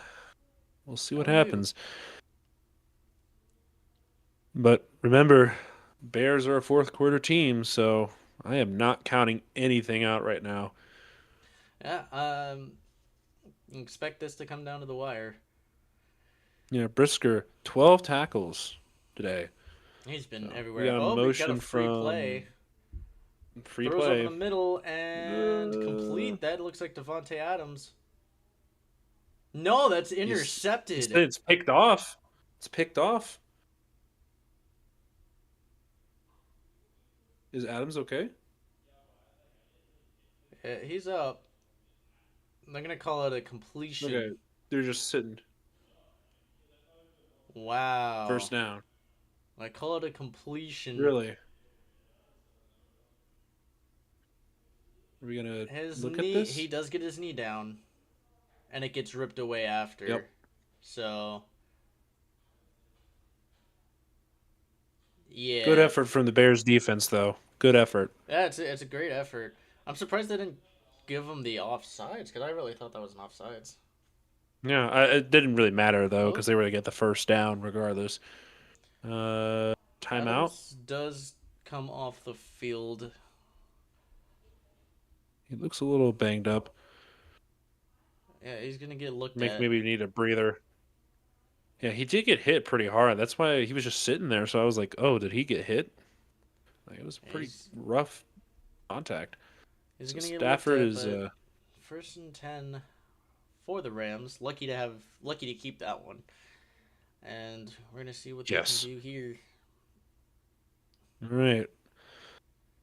we'll see what How are you? happens. But remember, Bears are a fourth quarter team, so I am not counting anything out right now. Yeah, expect this to come down to the wire. Brisker, 12 tackles today. He's been So we everywhere. got a Oh, we got a motion free play. from free Throws over the play. middle and Uh, complete. That looks like Devontae Adams. No, that's intercepted. it's picked off. It's picked off. Is Adams okay? Yeah, he's up. They're gonna call it a completion. Okay. They're just sitting. Wow. First down. I call it a completion. Really? Are we gonna His look at knee, he this? does get his knee down, and it gets ripped away Yep. after. So, Good yeah. effort from the Bears defense, though. Good effort. Yeah, it's a great effort. I'm surprised they didn't give him the offsides, because I really thought that was an offsides. Yeah, it didn't really matter though Oh, because they were gonna get the first down regardless. Timeout. Adams does come off the field. He looks a little banged up. Yeah, he's gonna get looked Make at. maybe need a breather. Yeah, he did get hit pretty hard. That's why he was just sitting there. So I was like, oh, did he get hit? Like, it was pretty He's rough contact. he's So gonna get looked Stafford at, is but 1st and 10 for the Rams. Lucky to keep that one. And we're gonna see what they can yes. do here. All right.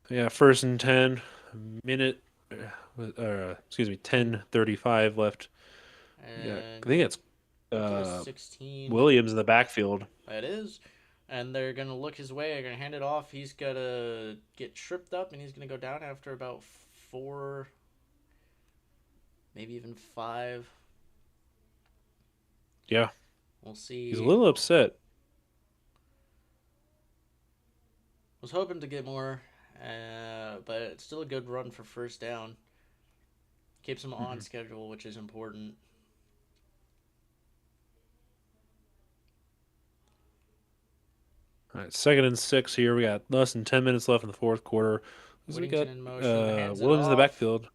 Yeah, 1st and 10. Minute. Excuse me. 10:35 left. Yeah, I And think it's up to the uh 16. Williams in the backfield. That is. And they're gonna look his way. They're gonna hand it off. He's gonna get tripped up, and he's gonna go down after about 4, maybe even 5. Yeah, We'll he's a see. little upset. Was hoping to get more, but it's still a good run for first down. Keeps him on Mhm. schedule, which is important. All right, 2nd and 6 here. We got less than 10 minutes left in the fourth quarter. So we Whittington got in motion, hands it Williams in the off, backfield.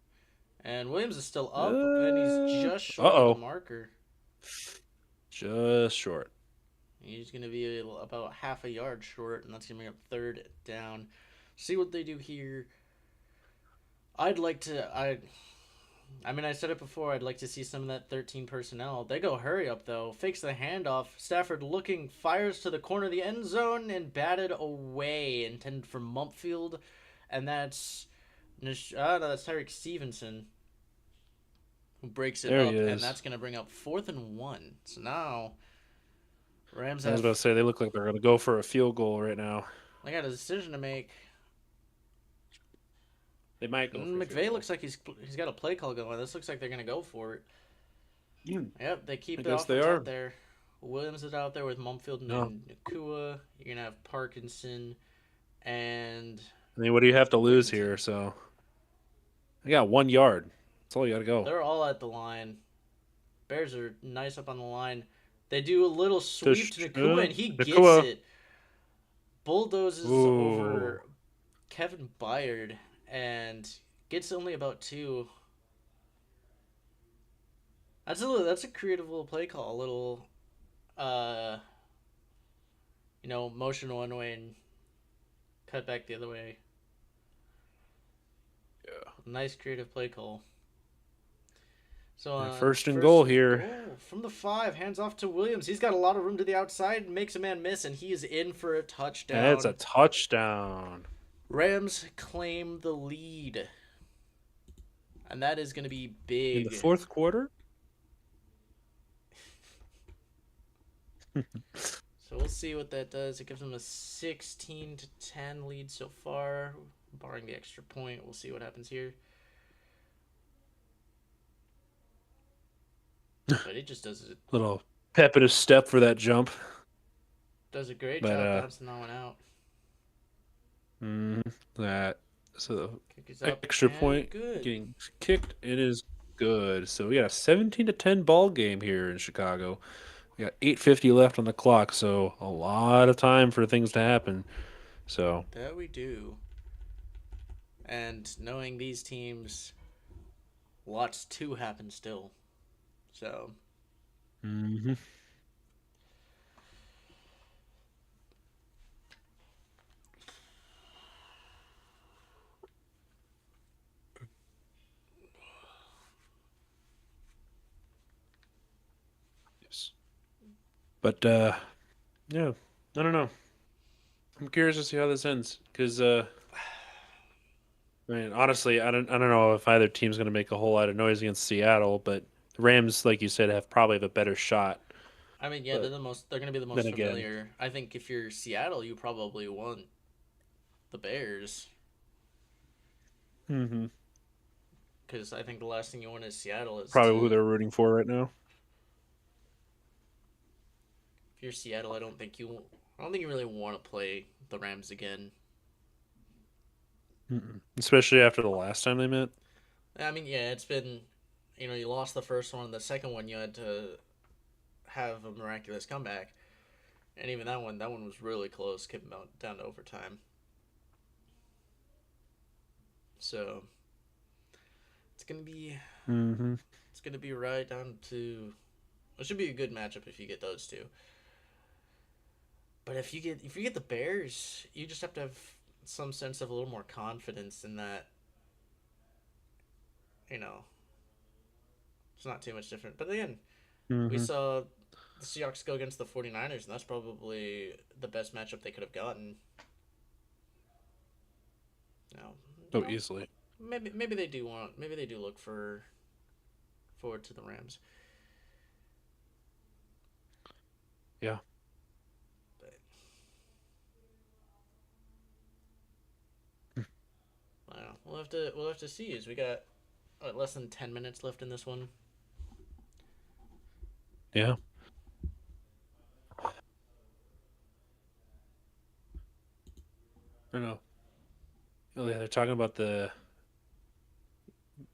and Williams is still up, and he's Uh just short of the oh, marker. just short. He's going to be about half a yard short, and that's going to be up 3rd down. See what they do here. I'd like to. I mean, I said it before. I'd like to see some of that 13 personnel. They go hurry up though. Fakes the handoff. Stafford looking, fires to the corner of the end zone and batted away. Intended for Mumpfield, and that's no, that's Tyreek Stevenson. who breaks it There he up, and is. that's going to bring up 4th and 1. So now Rams I was about to have say they look like they're going to go for a field goal right now. they got a decision to make. They might go for a field McVay goal. looks like he's got a play call going. This looks like they're going to go for it. Hmm. Yep, they I keep the guess they offense are. out there. Williams is out there with Mumfield No. and Nakua. You're going to have Parkinson and I mean, what do you have to lose here? Richardson. So I got 1 yard. That's all you got to go. They're all at the line. Bears are nice up on the line. They do a little sweep to Tush, Nakua, and he gets Nakua. it. Bulldozes Ooh. over Kevin Byard and gets only about 2. That's a creative little play call. A little, uh, motion one way and cut back the other way. Yeah. Nice creative play call. So And on first and first goal and here. goal from the 5, hands off to Williams. He's got a lot of room to the outside, makes a man miss, and he is in for a And it's a touchdown. touchdown. Rams claim the lead, and that is going to be In the big. fourth quarter? So we'll see what that does. It gives them a 16-10 lead so far, barring the extra point. We'll see what happens here. But it just Little pep in his step for that jump. does a great But job bouncing that one out. mm, that so Kick is up extra and point good. getting kicked. It is good. So we got a 17-10 ball game here in Chicago. We got 8:50 left on the clock, so a lot of time for things to happen. So That we do. And knowing these teams, lots to happen still. So mhm. Yes. But yeah, I don't know. I'm curious to see how this ends because I mean, honestly, I don't know if either team's going to make a whole lot of noise against Seattle, but the Rams, like you said, have a better shot. I mean, yeah, But they're going to be the then most again, familiar. I think if you're Seattle, you probably want the Bears hmm because I think the last thing you want is Seattle is probably who to. they're rooting for right now. If you're Seattle, I don't think you really want to play the Rams again. Especially after the last time they met. I mean, yeah, it's been, you lost the first one, the second one you had to have a miraculous comeback, and even that one was really close, came down to overtime. So it's gonna be hmm it's gonna be right down to. It should be a good matchup if you get those two. But if you get the Bears, you just have to have some sense of a little more confidence in that. You know, it's not too much different. But again, we hmm saw the Seahawks go against the 49ers, and that's probably the best matchup they could have gotten. You know, you Oh, know, easily. maybe they do look forward to the Rams. Yeah. But I don't know. We'll have to see. As we got less than 10 minutes left in this one. Yeah. I don't know. Oh, yeah, they're talking about the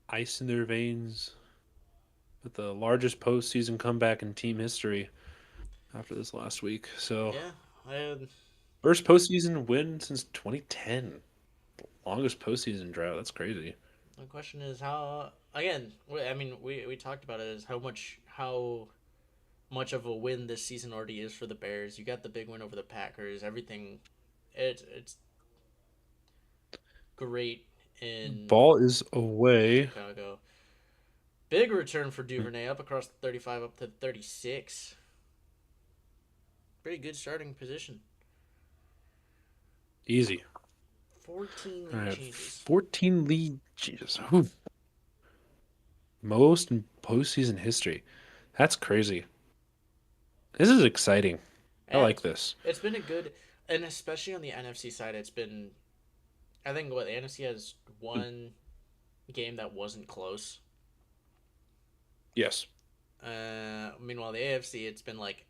ice in their veins, but the largest postseason comeback in team history after this last week. So, Yeah, I had. first postseason win since 2010. Longest postseason drought. That's crazy. The question is how. Again, I mean, we talked about it. Is how much of a win this season already is for the Bears. You got the big win over the Packers. Everything. It's great in Ball is away. Chicago. Big return for Duvernay, up across the 35, up to 36. Pretty good starting position. Easy. 14 All lead right, changes. 14 lead. Jesus. Whew. Most in postseason history. That's crazy. This is exciting. I Yeah, like this. it's been a good, and especially on the NFC side, it's been. I think what the NFC has one game that wasn't close. Yes. Meanwhile, the AFC, it's been like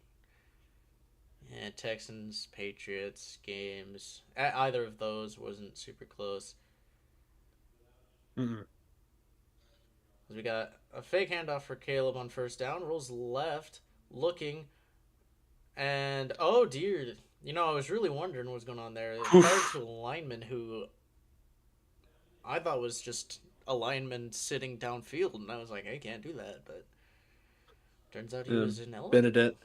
Texans, Patriots games. Either of those wasn't super close. Mm-mm. We got a fake handoff for Caleb on first down, rolls left, looking, and oh dear. I was really wondering what was going on there. It fired to a lineman who I thought was just a lineman sitting downfield, and I was like, I can't do that. But turns out he was ineligible. Benedette.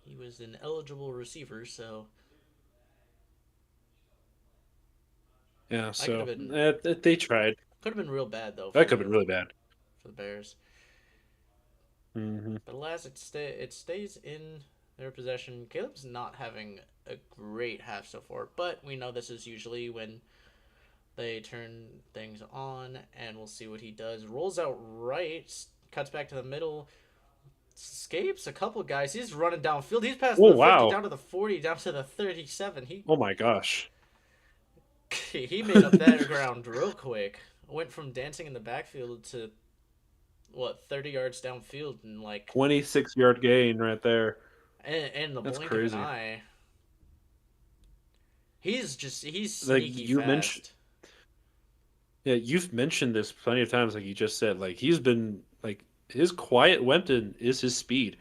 He was an eligible receiver, so Yeah, I could have so been they tried. real bad though That could have been really bad. for the Bears. Hmm. But alas, it stays in their possession. Caleb's not having a great half so far, but we know this is usually when they turn things on, and we'll see what he does. Rolls out right, cuts back to the middle, escapes a couple guys. He's running downfield. He's past Oh the 50, wow. down to the 40, down to the 37. Oh my gosh. He made up that ground real quick. Went from dancing in the backfield to what 30 yards downfield in like 26-yard gain right there. in the That's blink of an crazy. eye. He's Like sneaky you mentioned, fast. yeah, you've mentioned this plenty of times. Like you just said, like he's been like his quiet weapon is his speed.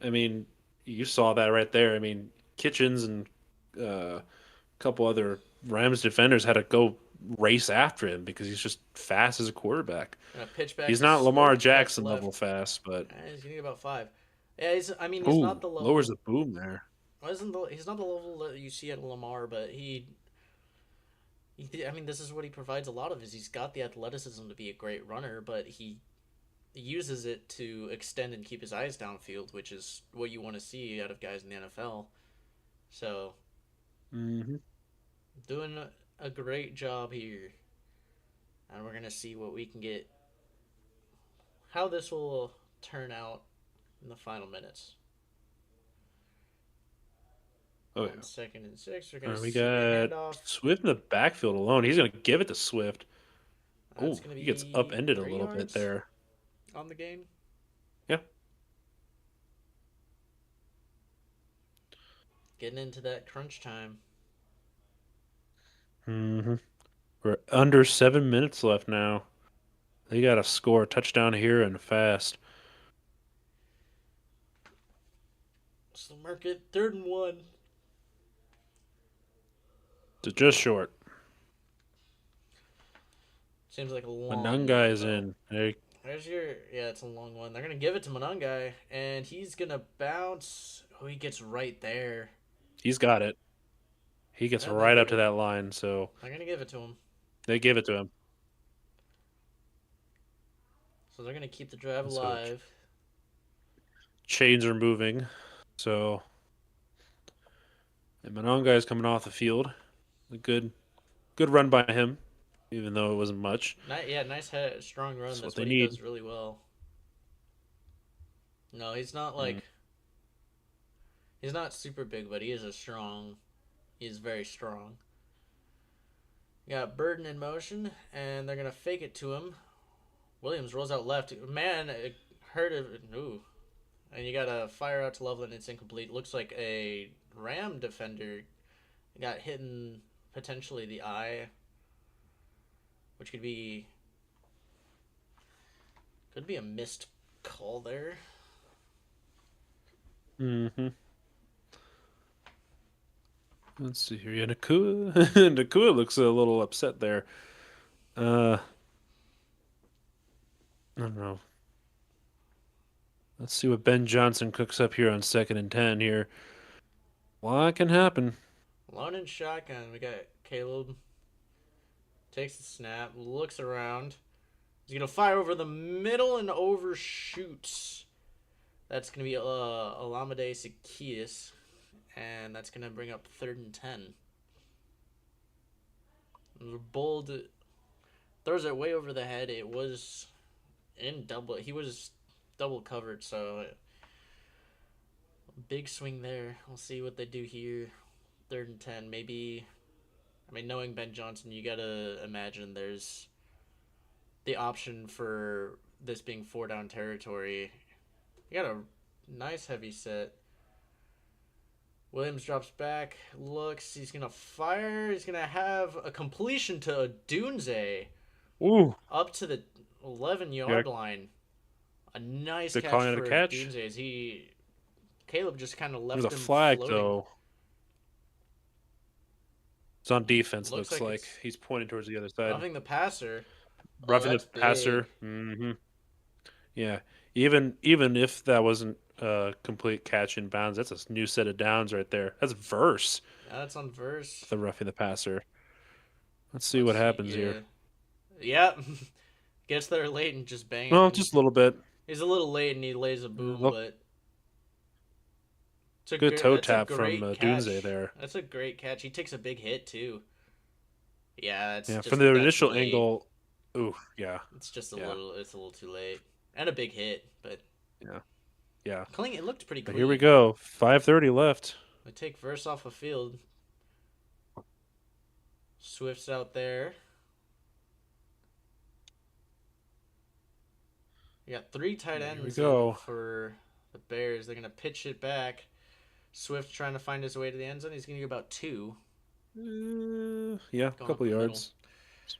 I mean, you saw that right there. I mean, Kitchens and a couple other Rams defenders had to go race after him because he's just fast as a quarterback. Gonna pitch back He's to not Lamar Swift, cuts Jackson level left. fast, but He's getting about 5. Yeah, he's not ooh, the lowers level. the boom there. He's not the level that you see at Lamar, but I mean, this is what he provides a lot of. Is he's got the athleticism to be a great runner, but he uses it to extend and keep his eyes downfield, which is what you want to see out of guys in the NFL. So Hmm. doing a great job here, and we're gonna see what we can get. How this will turn out in the final minutes. Oh On yeah. 2nd and 6, we're All gonna right, we see a got handoff. Swift in the backfield alone. He's gonna give it to Swift. That's Oh, gonna he gets be upended a three little bit yards there. on the game. Yeah. Getting into that crunch time. Hmm. We're under 7 minutes left now. They got to score a touchdown here and fast. So mark it 3rd and 1. So just short. Seems like a long Manunga one is though. in. There, There's your yeah, it's a long one. They're gonna give it to Manungai, and he's gonna bounce. Oh, he gets right there. he's got it. He gets Yeah, they right up give to it. that line, so They're gonna give it to him. they give it to him. So they're gonna keep the drive So alive. chains are moving. So and Manunga is coming off the field. A good run by him, even though it wasn't much. Yeah, nice head, strong run. That's what That's they what he need. does really well. No, Mm. he's not super big, but he is a strong. He is very strong. You got Burden in motion, and they're gonna fake it to him. Williams rolls out left. Man, it hurt it. Ooh. And you got a fire out to Loveland. It's incomplete. Looks like a Ram defender got hit in potentially the eye, which could be a missed call there. Hmm. Let's see here. Yeah, Nakua. Nakua looks a little upset there. Uh, I don't know. Let's see what Ben Johnson cooks up here on 2nd and 10 here. What can happen? Lone and shotgun. We got Caleb takes the snap, looks around. He's gonna fire over the middle and overshoots. That's gonna be Alameda Zacchaeus, and that's gonna bring up 3rd and 10. Bold throws it way over the head. It was in double. He was double covered, so big swing there. We'll see what they do here. 3rd and 10, maybe. I mean, knowing Ben Johnson, you gotta imagine there's the option for this being 4 down territory. You got a nice heavy set. Williams drops back, looks, he's gonna fire, he's gonna have a completion to a Dunze Ooh, up to the 11 yeah, yard line. A nice they're catch calling it a for catch. Dunze as Caleb just kind of There's a left him flag floating. though. It's on defense. Looks Looks like like it's he's pointing towards the other side, roughing the passer. Oh, roughing the that's passer. big. Yeah, even if that wasn't a complete catch in bounds, that's a new set of downs right there. That's verse. Yeah, that's on verse. The roughing the passer. Let's see Let's what see. happens here. Yeah. Yep. Gets there late and just bang it. Well, just a little bit. He's a little late and he lays a Yeah, boom, look, but it's a good toe that's a tap from great Dunze catch. there. That's a great catch. He takes a big hit too. Yeah, Yeah, from the that's initial late. angle. Ooh, yeah, It's just a yeah, little it's a little too late. And a big hit, but yeah, yeah. clean it looked pretty But here we clean. go. 5:30 left. They take Verse off the field. Swift's out there. You got 3 tight Here we ends go. for the Bears. They're gonna pitch it back. Swift trying to find his way to the end zone. He's gonna go about 2, Yeah, a going up couple the middle. yards. Yeah,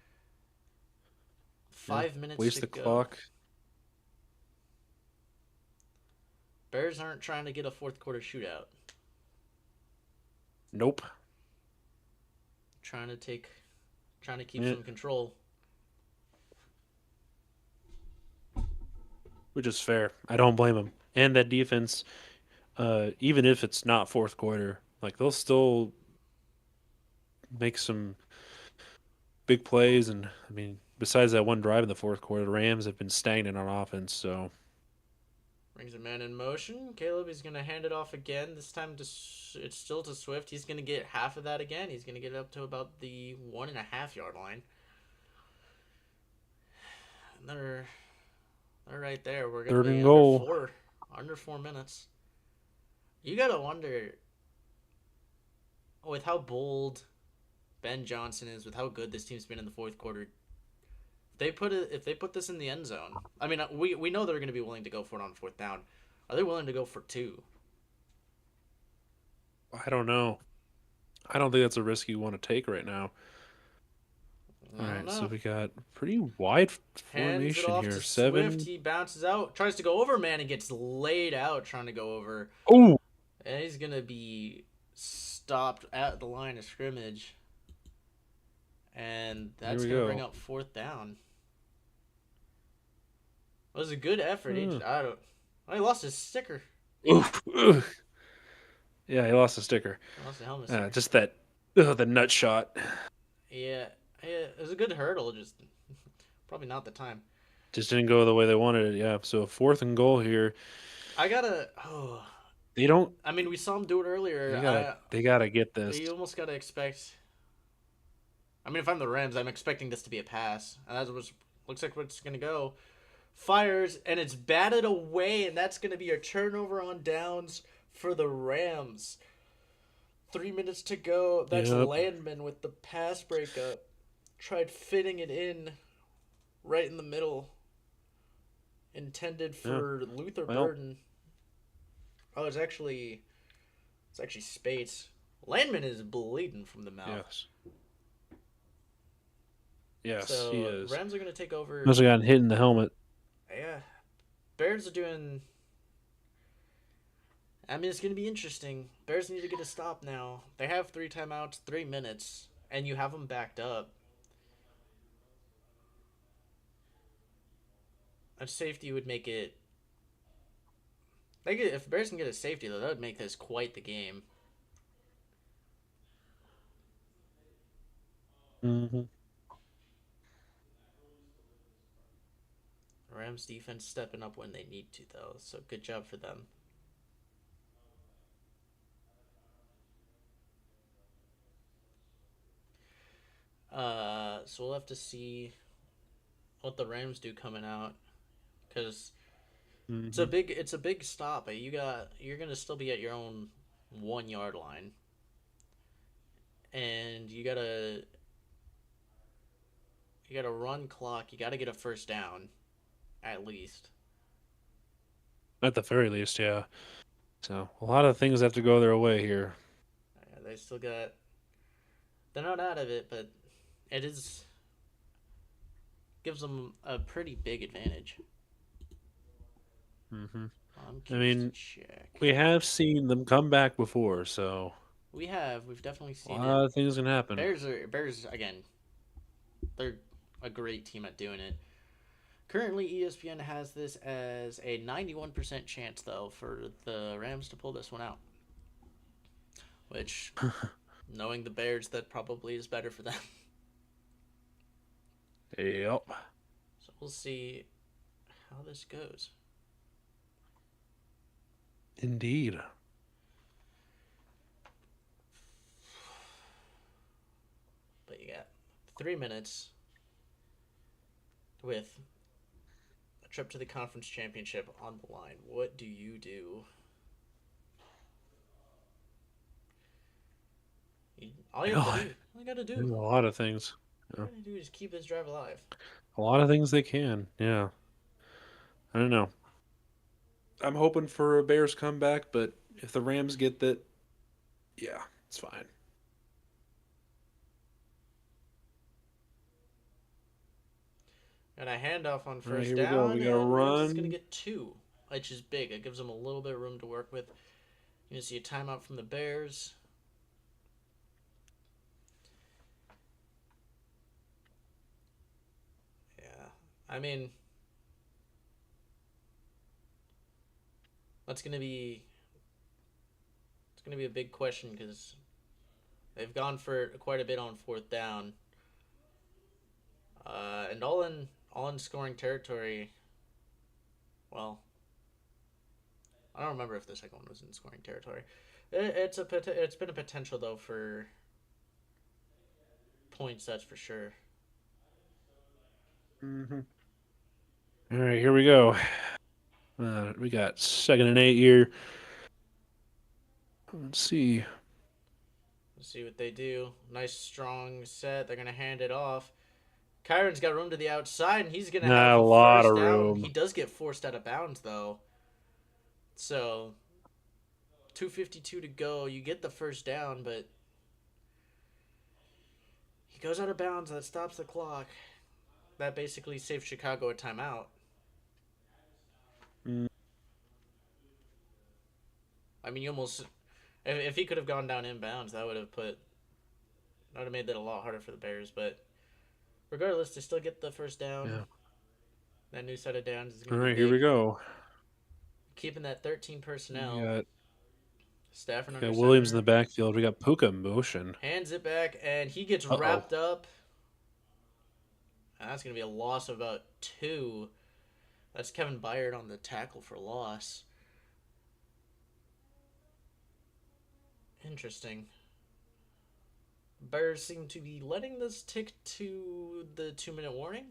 5 minutes waste to the go. clock. Bears aren't trying to get a fourth quarter shootout. Nope. Trying to take, trying to keep Yeah, some control. which is fair. I don't blame them. And that defense, even if it's not fourth quarter, like they'll still make some big plays. And I mean, besides that one drive in the fourth quarter, the Rams have been stagnant on offense. So Brings a man in motion. Caleb is going to hand it off again. This time it's still to Swift. He's going to get half of that again. He's going to get up to about the 1.5 yard line. And they're right there. We're going to third be and goal. under 4 minutes. You got to wonder with how bold Ben Johnson is, with how good this team's been in the fourth quarter. If they put this in the end zone, I mean, we know they're going to be willing to go for it on 4th down. Are they willing to go for 2? I don't know. I don't think that's a risk you want to take right now. All I don't right, so know. we got pretty wide Hands it formation off to here. Swift. 7. He bounces out, tries to go over man, and gets laid out trying to go over. Oh, And he's gonna be stopped at the line of scrimmage, and here that's we gonna bring go. up 4th down. It was a good effort. Uh, I don't. Well, he lost his sticker. oof, oof. Yeah, he lost a sticker. He lost the helmet sticker. Just that, the nut shot. Yeah, it was a good hurdle. Just probably not the time. Just didn't go the way they wanted it. Yeah, so fourth and goal here. I gotta. Oh, They don't. I mean, we saw him do it earlier. They gotta. They gotta get this. You almost gotta expect. I mean, if I'm the Rams, I'm expecting this to be a pass, and that's what looks like what's gonna go. Fires and it's batted away, and that's gonna be a turnover on downs for the Rams. 3 minutes to go. That's Yep. Landman with the pass breakup. Tried fitting it in right in the middle. Intended Yeah. for Luther Well. Burden. Oh, it's actually Spates. Landman is bleeding from the mouth. Yes. Yes, he So is. Rams are gonna take over. Must have gotten hit in the helmet. Yeah, Bears are doing. I mean, it's gonna be interesting. Bears need to get a stop now. They have 3 timeouts, 3 minutes, and you have them backed up. A safety would make it. If Bears can get a safety though, that would make this quite the game. Hmm. Rams defense stepping up when they need to though, so good job for them. So we'll have to see what the Rams do coming out. because Hmm. it's a big stop. But you're gonna still be at your own 1 yard line, and you gotta run clock. You gotta get a first down at least. At the very least, yeah. So a lot of things have to go their way here. They still got they're not out of it, but it is gives them a pretty big advantage. Hmm. I'm I curious to mean, check. we have seen them come back before, so We've definitely a seen it. lot of things can happen. Bears again. They're a great team at doing it. Currently, ESPN has this as a 91% chance, though, for the Rams to pull this one out. Which, knowing the Bears, that probably is better for them. Yep, So we'll see how this goes. indeed. But you got 3 minutes with a trip to the conference championship on the line. What do you do? All you have to do, all you gotta do, There's a lot of things. all Yeah. you gotta do is keep this drive alive. A lot of things they can. Yeah. I don't know. I'm hoping for a Bears comeback, but if the Rams get that, yeah, it's fine. And a handoff on All right, first here we go. down, We got a and Rams is gonna run. get two, which is big. It gives them a little bit of room to work with. You're gonna see a timeout from the Bears. Yeah, I mean that's gonna be it's gonna be a big question because they've gone for quite a bit on fourth down, and all in scoring territory. Well, I don't remember if the second one was in scoring territory. It's been a potential though for points, that's for sure. Hmm. All right, here we go. We got 2nd and 8 here. Let's see. Let's see what they do. Nice strong set. They're gonna hand it off. Kyron's got room to the outside, and he's gonna have Not a a lot first of down. He room. does get forced out of bounds though. So 2:52 to go. You get the first down, but he goes out of bounds. That stops the clock. That basically saves Chicago a timeout. Mm, I mean, you almost if he could have gone down inbounds, that would have made that a lot harder for the Bears. But regardless, they still get the first down. yeah. That new set of downs is All going to be right, here we big. go. Keeping that 13 We personnel. got Stafford we under got Williams in the center. backfield. We got Puka in motion. Hands it back, and he gets Uh-oh. wrapped up. And that's going to be a loss of about two. That's Kevin Byard on the tackle for loss. Interesting. Bears seem to be letting this tick to the 2 minute warning.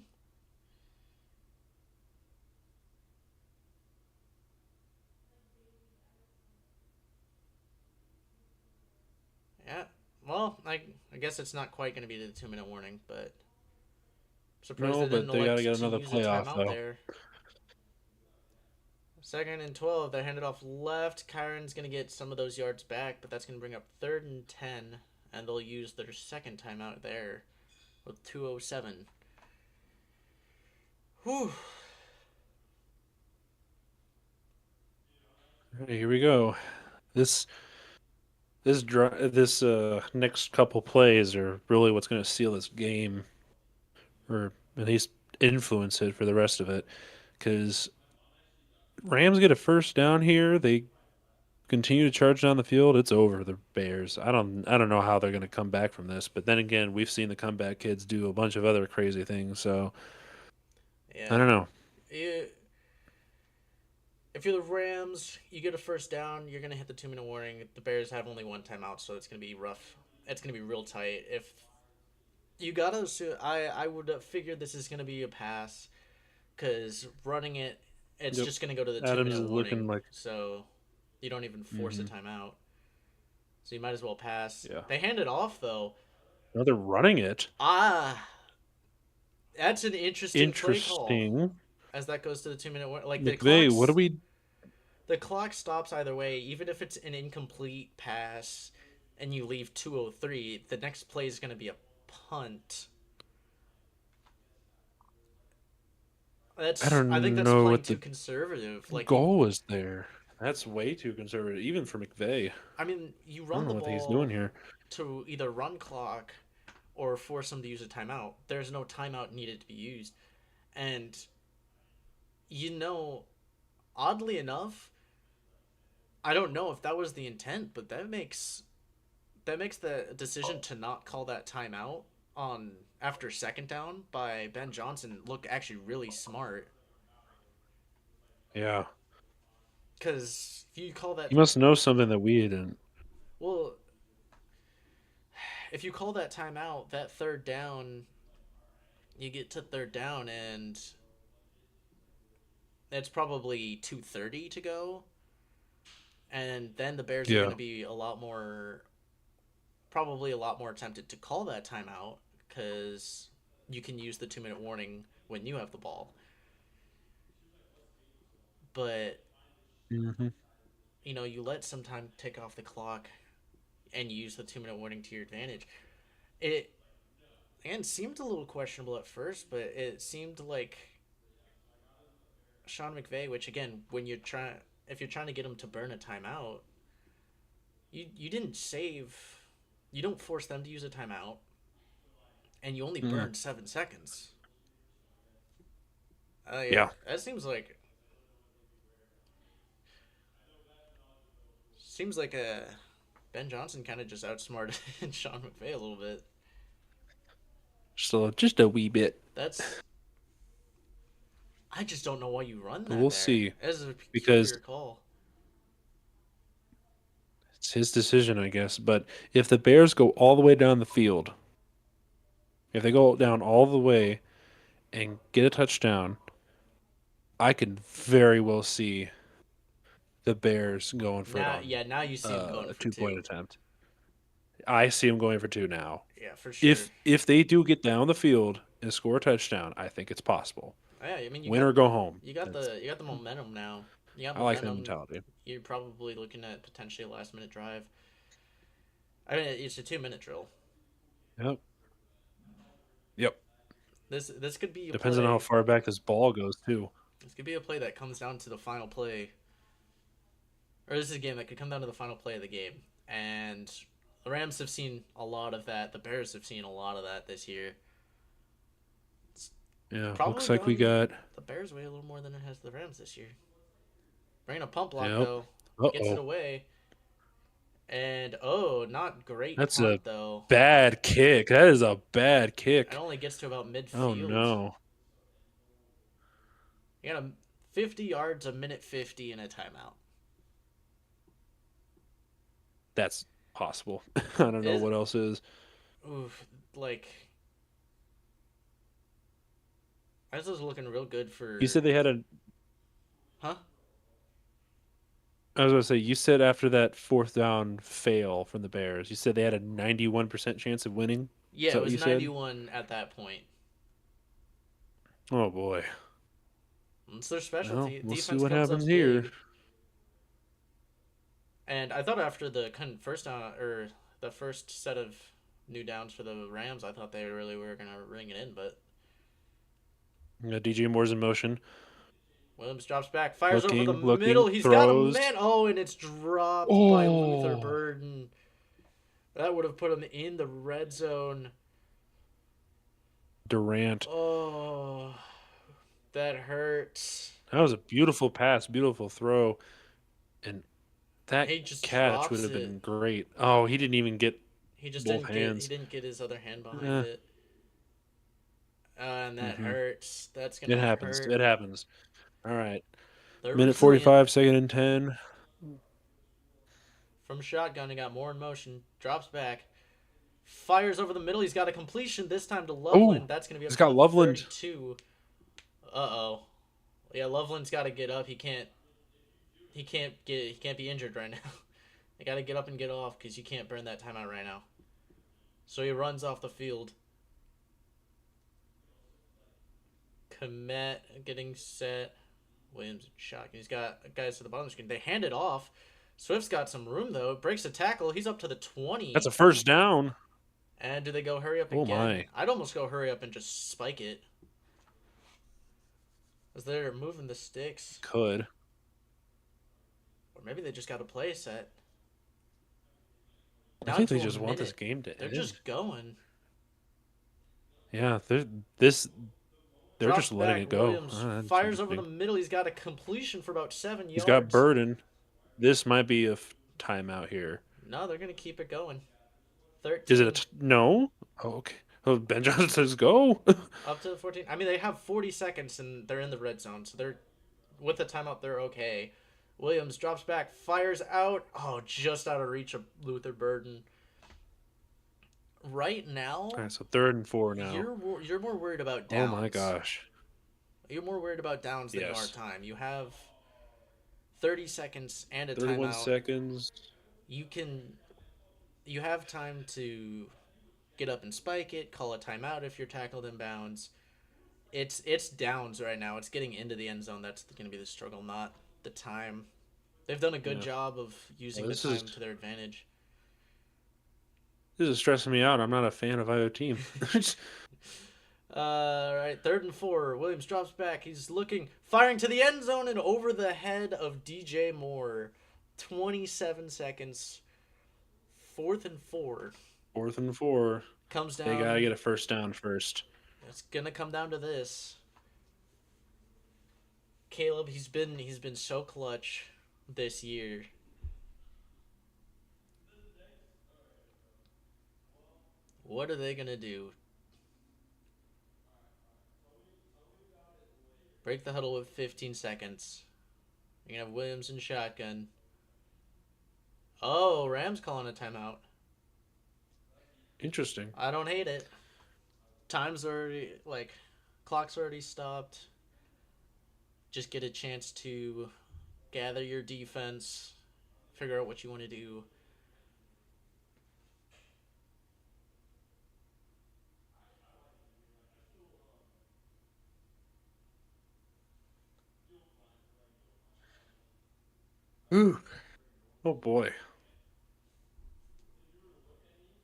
Yeah. Well, I guess it's not quite going to be the 2 minute warning, but I'm surprised No, they didn't but they got to elect get to another use a playoff timeout though. there. 2nd and 12. They're handed off left. Kyron's going to get some of those yards back, but that's going to bring up 3rd and 10, and they'll use their second timeout there with 2:07. Whew. All right, here we go. This this next couple plays are really what's going to seal this game, or at least influence it for the rest of it. Because Rams get a first down here, they continue to charge down the field. It's over the Bears. I don't know how they're going to come back from this. But then again, we've seen the comeback kids do a bunch of other crazy things. So I Yeah. don't know. You, if you're the Rams, you get a first down, you're going to hit the 2 minute warning. The Bears have only one timeout, so it's going to be rough. It's going to be real tight. If you got to, I would figure this is going to be a pass because running it it's Yep. just going to go to the two Adams minute is looking warning. like. So you don't even force a Hmm. timeout. So you might as well pass. Yeah. They hand it off, though. No, they're running it. Ah, that's an interesting play call Interesting. as that goes to the 2 minute warning. Like McVeigh, what do we? the clock stops either way, even if it's an incomplete pass and you leave 2:03, the next play is going to be a punt. I I think don't that's know playing what too the conservative. Like you goal is there. That's way too conservative, even for McVeigh. I mean, you I run don't the know what he's doing ball here. to either run clock or force them to use a timeout. There's no timeout needed to be used. And you know, oddly enough, I don't know if that was the intent, but that makes the decision to not call that timeout on after second down by Ben Johnson look actually really smart. Yeah, Because if you call he that, must know something that we didn't. well, if you call that timeout, that third down, you get to third down and it's probably 2:30 to go, and then the Bears are going Yeah. to be probably a lot more tempted to call that timeout because you can use the 2 minute warning when you have the ball. But Hmm. you let some time tick off the clock and you use the 2 minute warning to your advantage. It and seemed a little questionable at first, but it seemed like Sean McVay, which again, if you're trying to get him to burn a timeout, you didn't save, you don't force them to use a timeout, and you only Mm. burned 7 seconds. Yeah. That seems like Ben Johnson kind of just outsmarted Sean McVay a little bit. So just a wee bit, That's I just don't know why you run but that we'll there. see As a because peculiar call. it's his decision, I guess. But if the Bears go all the way down the field, if they go down all the way and get a touchdown, I could very well see the Bears going for it Now, on yeah, now you see him going a for 2 point two. attempt. I see them going for two now. Yeah, for sure. If they do get down the field and score a touchdown, I think it's possible. Yeah, I mean Win or go home. you got the momentum now. You got I like that momentum. mentality. You're probably looking at potentially a last minute drive. I mean, it's a 2 minute drill. Yep. Yep. This could be a Depends on how play. far back this ball goes too. This could be a play that comes down to the final play, or this is a game that could come down to the final play of the game. And the Rams have seen a lot of that. The Bears have seen a lot of that this year. It's Yeah. probably Looks like we gone got. the Bears way a little more than it has the Rams this year. Bringing a pump block Yep. though, Uh gets it oh. away, and not great That's punt a though. bad kick. That is a bad It kick. only gets to about Oh midfield. no. You got a 50 yards, a minute 50 in a timeout. That's possible. I don't know Is what else is. oof, like this is looking real good You for said they had a. huh? I was going to say, you said after that fourth down fail from the Bears, you said they had a 91% chance of winning. Is Yeah, that it what was you said? 91 at that point. Oh boy. It's their Well, specialty. we'll see Defense what comes up happens here. big, and I thought after the first down or the first set of new downs for the Rams, I thought they really were gonna ring it in, but DJ Moore's in motion, Williams drops back, fires over the looking, middle. He's got a throws. man. Oh, and it's dropped by Luther Oh, Burden. That would have put him in the red zone. Durant. Oh, that hurts. That was a beautiful pass, beautiful throw, and that He just catch would drops have it. been great. Oh, he didn't even get He just both didn't get. He hands. didn't get his other hand behind Eh, it, and that hmm. hurts. That's It gonna happens. hurt. It happens. All right. They're Minute resilient. 45, second and 10. From shotgun, he got more in motion. Drops back. Fires over the middle. He's got a completion this time to Oh, Loveland. That's gonna be up he's to got the Loveland. 32. Uh oh. Yeah, Loveland's got to get up. He can't be injured right now. They got to get up and get off because you can't burn that timeout right now. So he runs off the field. Komet getting set. Williams shot. He's got guys to the bottom of the screen. They hand it off. Swift's got some room though. Breaks a tackle. He's up to the That's 20. a first down. And do they go hurry up Oh again? my. I'd almost go hurry up and just spike it. As they're moving the sticks. Could. Or maybe they just got a play set. I Down think they to a just want this minute. game to They're end. just going. Yeah, this they're Drops just letting back. it go. Williams Ah, that's fires over the interesting. middle. He's got a completion for about 7 He's got yards. Burden. This might be a timeout here. No, they're going to keep it going. Is it a 13. no? Oh, okay. Oh, Ben Johnson says go. Up to the 14. I mean, they have 40 seconds and they're in the red zone. So they're, with the timeout, they're okay. Williams drops back, fires out. Oh, just out of reach of Luther Burden. Right now, All right, so 3rd and 4 now. you're more worried about Oh my downs. gosh. You're more worried about downs than you are Yes. time. You have 30 seconds and a 31 timeout. seconds. You can you have time to get up and spike it, call a timeout if you're tackled in bounds. It's downs right now. It's getting into the end zone that's going to be the struggle, not the time. They've done a good Yeah. job of Well, using the time to their advantage. this is stressing me out. I'm not a fan of IO team. Right, 3rd and 4. Williams drops back. He's looking, firing to the end zone and over the head of DJ Moore. 27 seconds. 4th and 4. 4th and 4. Comes They gotta down. get a first down first. It's gonna come down to this. Caleb, he's been so clutch this year. What are they gonna do? Break the huddle with 15 seconds. You're gonna have Williams in shotgun. Oh, Rams calling a timeout. Interesting. I don't hate it. Time's already clock's already stopped. Just get a chance to gather your defense, figure out what you want to do. Ooh. Oh boy.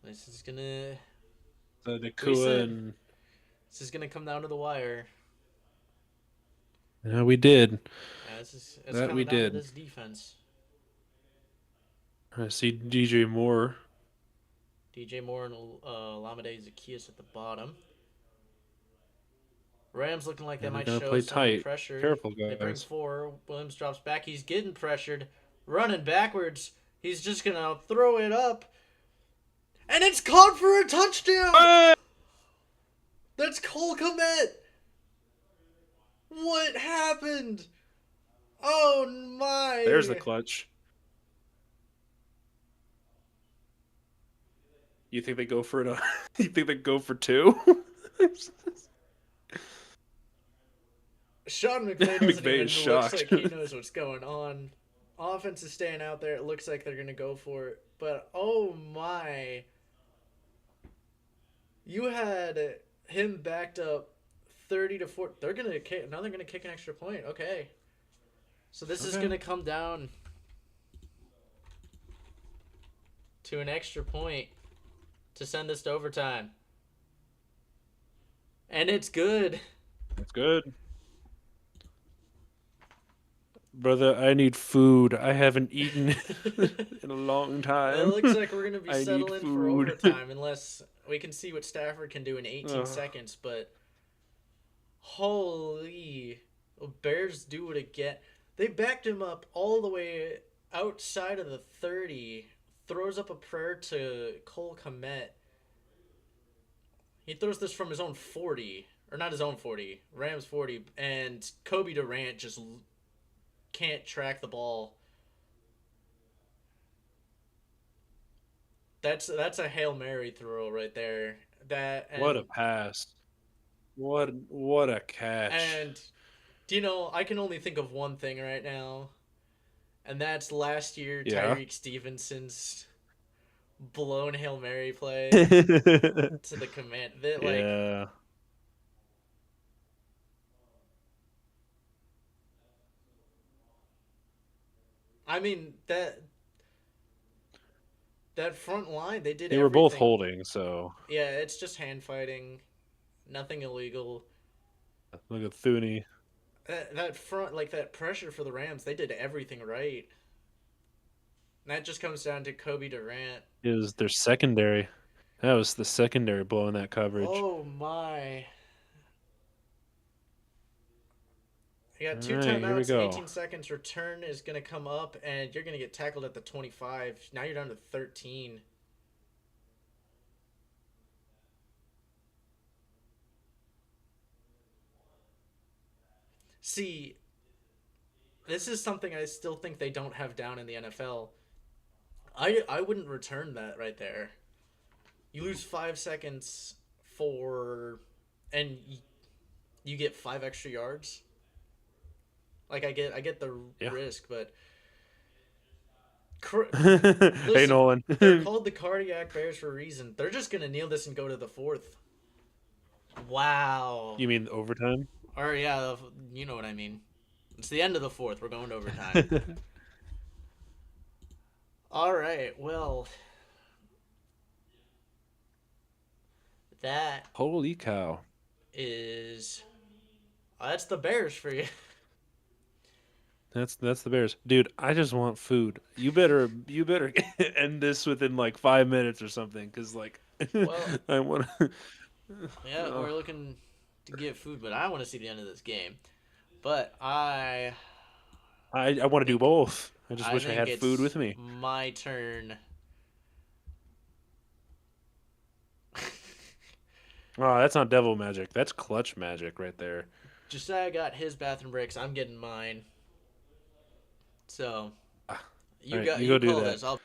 This is gonna The we Nakua said and this is gonna come down to the wire. yeah, we did. Yeah, it's That we coming down to did. this defense. I see DJ Moore. DJ Moore and Lamade Zacchaeus at the bottom. Rams looking like they And they're might gonna show play some tight. pressure. Careful, They bring guys. 4. Williams drops back. He's getting pressured. Running backwards. He's just going to throw it up. And it's caught for a touchdown! Hey! That's Cole Komet! What happened? Oh There's the my! clutch. You think they go for it? You think they go for 2? Sean McVay doesn't McVay is even looks shocked. like he knows what's going on. Offense is staying out there. It looks like they're going to go for it. But oh my. You had him backed up 30-4. They're going to kick. Now they're going to kick an extra point. Okay. So this is Okay. going to come down to an extra point to send this to overtime. And it's good. That's good. Brother, I need food. I haven't eaten in a long It time. looks like we're going to be I need settling for food. overtime unless we can see what Stafford can do in 18 Ugh. seconds. But holy. Bears do it again. They backed him up all the way outside of the 30. Throws up a prayer to Cole Komet. He throws this from his own 40. Or not his own 40. Rams 40. And Kobe Durant just can't track the ball. That's a Hail Mary throw right there. That What a pass. What a catch. and Do you know, I can only think of one thing right now, and that's last year Yeah. Tyreek Stevenson's blown Hail Mary play to the command. That like, Yeah. I mean that front line, they did They were both everything. holding, so Yeah, it's just hand fighting, nothing illegal. look at Thuney. That front, like that pressure for the Rams, they did everything right. And that just comes down to Kobe Durant. It was their secondary. That was the secondary blowing that coverage. Oh my. You got All two right, here we timeouts and go. 18 seconds. Return is going to come up, and you're going to get tackled at the 25. Now you're down to 13. See, this is something I still think they don't have down in the NFL. I wouldn't return that right there. You lose 5 seconds for, and you get 5 extra yards. Like I get the Yeah. risk, but Hey, listen, Nolan. they're called the cardiac bears for a reason. They're just gonna kneel this and go to the fourth. Wow. You mean overtime? Or yeah, you know what I mean. It's the end of the fourth. We're going to overtime. All right. Well, that Holy cow. is that's the Bears for you. That's the Bears. Dude, I just want food. You better end this within like 5 minutes or something, because like Well, I want yeah, to. we're looking to get food, but I want to see the end of this game. But I I want to do think both. I just I wish I think had food it's with me. my turn. Oh, that's not devil magic. That's clutch magic right there. Josiah got his bathroom breaks. I'm getting mine. So Ah, all you right, got you you go do call that. this. I'll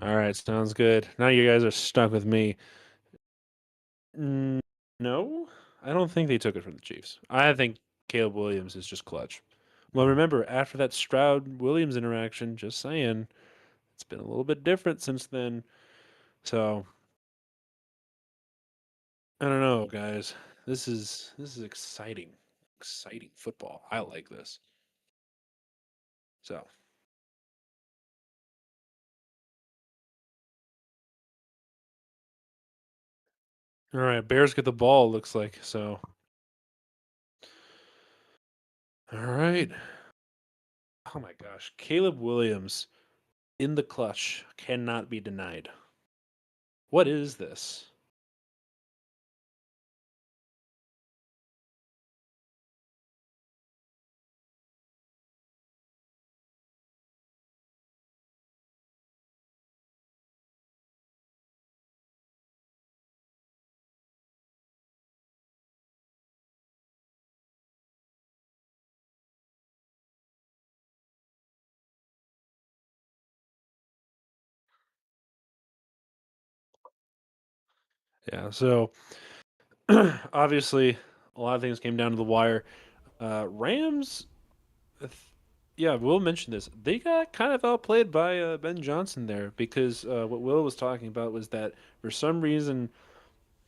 All right, sounds good. Now you guys are stuck with me. Mm, no, I don't think they took it from the Chiefs. I think Caleb Williams is just clutch. Well, remember, after that Stroud Williams interaction, just saying, it's been a little bit different since then. So I don't know, guys. This is exciting, exciting football. I like this. So all right, Bears get the ball. Looks like so. All right. Oh my gosh, Caleb Williams in the clutch cannot be denied. What is this? Yeah. So obviously, a lot of things came down to the wire. Rams, th- yeah, Will mentioned this. They got kind of outplayed by Ben Johnson there because what Will was talking about was that for some reason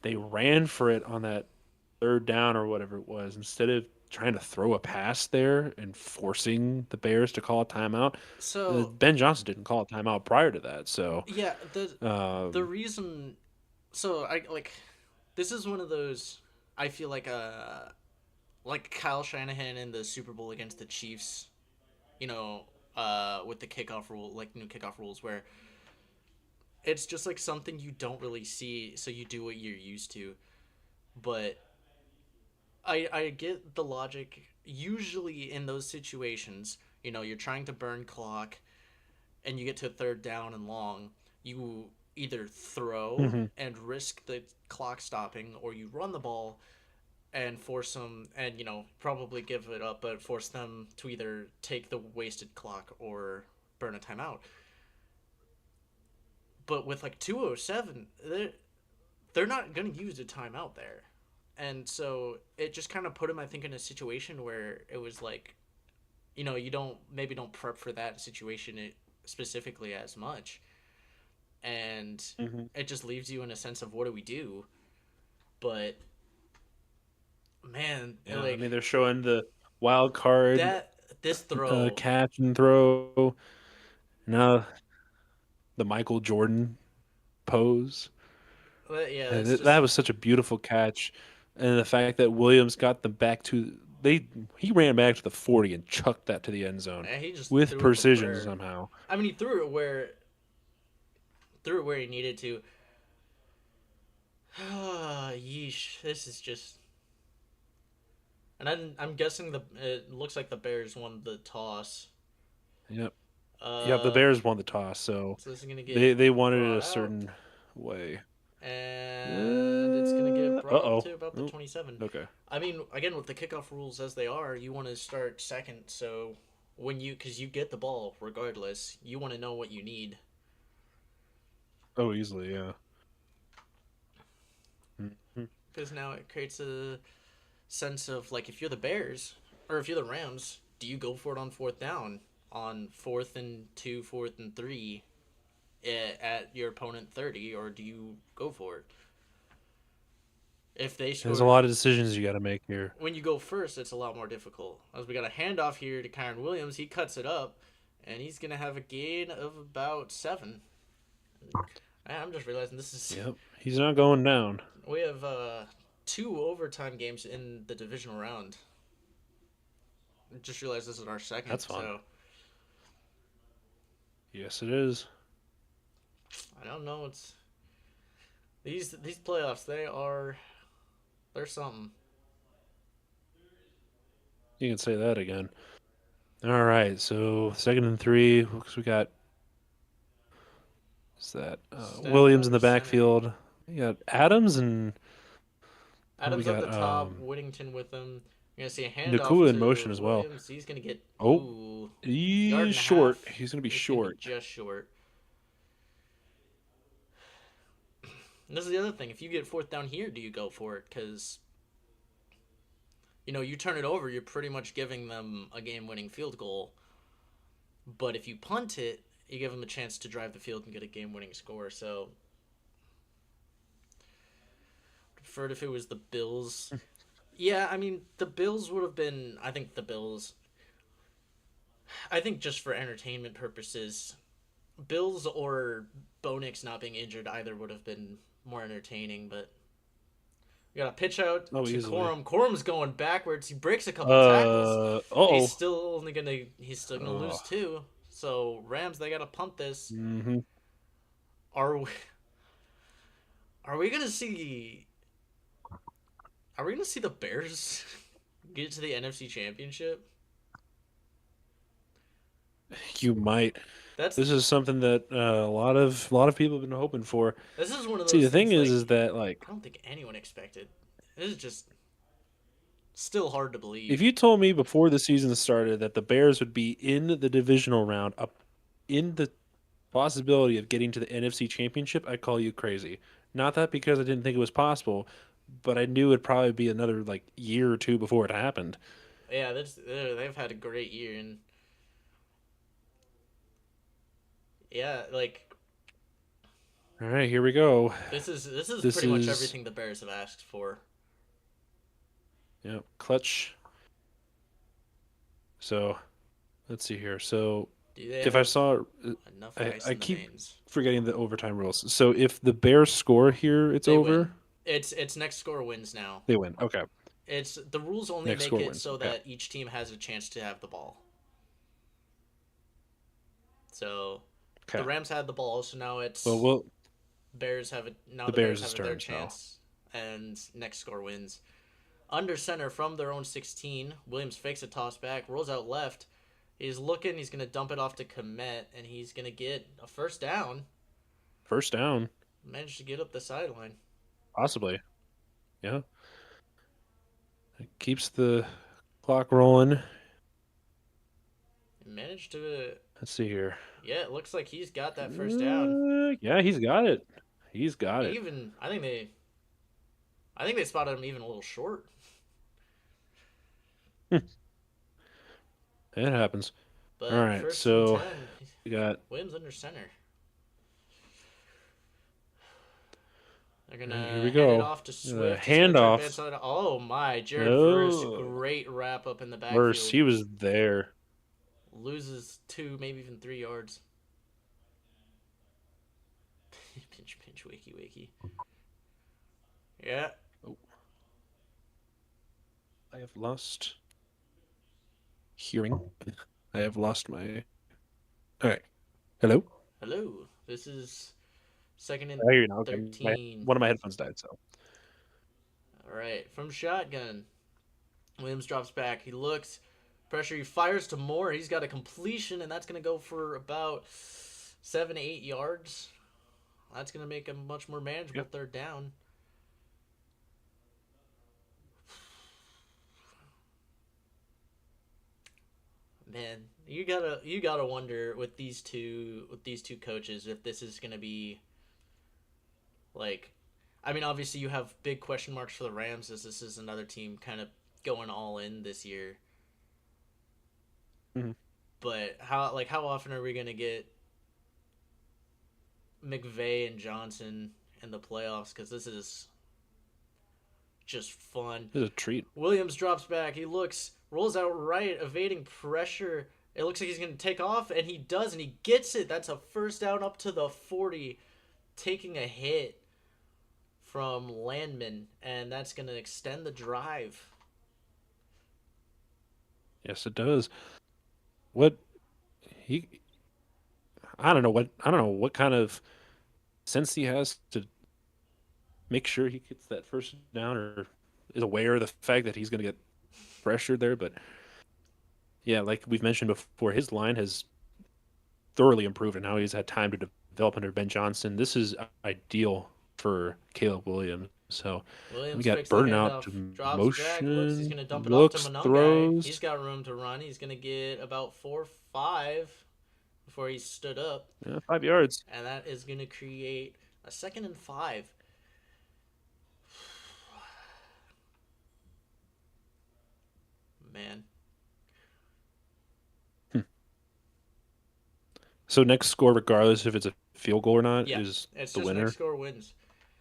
they ran for it on that third down or whatever it was instead of trying to throw a pass there and forcing the Bears to call a timeout. so Ben Johnson didn't call a timeout prior to that, so yeah, the um, reason so I like this is one of those I feel like Kyle Shanahan in the Super Bowl against the Chiefs, you know, with the kickoff rule, like new kickoff rules where it's just like something you don't really see, so you do what you're used to. But I get the logic. Usually in those situations, you're trying to burn clock and you get to third down and long, you either throw mhm. and risk the clock stopping, or you run the ball and force them, and probably give it up, but force them to either take the wasted clock or burn a timeout. But with like 207, they're not gonna use a timeout there. And so it just kind of put him, I think, in a situation where it was like, you don't prep for that situation specifically as much, and Hmm. it just leaves you in a sense of what do we do? But man, Yeah, I like mean they're showing the wild card that this throw, catch and throw. Now the Michael Jordan pose. yeah, And that's that just was such a beautiful catch, and the fact that Williams got them back to they he ran back to the 40 and chucked that to the end zone man, he just with threw up a precision prayer. somehow. I mean, he threw it where he needed to. Yeesh, this is just. And I'm guessing it looks like the Bears won the toss. Yep. Yep, the Uh, Bears won the toss, so so this is gonna get they wanted it brought a out, certain way. and it's gonna get brought out Uh-oh. to about the Oh, 27. okay. I mean, again, with the kickoff rules as they are, you want to start second. So because you get the ball regardless, you want to know what you need. Oh, easily, yeah. Mhm. Because now it creates a sense of like if you're the Bears or if you're the Rams, do you go for it on fourth down, on 4th and 2, 4th and 3, at your opponent 30, or do you go for it? If they There's a score, lot of decisions you got to make here. when you go first, it's a lot more difficult. As we got a handoff here to Kyron Williams, he cuts it up, and he's gonna have a gain of about 7. I'm just realizing this is Yep. He's not going down. we have 2 overtime games in the divisional round. Just realized this is our second, That's fun. so Yes, it is. I don't know. It's these playoffs. They're something. You can say that again. All right, so 2nd and 3. Because we got is that Stalin Williams in under the center. backfield. We got Adams and what do we Adams up got? the top. Whittington with him. You're gonna see a handoff Nakua in motion to as well. Williams. He's gonna get Oh, yard he's and a half. short. He's going to be He's gonna be short. just short. And this is the other thing. If you get fourth down here, do you go for it? Because you turn it over, you're pretty much giving them a game-winning field goal. But if you punt it, you give them a chance to drive the field and get a game-winning score. So, preferred if it was the Bills. Yeah, I mean the Bills would have been. I think the Bills. I think just for entertainment purposes, Bills or Bo Nix not being injured either would have been more entertaining. But we got a pitch out Oh, to easily. Corum. Corum's going backwards. He breaks a couple tackles. Oh. He's still gonna Oh. lose too. So Rams, they gotta punt this. Mm-hmm. Are we, are we gonna see? Are we gonna see the Bears get to the NFC Championship? You might. That's This is something that a lot of people have been hoping for. this is one of See, those the thing things is like that like I don't think anyone expected. This is just still hard to if believe. you told me before the season started that the Bears would be in the divisional round, up in the possibility of getting to the NFC Championship, I'd call you crazy. Not that because I didn't think it was possible, but I knew it'd probably be another like year or two before it happened. Yeah, they've had a great year, and yeah, like All right, here we go. this is This pretty much is everything the Bears have asked for. clutch. So let's see here. So Do they if I have saw, enough I ice in the keep veins? forgetting the overtime rules. So if the Bears score here, it's They win. over. It's next score wins now. They win. Okay. It's the rules only Next make score it wins. so Okay. that each team has a chance to have the ball. So the Okay. Rams had the ball, so now Well, it's well, Bears have it. Now the the Bears Bears' have their turn. So chance, and next score wins. Under center from their own 16, Williams fakes a toss back, rolls out left. He's looking. He's gonna dump it off to Komet, and he's gonna get a first down. first down, Managed to get up the sideline. possibly. Yeah. It keeps the clock rolling. Managed to. Let's see here. Yeah, it looks like he's got that first down. Yeah, he's got it. He's got it. Even I think they. I think they spotted him even a little short. Hmm, it happens. All But right, first and so 10, we got Williams under center. They're all right, here we gonna hand it go. off to The Swift. He's gonna try to advance handoff. on it. Oh my, Jared Verse, Oh, great wrap up in the worse. backfield. He was there. Loses 2, maybe even 3 yards. Pinch, pinch, wakey, wakey. Yeah. Oh, I have lost hearing. I have lost my. All right. Hello. Hello. This is second and I hear you now. Okay, 13. one of my headphones died. So All right, from shotgun. Williams drops back. He looks, pressure. He fires to Moore. He's got a completion, and that's going to go for about 7 to 8 yards. That's going to make a much more yeah. manageable third down. Man, you gotta wonder with these two coaches if this is going to be like. I mean, obviously you have big question marks for the Rams as this is another team kind of going all in this year. Mhm. But how often are we going to get McVay and Johnson in the playoffs? Because this is just fun. This is a treat. Williams drops back. He looks, rolls out right, evading pressure. It looks like he's going to take off, and he does, and he gets it. That's a first down up to the 40, taking a hit from Landman, and that's going to extend the drive. Yes, it does. What he? I don't know what kind of sense he has to make sure he gets that first down or is aware of the fact that he's going to get pressured there. But yeah, like we've mentioned before, his line has thoroughly improved, and now he's had time to develop under Ben Johnson. This is ideal for Caleb Williams. So we Williams got fakes the burden out handoff, to drops back, looks, he's motion, going to dump it off to looks, Monungai. He's throws. got room to run. He's going to get about 4 or 5 before he stood up. Yeah, 5 yards. And that is going to create a second and 5. Man. Hmm. So next score, regardless if it's a field goal or not, Yeah, is it's the just next winner. score wins.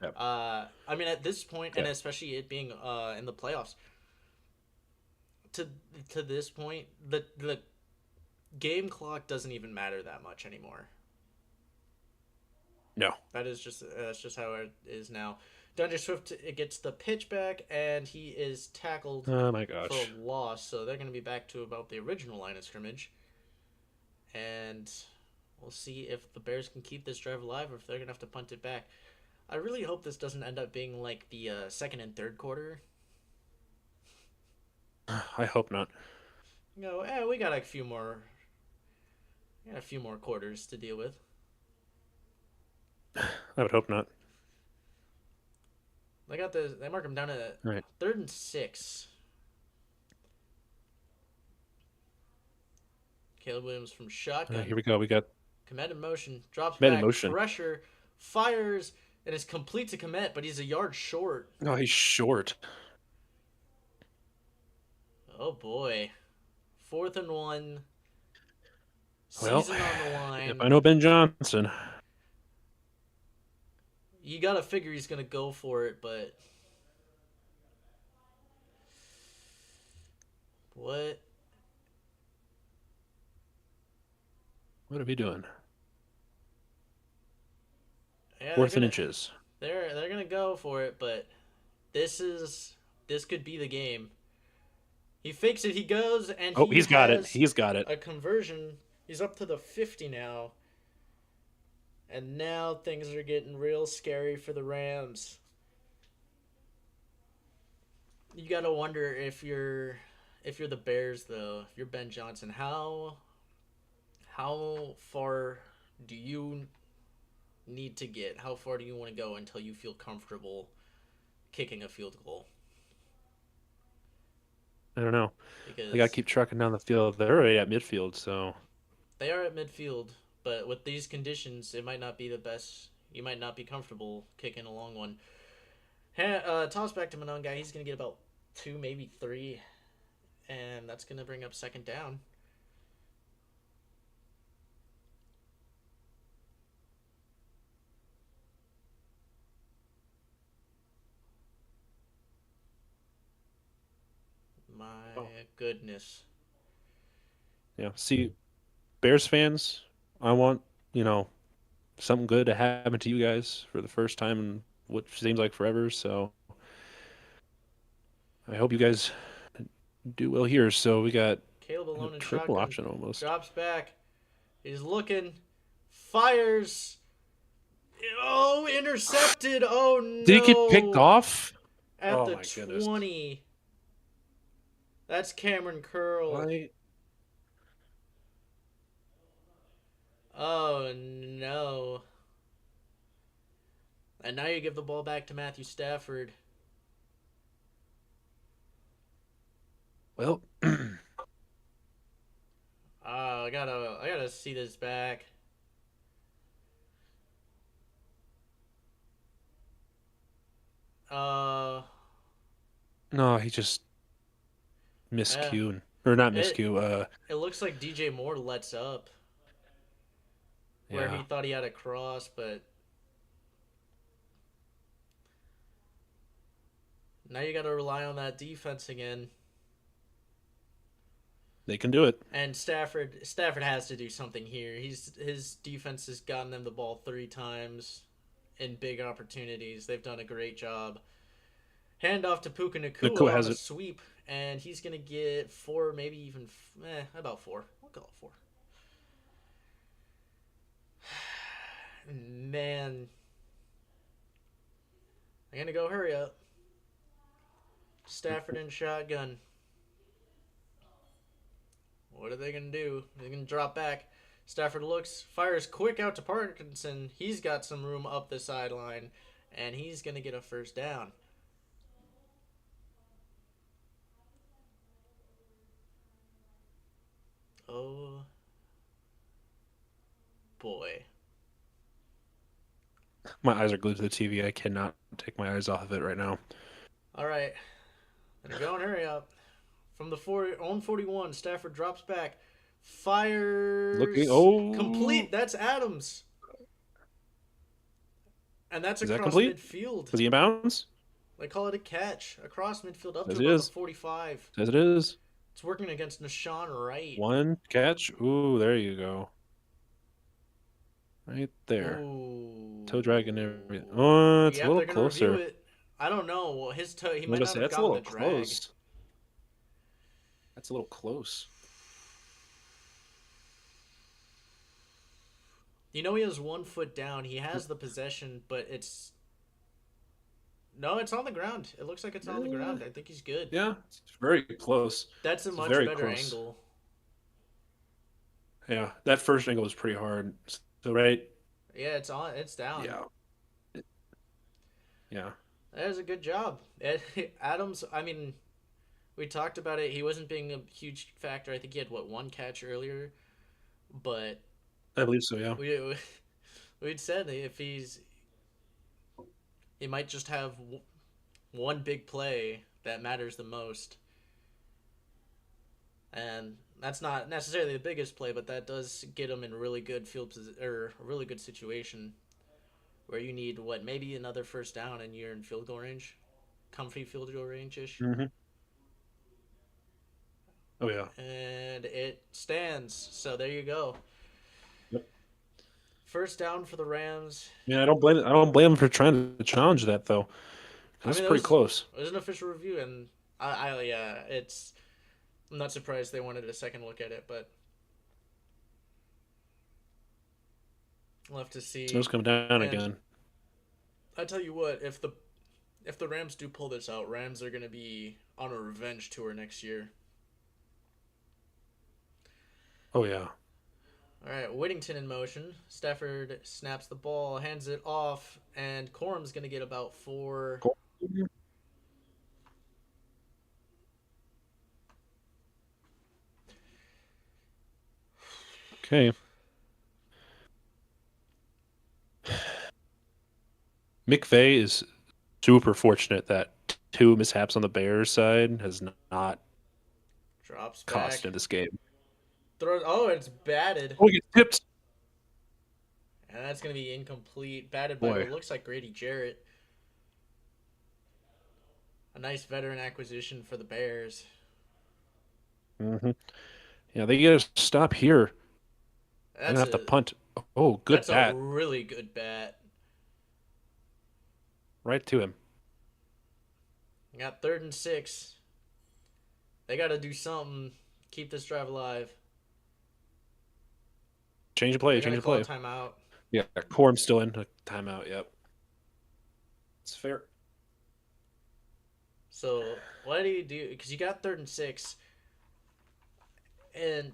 Yep. I mean, at this point, and Okay. especially it being in the playoffs, to to this point, the game clock doesn't even matter that much anymore. No. That's just how it is now. Dungeon Swift gets the pitch back, and he is tackled Oh my for a gosh. loss. So they're going to be back to about the original line of scrimmage, and we'll see if the Bears can keep this drive alive or if they're going to have to punt it back. I really hope this doesn't end up being like the second and third quarter. I hope not. We got a few more quarters to deal with. I would hope not. They mark him down at All right. 3rd and 6. Caleb Williams from All right, shotgun, here we go. We got Komet in motion, drops Met in back, motion. pressure, fires, and is complete to Komet, but he's a yard short. Oh, he's short. Oh boy, 4th and 1, Well, season on the if line. I know Ben Johnson, You gotta figure he's gonna go for it, but what? what are we doing? Yeah, Fourth and inches. they're gonna go for it, but this is this could be the game. He fakes it, he goes, and Oh, he he's got it. has He's got it. a conversion. He's up to the 50 now. And now things are getting real scary for the Rams. You gotta wonder if you're the Bears though, if you're Ben Johnson, how far do you need to get? How far do you want to go until you feel comfortable kicking a field goal? I don't know. They got to Because keep trucking down the field. They're already at midfield, so they are at midfield, but with these conditions, it might not be the best. You might not be comfortable kicking a long one. Toss back to Mononga. He's gonna get about two, maybe three, and that's gonna bring up second down. Oh. My goodness. Yeah. See, Bears fans, I want, you know, something good to happen to you guys for the first time in what seems like forever. So I hope you guys do well here. So we got Caleb a alone in triple shotgun. option almost. Drops back. He's looking. Fires. Oh, intercepted. Oh Did he get picked no. off? At Oh the my goodness. 20. That's Cameron Curl. Why? Oh no. And now you give the ball back to Matthew Stafford. Well, I gotta see this back. Uh, no, he just eh, miscued. Or not it miscue. it looks like DJ Moore lets up where he Yeah, thought he had a cross, but now you gotta rely on that defense again. they can do it. And Stafford has to do something here. His defense has gotten them the ball three times in big opportunities. They've done a great job. Handoff to Puka Nakua Nakua on has a it. sweep, and he's gonna get four, maybe even about four. We'll call it four. Man, I'm gonna go hurry up. Stafford in shotgun. What are they gonna do? They're gonna drop back. Stafford looks, fires quick out to Parkinson. He's got some room up the sideline, and he's gonna get a first down. Oh boy. My eyes are glued to the TV. I cannot take my eyes off of it right now. All right, gonna go and hurry up. From the own 41, Stafford drops back, Looking. fires Oh, complete. That's Adams, and that's is that across complete? midfield. Was he in bounds? They call it a catch across midfield up to As it about the is. 45. As it is. It's working against Nashawn Wright. One catch. Ooh, there you go. Right there. Toe drag and everything. Oh, Ooh, it's a yep, little they're gonna review closer. it. I don't know. Well, his toe, he I was might gonna not say have that's a gotten the little drag. close. That's a little close. You know, he has 1 foot down. He has the possession, but it's no, it's on the ground. It looks like it's on the Eh, ground. I think he's good. yeah, it's very close. That's a It's much very better close. angle. Yeah, that first angle was pretty hard. So right, Yeah, it's on. It's down. yeah, yeah. That is a good job. Adams. I mean, we talked about it. He wasn't being a huge factor. I think he had what, one catch earlier, but I believe so. Yeah. we we'd said if he might just have one big play that matters the most, and that's not necessarily the biggest play, but that does get him in a really good or a really good situation where you need what, maybe another first down and you're in field goal range, comfy field goal range ish. Hmm. Oh yeah. And it stands. So there you go. Yep. First down for the Rams. Yeah, I don't blame him for trying to challenge that though. I It's mean, pretty close. it was an official review, and yeah, it's. I'm not surprised they wanted a second look at it, but we'll have to Snow's see. coming down And again. I tell you what, if the Rams do pull this out, Rams are going to be on a revenge tour next year. Oh yeah. All right, Whittington in motion. Stafford snaps the ball, hands it off, and Corum's going to get about four. Cool. Okay. McVay is super fortunate that two mishaps on the Bears side has not Drops cost back. in this game. Throws. Oh, it's batted. Oh, he gets tipped. And that's going to be incomplete. Batted by Boy. what looks like Grady Jarrett. A nice veteran acquisition for the Bears. Hmm. Yeah, they get a stop here. They're gonna That's have to a punt. Oh, good that's a bat. really good bat. Right to him. You got 3rd and 6. They got to do something. Keep this drive alive. Change of play, They're going change to of call a play. timeout. Yeah, Corm's still in. Timeout, yep. It's fair. So what do you do? Because you got 3rd and 6, and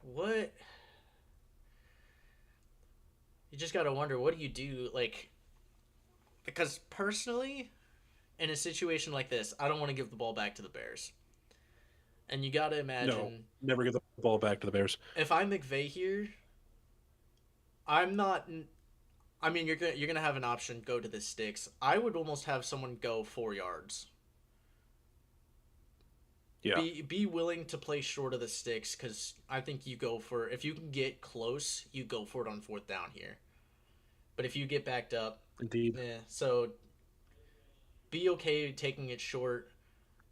what you just got to wonder, what do you do? Like, because personally, in a situation like this, I don't want to give the ball back to the Bears. And you got to No, imagine, never get the ball back to the Bears. if I'm McVay here, I'm not. I mean, you're gonna have an option go to the sticks. I would almost have someone go 4 yards. Yeah, Be willing to play short of the sticks, because I think you go for, if you can get close, you go for it on 4th down here. But if you get backed up, indeed. yeah. So be okay taking it short.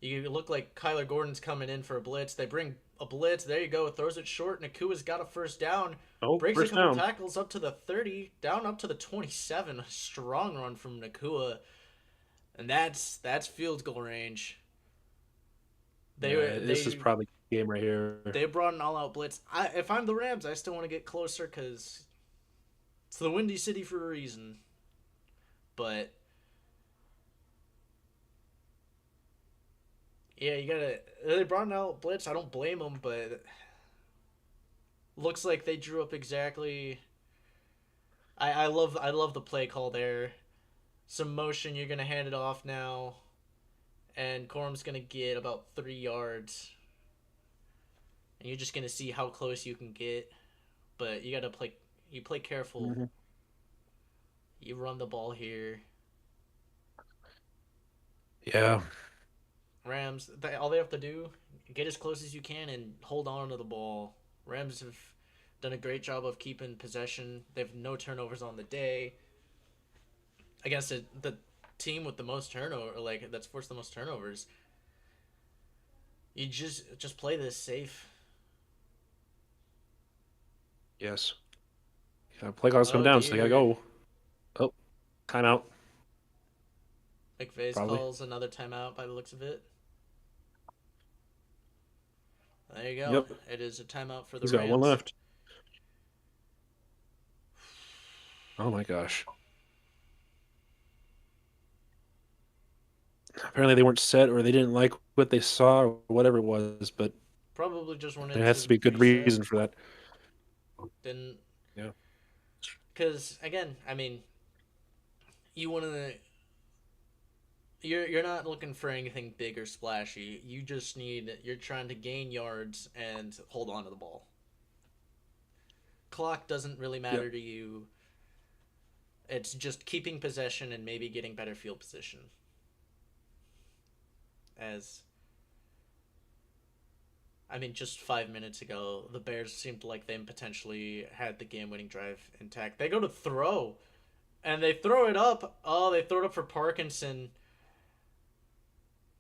You look like Kyler Gordon's coming in for a blitz. They bring a blitz. There you go. Throws it short. Nakua's got a 1st down. Oh, Breaks a first couple down. tackles up to the 30, down up to the 27. A strong run from Nakua, and that's field goal range. They Yeah, this is they probably the game right here. they brought an all out blitz. If I'm the Rams, I still want to get closer because it's the Windy City for a reason. But yeah, you gotta. They brought an out blitz. I don't blame them, but looks like they drew up exactly. I love the play call there. Some motion. You're gonna hand it off now, and Corum's gonna get about 3 yards, and you're just gonna see how close you can get. But you gotta play. You play careful. Hmm. You run the ball here. Yeah, Rams. All they have to do, get as close as you can and hold on to the ball. Rams have done a great job of keeping possession. They have no turnovers on the day against the team with the most turnover, like that's forced the most turnovers. You just play this safe. yes. Yeah, play clock's coming Oh down, so they gotta dear. go. Oh, timeout, McVay's probably. calls another timeout by the looks of it. There you go. Yep, It is a timeout for the he's got one Rams. left. Oh my gosh. Apparently they weren't set or they didn't like what they saw or whatever it was, but Probably just wanted there has to to be a good reset. reason for that. Then, Yeah. because again, I mean, you want to. You're not looking for anything big or splashy. You just need. You're trying to gain yards and hold on to the ball. Clock doesn't really Yep. matter to you. It's just keeping possession and maybe getting better field position. As I mean, just 5 minutes ago, the Bears seemed like they potentially had the game-winning drive intact. They go to throw, and they throw it up. Oh, they throw it up for Parkinson.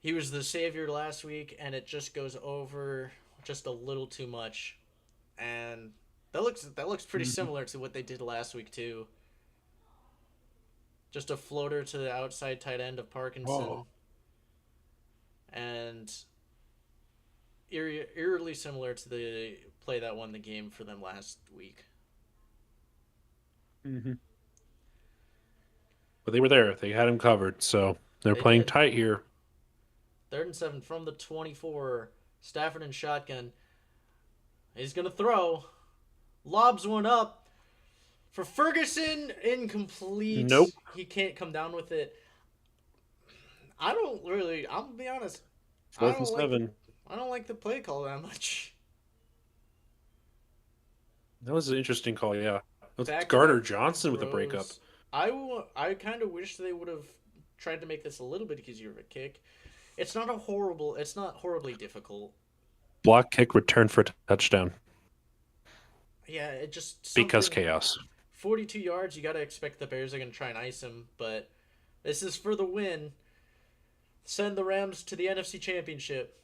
He was the savior last week, and it just goes over just a little too much. And that looks pretty Hmm. similar to what they did last week too. Just a floater to the outside tight end of Oh. Parkinson, and eerily similar to the play that won the game for them last week. Hmm. But they were there. They had him covered, so they're They playing did. tight here. 3rd and 7 from the 24. Stafford in shotgun. He's gonna throw. Lobs one up for Ferguson. Nope. Incomplete. He can't come down with it. I don't really. I'm gonna be honest. I Fourth and don't like the. seven. I don't like the play call that much. That was an interesting call, yeah. It's back to back Gardner Johnson with a breakup. throws. I kind of wish they would have tried to make this a little bit easier of a kick. It's not horribly difficult. Block kick return for a touchdown Yeah, it just because something. chaos. 42 yards, you got to expect the Bears are going to try and ice him, but this is for the win. Send the Rams to the NFC Championship.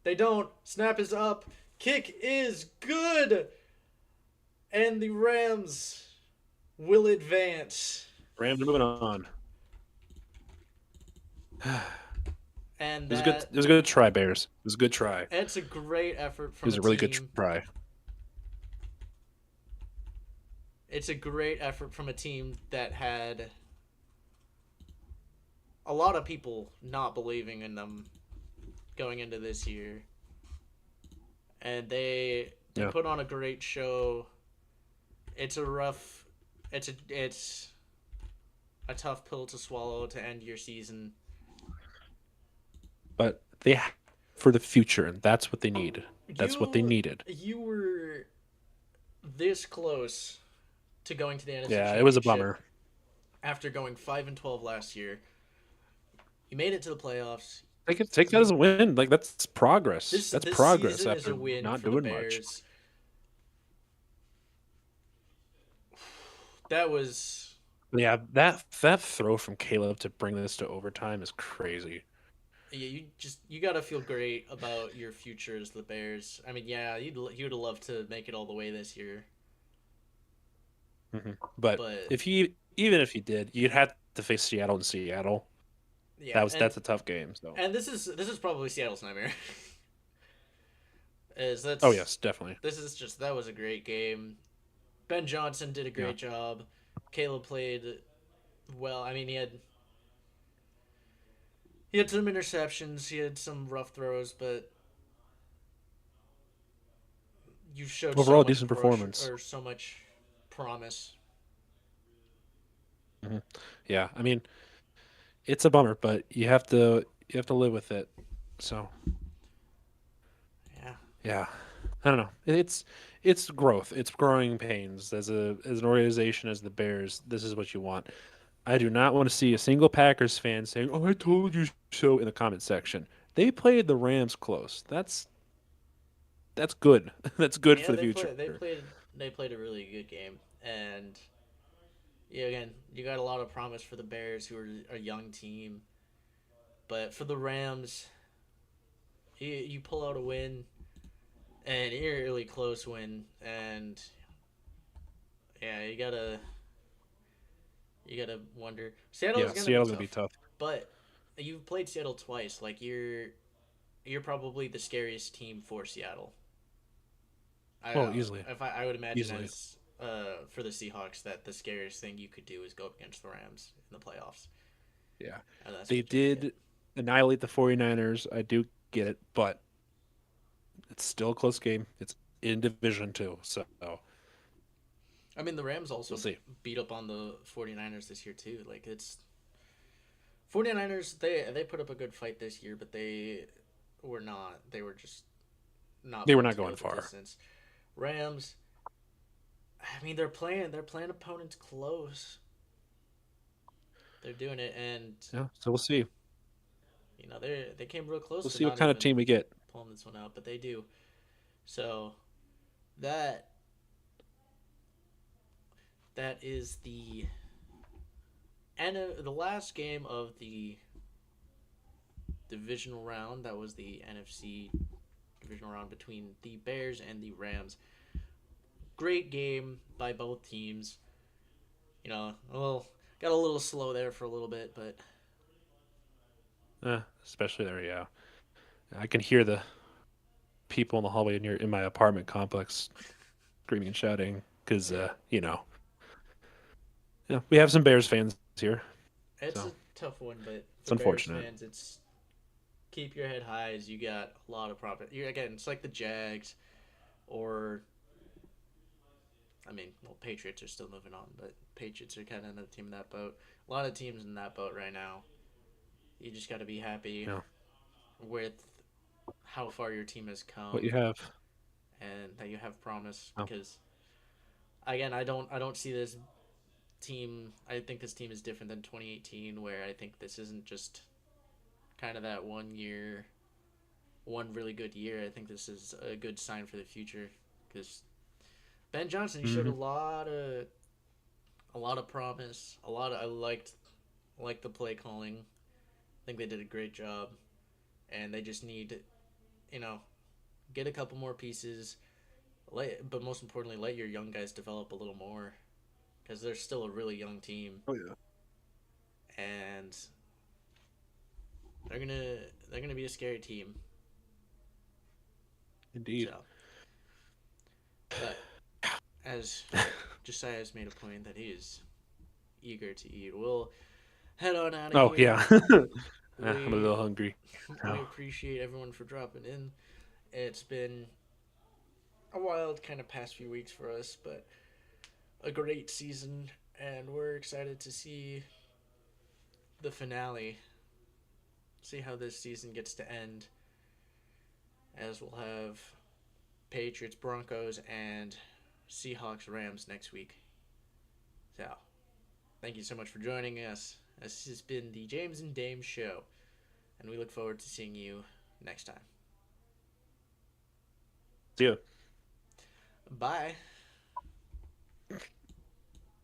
They don't. Snap is up. Kick is good. And the Rams will advance. Rams are moving on. It And was a good. that It was a good try, Bears. It was a good try. It it's a great effort from was a a really good team. try. It's a great effort from a team that had a lot of people not believing in them going into this year. And they Yeah, put on a great show. It's a rough it's a tough pill to swallow to end your season. but for the future, and that's what they need. That's what they You needed. you were this close to going to the NFC Yeah, it was a Championship bummer. after going 5-12 last year. You made it to the playoffs. Take that You as a win. Like that's progress. That's this progress season is after a win not for the doing much. Bears. That was Yeah, that throw from Caleb to bring this to overtime is crazy. yeah. You got to feel great about your future as the Bears. I mean, yeah, you'd love to make it all the way this year, But but if he even if he did, you'd have to face Seattle and Seattle. yeah, That's a tough game. So and this is probably Seattle's nightmare. Is oh that's yes, definitely. This is just that was a great game. Ben Johnson did a Yeah. great job. Caleb played well. I mean, he had some interceptions, he had some rough throws, but you showed so Overall, much decent growth performance. or so much promise. hmm Yeah, I mean it's a bummer, but you have to live with it. So Yeah, yeah, I don't know. It's growth. It's growing pains. As an organization, as the Bears, this is what you want. I do not want to see a single Packers fan saying, "Oh, I told you so" in the comment section. They played the Rams close. That's good. That's good for yeah, the future. they played a really good game, and yeah, again, you got a lot of promise for the Bears, who are a young team, but for the Rams, you pull out a win, an eerily close win, and yeah, you gotta wonder. Seattle is Yeah, gonna be Seattle's gonna be tough, tough. but you've played Seattle twice. Like you're probably the scariest team for Seattle. Oh, easily, I would imagine easily. as for the Seahawks that the scariest thing you could do is go up against the Rams in the playoffs, Yeah, and that's they what you're gonna get. did annihilate the 49ers. I do get it, but it's still a close game. It's in Division Two, so I mean, the Rams we'll also see. beat up on the 49ers this year too. Like it's 49ers, they put up a good fight this year, but they were just not They were putting not going together the far. distance. Rams, I mean, they're playing opponents close. They're doing it, and Yeah, so we'll see. they came real close We'll to see what not kind of even team we get. pulling this one out, but they do. So that that is the last game of the divisional round. That was the NFC divisional round between the Bears and the Rams. Great game by both teams. Got a little slow there for a little bit, but Especially there, yeah. I can hear the people in the hallway in my apartment complex screaming and shouting because yeah, yeah, we have some Bears fans here, it's so a tough one. But it's for Bears unfortunate. fans, it's keep your head high as you got a lot of profit. Again, it's like the Jags or I mean, well, Patriots are still moving on, but Patriots are kind of another team in that boat. A lot of teams in that boat right now. You just got to be happy Yeah, with how far your team has what come you have. and that you have promise Oh, because again, I don't see this team. I think this team is different than 2018, where I think this isn't just kind of that one year, one really good year. I think this is a good sign for the future because Ben Johnson, he showed Hmm. a lot of promise. A lot of I liked the play calling. I think they did a great job, and they just need you know get a couple more pieces. But most importantly, let your young guys develop a little more because they're still a really young team, Oh yeah, and they're gonna they're gonna be a scary team. indeed. So, but as Josiah has made a point that he is eager to eat, we'll head on out of Oh here. yeah. I'm a We little hungry. we Oh, appreciate everyone for dropping in. It's been a wild kind of past few weeks for us, but a great season, and we're excited to see the finale. See how this season gets to end, as we'll have Patriots, Broncos, and Seahawks, Rams next week. So, thank you so much for joining us. This has been the James and Dame Show, and we look forward to seeing you next time. see ya. Bye.